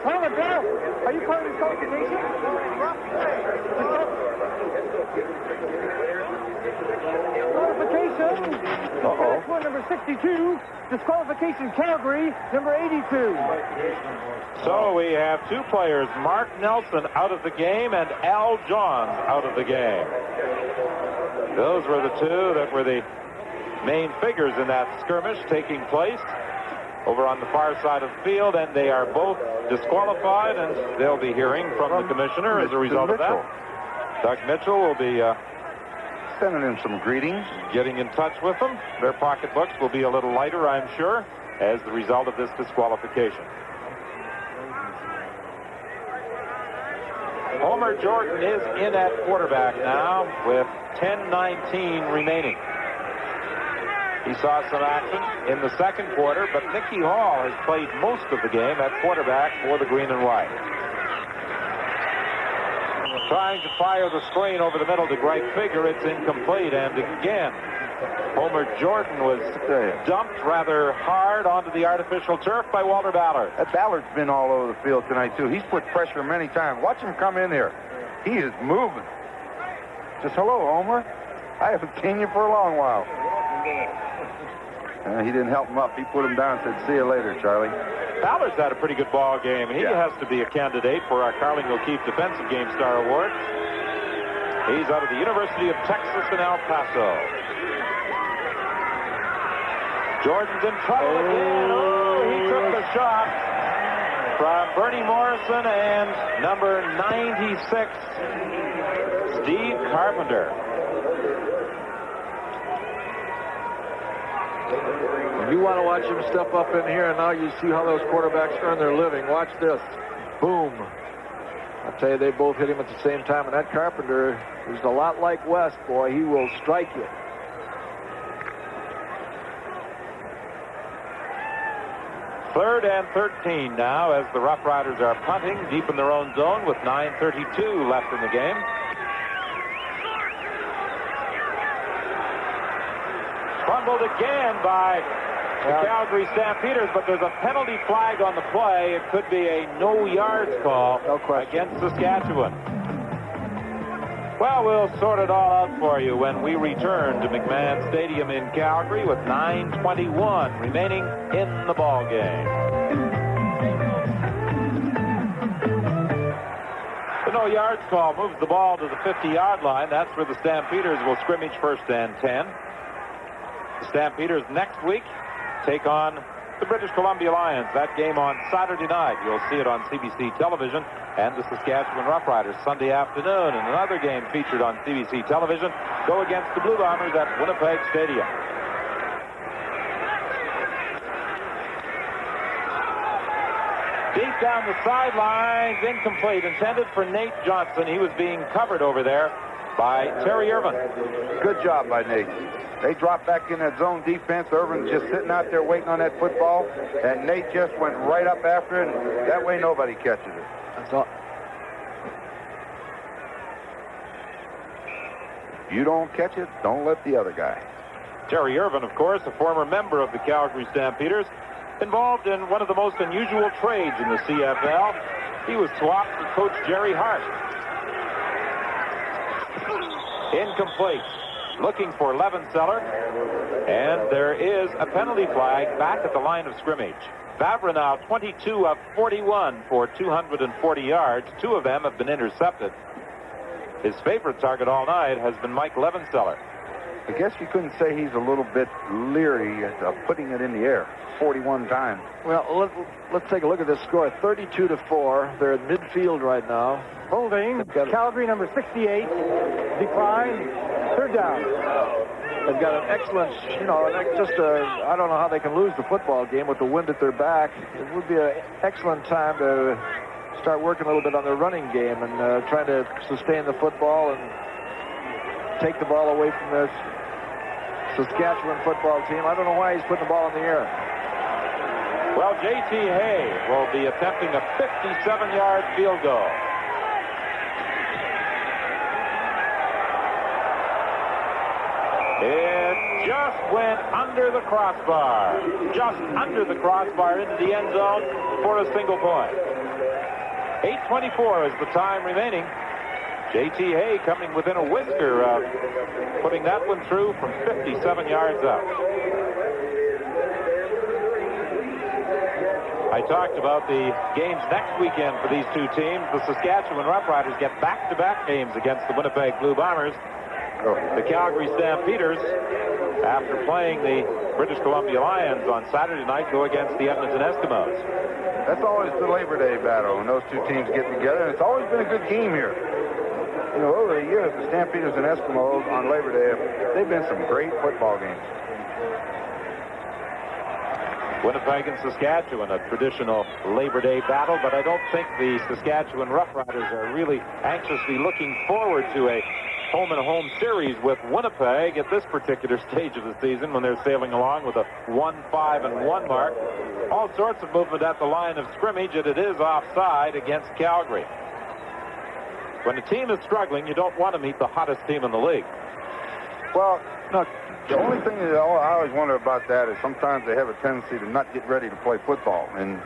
Hold it, Bill. Are you part of the qualification? Qualification. Saskatchewan, number 62. Disqualification, Calgary, number 82. So we have two players, Mark Nelson out of the game and Al Johns out of the game. Those were the two that were the main figures in that skirmish taking place over on the far side of the field, and they are both disqualified, and they'll be hearing from the commissioner as a result of that. Doug Mitchell will be sending in some greetings, getting in touch with them. Their pocketbooks will be a little lighter, I'm sure, as the result of this disqualification. Homer Jordan is in at quarterback now with 10:19 remaining. He saw some action in the second quarter, but Nicky Hall has played most of the game at quarterback for the green and white. Trying to fire the screen over the middle to Greg Figure. It's incomplete, and again, Homer Jordan was dumped rather hard onto the artificial turf by Walter Ballard. That Ballard's been all over the field tonight, too. He's put pressure many times. Watch him come in here. He is moving. Just hello, Homer. I haven't seen you for a long while. He didn't help him up. He put him down and said, see you later, Charlie. Ballard's had a pretty good ball game. He has to be a candidate for our Carling O'Keefe Defensive Game Star Award. He's out of the University of Texas in El Paso. Jordan's in trouble again. Oh, he took the shot from Bernie Morrison and number 96, Steve Carpenter. You want to watch him step up in here, and now you see how those quarterbacks earn their living. Watch this. Boom. I'll tell you, they both hit him at the same time, and that Carpenter is a lot like West, boy. He will strike you. Third and 13 now as the Roughriders are punting deep in their own zone with 9:32 left in the game. Fumbled again by the Calgary Stampeders, but there's a penalty flag on the play. It could be a no yards call against Saskatchewan. Well, we'll sort it all out for you when we return to McMahon Stadium in Calgary with 9:21 remaining in the ball game. The no yards call moves the ball to the 50-yard line. That's where the Stampeders will scrimmage first and 10. The Stampeders next week take on the British Columbia Lions. That game on Saturday night. You'll see it on CBC television. And the Saskatchewan Roughriders Sunday afternoon. And another game featured on CBC television go against the Blue Bombers at Winnipeg Stadium. Deep down the sidelines, incomplete. Intended for Nate Johnson. He was being covered over there by Terry Irvin. Good job by Nate. They dropped back in that zone defense. Irvin's just sitting out there waiting on that football, and Nate just went right up after it, and that way nobody catches it. That's all. You don't catch it, don't let the other guy. Terry Irvin, of course, a former member of the Calgary Stampeders, involved in one of the most unusual trades in the CFL. He was swapped with Coach Jerry Hart. Incomplete. Looking for Levenseller, and there is a penalty flag back at the line of scrimmage. Vavra now 22 of 41 for 240 yards. 2 of them have been intercepted. His favorite target all night has been Mike Levenseller. I guess you couldn't say he's a little bit leery of putting it in the air 41 times. Well, let's take a look at this score. 32-4. They're in midfield right now. Holding. Calgary, number 68. Decline. Third down. They've got an excellent, I don't know how they can lose the football game with the wind at their back. It would be an excellent time to start working a little bit on their running game and trying to sustain the football and take the ball away from this Saskatchewan football team. I don't know why he's putting the ball in the air. Well, J.T. Hay will be attempting a 57-yard field goal. It just went under the crossbar. Just under the crossbar into the end zone for a single point. 8:24 is the time remaining. J.T. Hay coming within a whisker of putting that one through from 57 yards out. I talked about the games next weekend for these two teams. The Saskatchewan Roughriders get back-to-back games against the Winnipeg Blue Bombers. The Calgary Stampeders, after playing the British Columbia Lions on Saturday night, go against the Edmonton Eskimos. That's always the Labor Day battle when those two teams get together, and it's always been a good game here. You know, over the years, the Stampeders and Eskimos on Labor Day, they've been some great football games. Winnipeg and Saskatchewan, a traditional Labor Day battle, but I don't think the Saskatchewan Roughriders are really anxiously looking forward to a home-and-home series with Winnipeg at this particular stage of the season when they're sailing along with a 1-5-1 mark. All sorts of movement at the line of scrimmage, and it is offside against Calgary. When a team is struggling, you don't want to meet the hottest team in the league. Well, no, the only thing that I always wonder about that is sometimes they have a tendency to not get ready to play football. And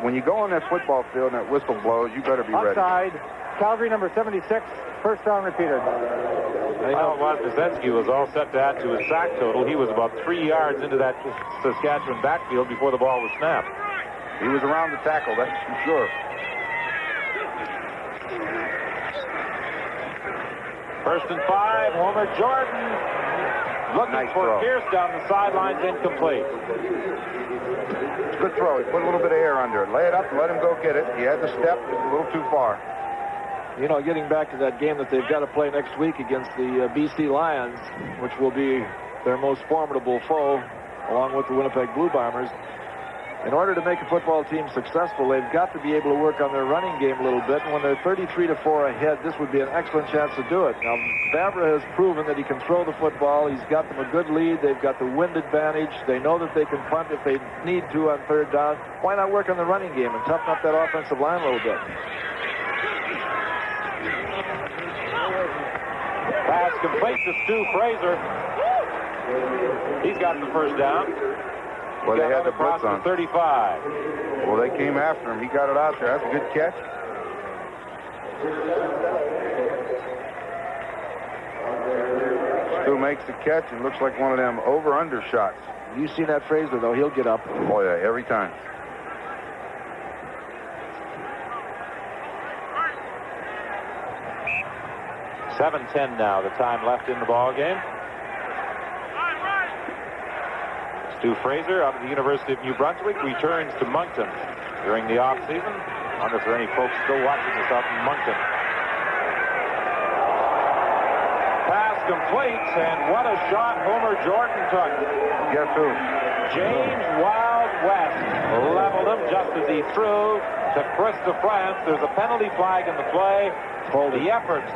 when you go on that football field and that whistle blows, you better be ready. Offside. Calgary number 76, first down repeated. Well, Wisniewski was all set to add to his sack total. He was about 3 yards into that Saskatchewan backfield before the ball was snapped. He was around the tackle, that's for sure. First and 5, Homer Jordan looking Nice for throw. Pierce down the sidelines, incomplete. It's a good throw. He put a little bit of air under it. Lay it up and let him go get it. He had to step just a little too far. You know, getting back to that game that they've got to play next week against the BC Lions, which will be their most formidable foe, along with the Winnipeg Blue Bombers. In order to make a football team successful, they've got to be able to work on their running game a little bit. And when they're 33-4 ahead, this would be an excellent chance to do it. Now, Favre has proven that he can throw the football. He's got them a good lead. They've got the wind advantage. They know that they can punt if they need to on third down. Why not work on the running game and toughen up that offensive line a little bit? Pass complete to Stu Fraser. He's got the first down. Well, they had the across blitz on. 35. Well, they came after him. He got it out there. That's a good catch. Stu makes the catch and looks like one of them over-under shots. You seen that Fraser, though. He'll get up. Oh, yeah, every time. $7:10 now, the time left in the ball game. Stu Fraser out of the University of New Brunswick returns to Moncton during the offseason. I wonder if there are any folks still watching this out in Moncton. Pass complete, and what a shot Homer Jordan took. Guess who? James Wild West leveled him just as he threw to Chris DeFrance. There's a penalty flag in the play. The efforts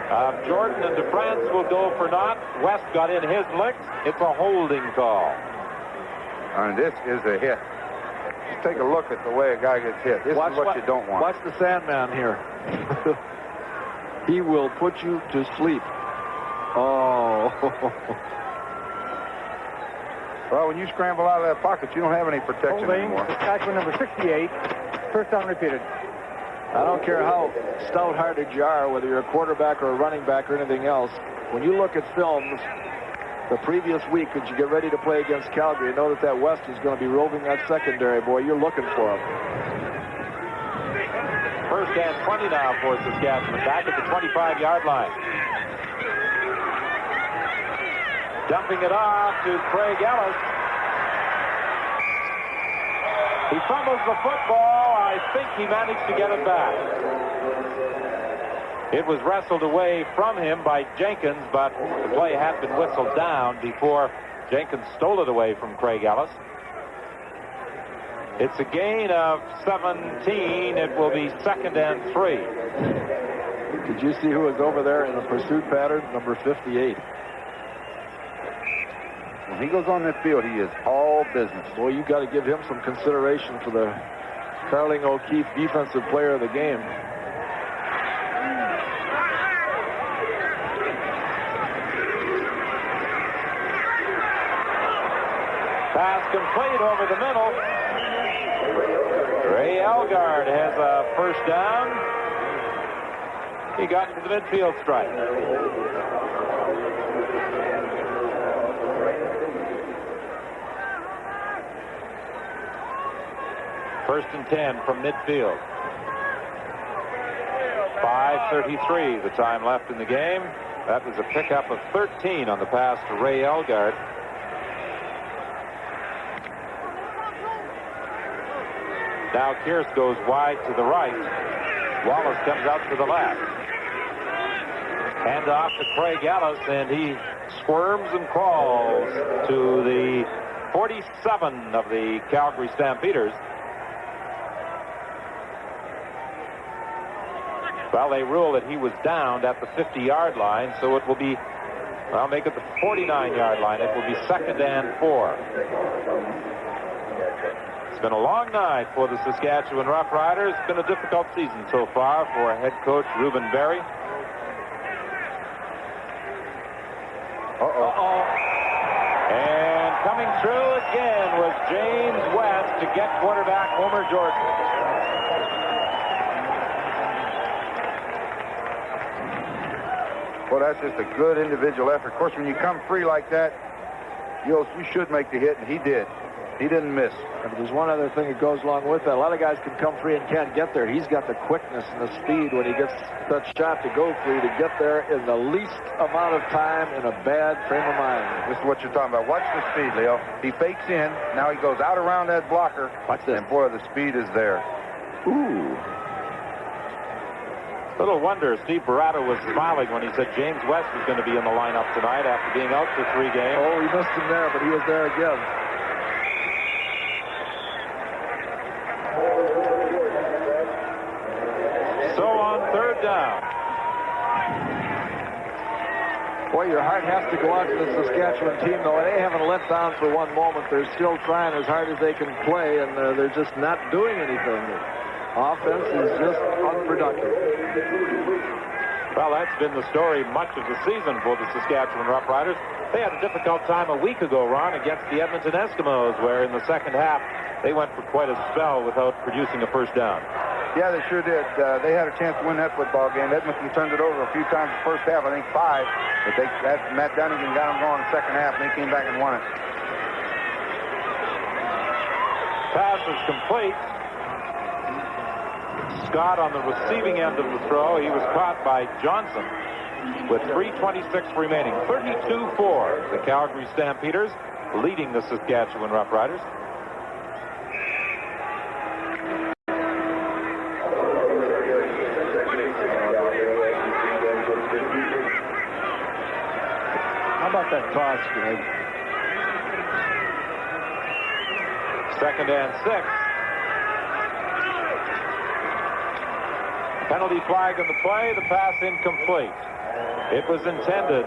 of Jordan and DeFrance will go for naught. West got in his licks. It's a holding call. And this is a hit. Just take a look at the way a guy gets hit. This is what you don't want. Watch the Sandman here. He will put you to sleep. Oh. Well, when you scramble out of that pocket, you don't have any protection Holding, anymore. Saskatchewan number 68, first down repeated. I don't care how stout-hearted you are, whether you're a quarterback or a running back or anything else. When you look at films the previous week, as you get ready to play against Calgary, you know that West is going to be roving that secondary. Boy, you're looking for him. First and 20 now for Saskatchewan, back at the 25-yard line. Dumping it off to Craig Ellis. He fumbles the football. I think he managed to get it back. It was wrestled away from him by Jenkins, but the play had been whistled down before Jenkins stole it away from Craig Ellis. It's a gain of 17. It will be 2nd and 3. Did you see who was over there in the pursuit pattern? Number 58. When he goes on that field, he is all business. Boy, you got to give him some consideration for the Carling O'Keefe Defensive Player of the Game. Pass complete over the middle. Ray Elgard has a first down. He got to the midfield stripe. First and 10 from midfield. 5:33 the time left in the game. That was a pickup of 13 on the pass to Ray Elgard. Now Kearse goes wide to the right. Wallace comes out to the left. Hand off to Craig Ellis, and he squirms and crawls to the 47 of the Calgary Stampeders. Well, they rule that he was downed at the 50-yard line, so it will be, I'll make it the 49-yard line. It will be 2nd and 4. It's been a long night for the Saskatchewan Roughriders. It's been a difficult season so far for head coach Ruben Berry. And coming through again was James West to get quarterback Homer Jordan. Well, that's just a good individual effort. Of course, when you come free like that, you should make the hit, and he did. He didn't miss. And there's one other thing that goes along with that. A lot of guys can come free and can't get there. He's got the quickness and the speed when he gets that shot to go free to get there in the least amount of time in a bad frame of mind. This is what you're talking about. Watch the speed, Leo. He fakes in. Now he goes out around that blocker. Watch this. And, boy, the speed is there. Ooh. Little wonder Steve Baratta was smiling when he said James West was going to be in the lineup tonight after being out for 3 games. Oh, he missed him there, but he was there again. So on 3rd down. Boy, your heart has to go out to the Saskatchewan team, though. They haven't let down for one moment. They're still trying as hard as they can play, and they're just not doing anything. Offense is just unproductive. Well, that's been the story much of the season for the Saskatchewan Roughriders. They had a difficult time a week ago, Ron, against the Edmonton Eskimos, where in the second half they went for quite a spell without producing a first down. Yeah, they sure did. They had a chance to win that football game. Edmonton turned it over a few times the first half, I think 5. But Matt Dunnigan got them going in the second half, and they came back and won it. Pass is complete. Scott on the receiving end of the throw. He was caught by Johnson with 3:26 remaining. 32-4. The Calgary Stampeders leading the Saskatchewan Roughriders. How about that toss, Greg? 2nd and 6. Penalty flag on the play. The pass incomplete. It was intended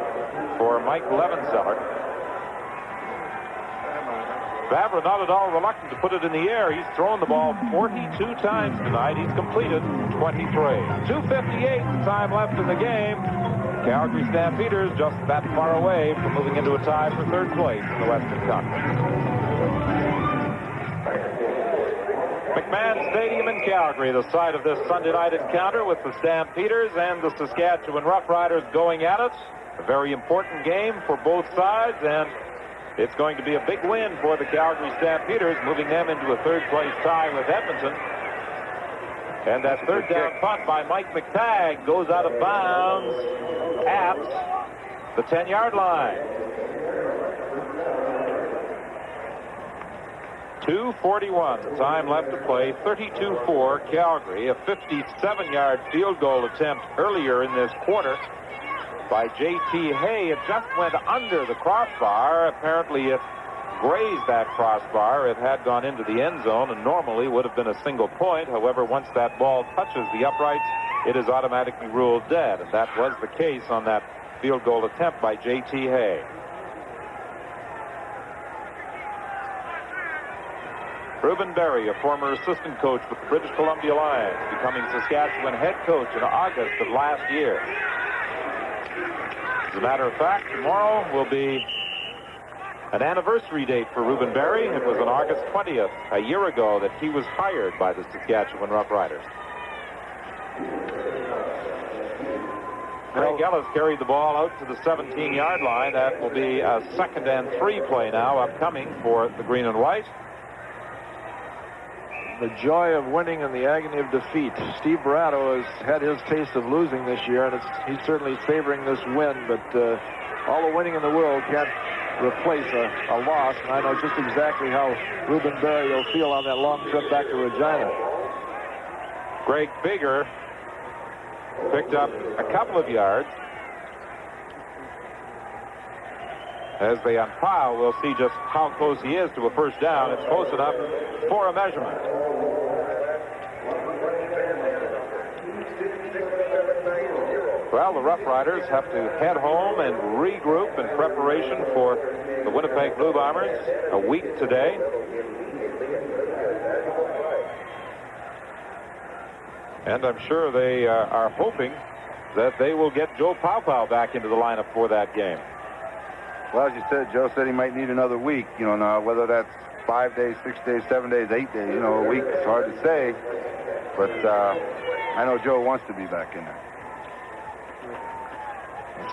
for Mike Levenseller. Favre not at all reluctant to put it in the air. He's thrown the ball 42 times tonight. He's completed 23. 2:58 time left in the game. Calgary Stampeders just that far away from moving into a tie for 3rd place in the Western Conference. McMahon Stadium in Calgary, the site of this Sunday night encounter with the Stampeders and the Saskatchewan Roughriders going at it. A very important game for both sides, and it's going to be a big win for the Calgary Stampeders, moving them into a 3rd place tie with Edmonton. And that 3rd down punt by Mike McTagg goes out of bounds at the 10-yard line. 2:41, the time left to play. 32-4 Calgary. A 57-yard field goal attempt earlier in this quarter by J.T. Hay. It just went under the crossbar. Apparently it grazed that crossbar. It had gone into the end zone and normally would have been a single point. However, once that ball touches the uprights, it is automatically ruled dead. And that was the case on that field goal attempt by J.T. Hay. Reuben Berry, a former assistant coach with the British Columbia Lions, becoming Saskatchewan head coach in August of last year. As a matter of fact, tomorrow will be an anniversary date for Reuben Berry. It was on August 20th, a year ago, that he was hired by the Saskatchewan Roughriders. Craig Ellis carried the ball out to the 17-yard line. That will be a 2nd and 3 play now upcoming for the green and white. The joy of winning and the agony of defeat. Steve Barato has had his taste of losing this year, and he's certainly savoring this win, but all the winning in the world can't replace a loss, and I know just exactly how Reuben Berry will feel on that long trip back to Regina. Greg Bigger picked up a couple of yards. As they unpile, we'll see just how close he is to a first down. It's close enough for a measurement. Well, the Roughriders have to head home and regroup in preparation for the Winnipeg Blue Bombers a week today. And I'm sure they are hoping that they will get Joe Paopao back into the lineup for that game. Well, as you said, Joe said he might need another week. You know, now whether that's 5 days, 6 days, 7 days, 8 days, you know, a week, it's hard to say. But I know Joe wants to be back in there.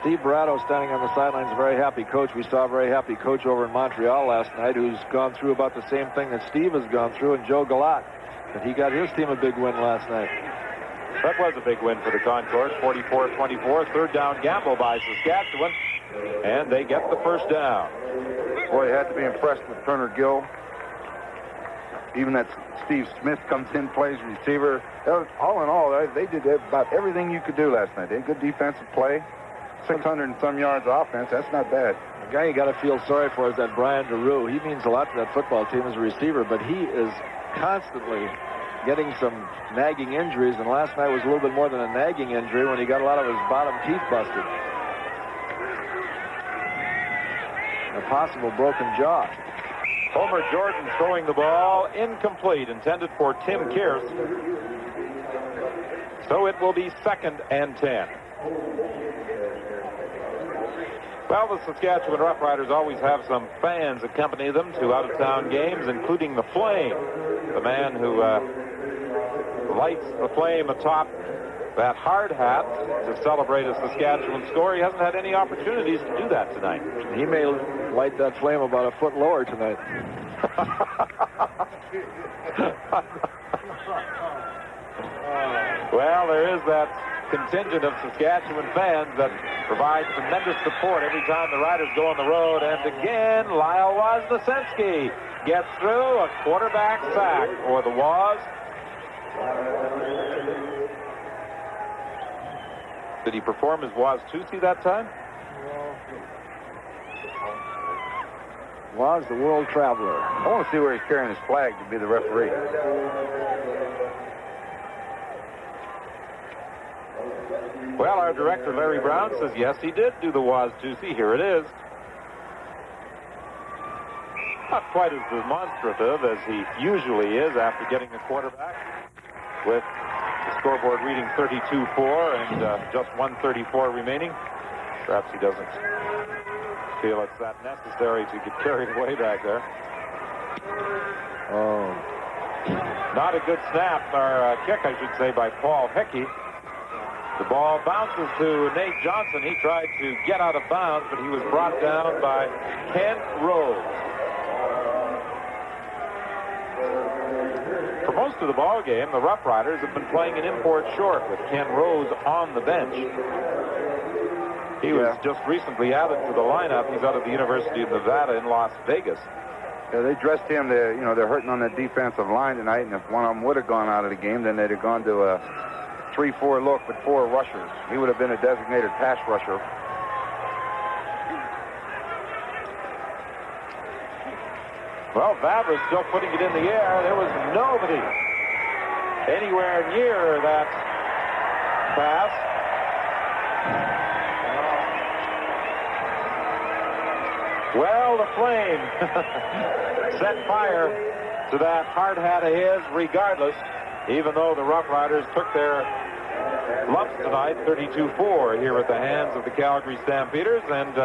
Steve Barato standing on the sidelines, a very happy coach. We saw a very happy coach over in Montreal last night who's gone through about the same thing that Steve has gone through, and Joe Galat. But he got his team a big win last night. That was a big win for the Concourse, 44-24. 3rd down gamble by Saskatchewan, and they get the first down. Boy, you had to be impressed with Turner Gill. Even that Steve Smith comes in, plays receiver. All in all, they did about everything you could do last night. They had good defensive play. 600 and some yards offense. That's not bad. The guy you got to feel sorry for is that Brian DeRue. He means a lot to that football team as a receiver, but he is constantly getting some nagging injuries, and last night was a little bit more than a nagging injury when he got a lot of his bottom teeth busted. A possible broken jaw. Homer Jordan throwing the ball incomplete, intended for Tim Kearse. So it will be 2nd and 10. Well, the Saskatchewan Roughriders always have some fans accompany them to out-of-town games, including the Flame, the man who lights the flame atop that hard hat to celebrate a Saskatchewan score. He hasn't had any opportunities to do that tonight. He may light that flame about a foot lower tonight. Well, there is that contingent of Saskatchewan fans that provide tremendous support every time the Riders go on the road. And again, Lyle Wozniacki gets through, a quarterback sack for the Woz. Did he perform as Woz-Tusi that time? Woz, the world traveler. I want to see where he's carrying his flag to be the referee. Well, our director, Larry Brown, says yes, he did do the Woz-Tusi. Here it is. Not quite as demonstrative as he usually is after getting a quarterback, with the scoreboard reading 32-4 and just 1:34 remaining. Perhaps he doesn't feel it's that necessary to get carried away back there. Oh. Not a good snap, or kick, I should say, by Paul Hickey. The ball bounces to Nate Johnson. He tried to get out of bounds, but he was brought down by Kent Rose. For most of the ball game, the Roughriders have been playing an import short with Ken Rose on the bench. He was just recently added to the lineup. He's out of the University of Nevada in Las Vegas. Yeah, they dressed him. They're hurting on the defensive line tonight, and if one of them would have gone out of the game, then they'd have gone to a 3-4 look with 4 rushers. He would have been a designated pass rusher. Well, Vavra's still putting it in the air. There was nobody anywhere near that pass. Well, the flame set fire to that hard hat of his regardless, even though the Roughriders took their lumps tonight, 32-4 here at the hands of the Calgary Stampeders, and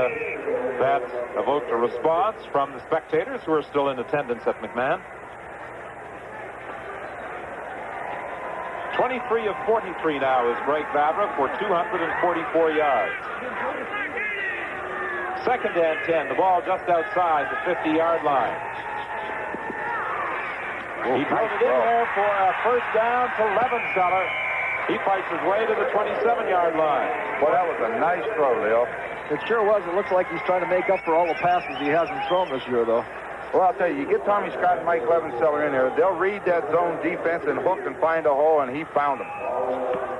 that evoked a response from the spectators who are still in attendance at McMahon. 23 of 43 now is Greg Vavra for 244 yards. Second and 10, the ball just outside the 50-yard line. He put it in there for a first down to Levenseller. He fights his way to the 27-yard line. Well, that was a nice throw, Leo. It sure was. It looks like he's trying to make up for all the passes he hasn't thrown this year, though. Well, I'll tell you, you get Tommy Scott and Mike Levenseller in there, they'll read that zone defense and hook and find a hole, and he found them.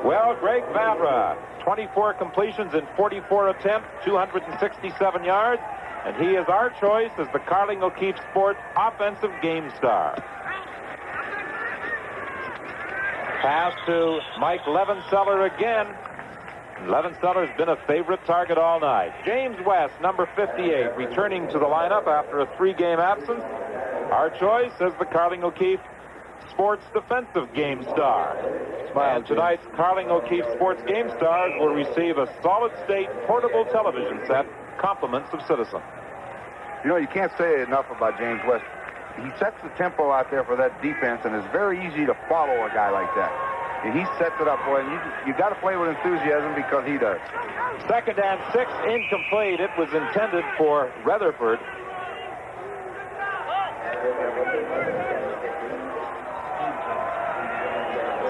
Well, Greg Vavra, 24 completions in 44 attempts, 267 yards, and he is our choice as the Carling O'Keefe Sports Offensive Game Star. Pass to Mike Levenseller again. Levenseller's been a favorite target all night. James West, number 58, returning to the lineup after a 3-game absence. Our choice as the Carling O'Keefe Sports Defensive Game Star. And tonight's Carling O'Keefe Sports Game Stars will receive a solid-state portable television set, compliments of Citizen. You know, you can't say enough about James West. He sets the tempo out there for that defense, and it's very easy to follow a guy like that. And he sets it up, boy, and you got to play with enthusiasm because he does. Second and 6, incomplete. It was intended for Rutherford.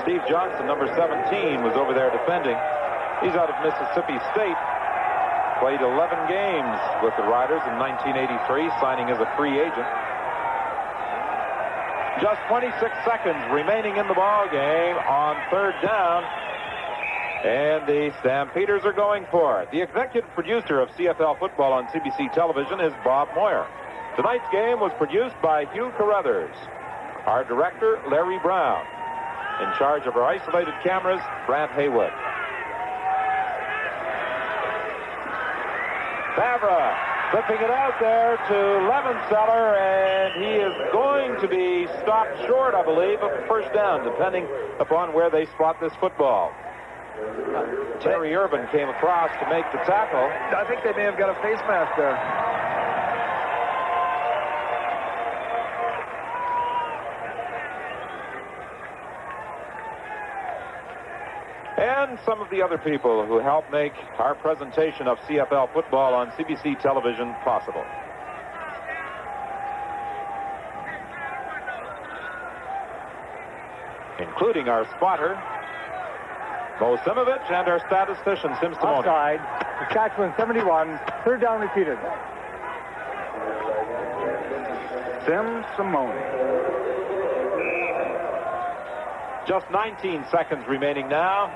Steve Johnson, number 17, was over there defending. He's out of Mississippi State. Played 11 games with the Riders in 1983, signing as a free agent. Just 26 seconds remaining in the ball game on third down. And the Stampeders are going for it. The executive producer of CFL football on CBC television is Bob Moyer. Tonight's game was produced by Hugh Carruthers. Our director, Larry Brown. In charge of our isolated cameras, Brant Haywood. Vavra flipping it out there to Levenseller, and he is going to be stopped short, I believe, of a first down, depending upon where they spot this football. Terry Urban came across to make the tackle. I think they may have got a face mask there. And some of the other people who helped make our presentation of CFL football on CBC television possible. Including our spotter, Bo Simovich, and our statistician, Sim Simone. Offside. Saskatchewan 71. Third down repeated. Sim Simone. Just 19 seconds remaining now.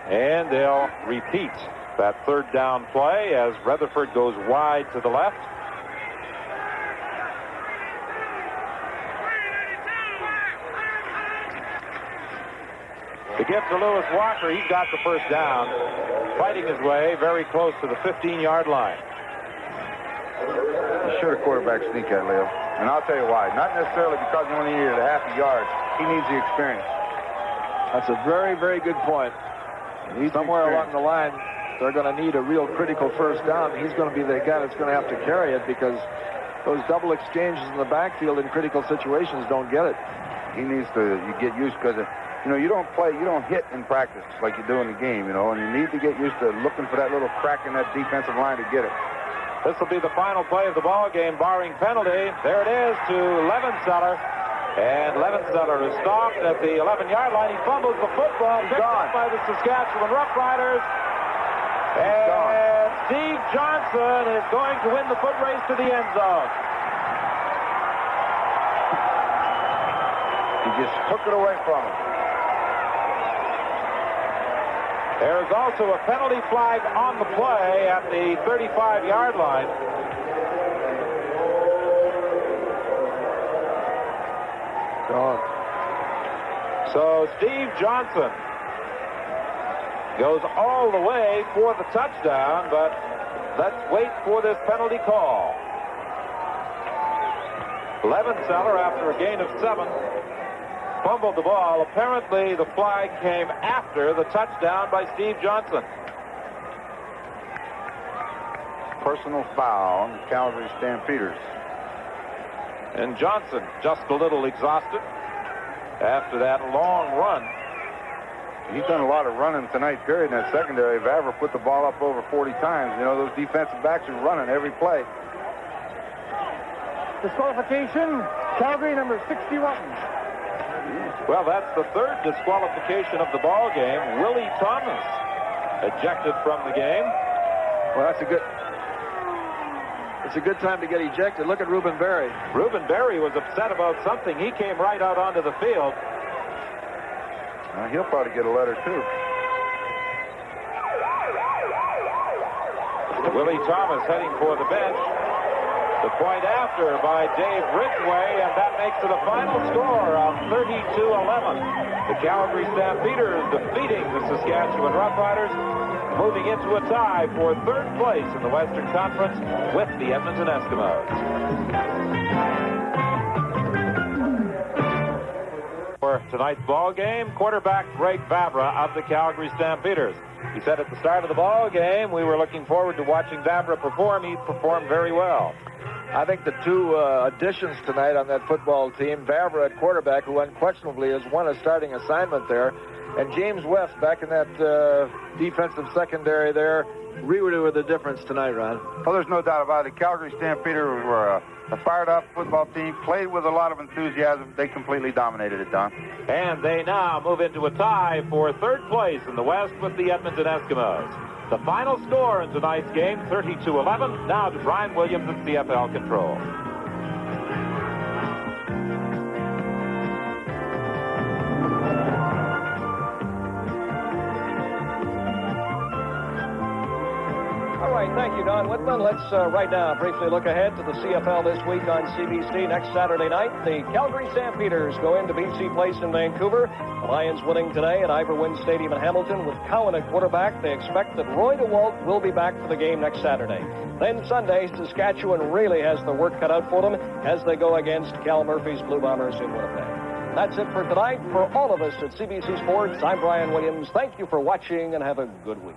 And they'll repeat that third down play as Rutherford goes wide to the left. To get to Lewis Walker, he's got the first down, fighting his way very close to the 15-yard line. You should a quarterback sneak at, Leo. And I'll tell you why. Not necessarily because he only needed a half a yard. He needs the experience. That's a very, very good point. Somewhere along the line, they're going to need a real critical first down. He's going to be the guy that's going to have to carry it because those double exchanges in the backfield in critical situations don't get it. He needs to get used because, you don't hit in practice like you do in the game, and you need to get used to looking for that little crack in that defensive line to get it. This will be the final play of the ball game, barring penalty. There it is to Levenseller. And Levenseller is stopped at the 11-yard line. He fumbles the football, picked up by the Saskatchewan Roughriders. And Steve Johnson is going to win the foot race to the end zone. just took it away from him. There's also a penalty flag on the play at the 35-yard line. So Steve Johnson goes all the way for the touchdown, but let's wait for this penalty call. Levenseller, after a gain of 7, fumbled the ball. Apparently, the flag came after the touchdown by Steve Johnson. Personal foul on the Calgary Stampeders. And Johnson just a little exhausted after that long run. He's done a lot of running tonight, period, in that secondary. Vavra put the ball up over 40 times. You know, those defensive backs are running every play. Disqualification, Calgary, number 61. Well, that's the 3rd disqualification of the ball game. Willie Thomas ejected from the game. Well, it's a good time to get ejected. Look at Reuben Berry. Reuben Berry was upset about something. He came right out onto the field. He'll probably get a letter, too. Willie Thomas heading for the bench. The point after by Dave Ridgway, and that makes it a final score of 32-11. The Calgary Stampeders defeating the Saskatchewan Roughriders, moving into a tie for 3rd place in the Western Conference with the Edmonton Eskimos. For tonight's ball game, quarterback Greg Vavra of the Calgary Stampeders. He said at the start of the ball game, we were looking forward to watching Vavra perform. He performed very well. I think the 2 additions tonight on that football team, Vavra at quarterback, who unquestionably has won a starting assignment there, and James West back in that defensive secondary there, really were the difference tonight, Ron. Well, there's no doubt about it. Calgary Stampeders were a fired-up football team, played with a lot of enthusiasm. They completely dominated it, Don. And they now move into a tie for 3rd place in the West with the Edmonton Eskimos. The final score in tonight's game, 32-11. Now to Brian Williams at CFL Control. All right, thank you, Don Whitman. Let's right now briefly look ahead to the CFL this week on CBC. Next Saturday night, the Calgary Stampeders go into BC Place in Vancouver. The Lions winning today at Iverwin Stadium in Hamilton with Cowan at quarterback. They expect that Roy DeWalt will be back for the game next Saturday. Then Sunday, Saskatchewan really has the work cut out for them as they go against Cal Murphy's Blue Bombers in Winnipeg. That's it for tonight. For all of us at CBC Sports, I'm Brian Williams. Thank you for watching and have a good week.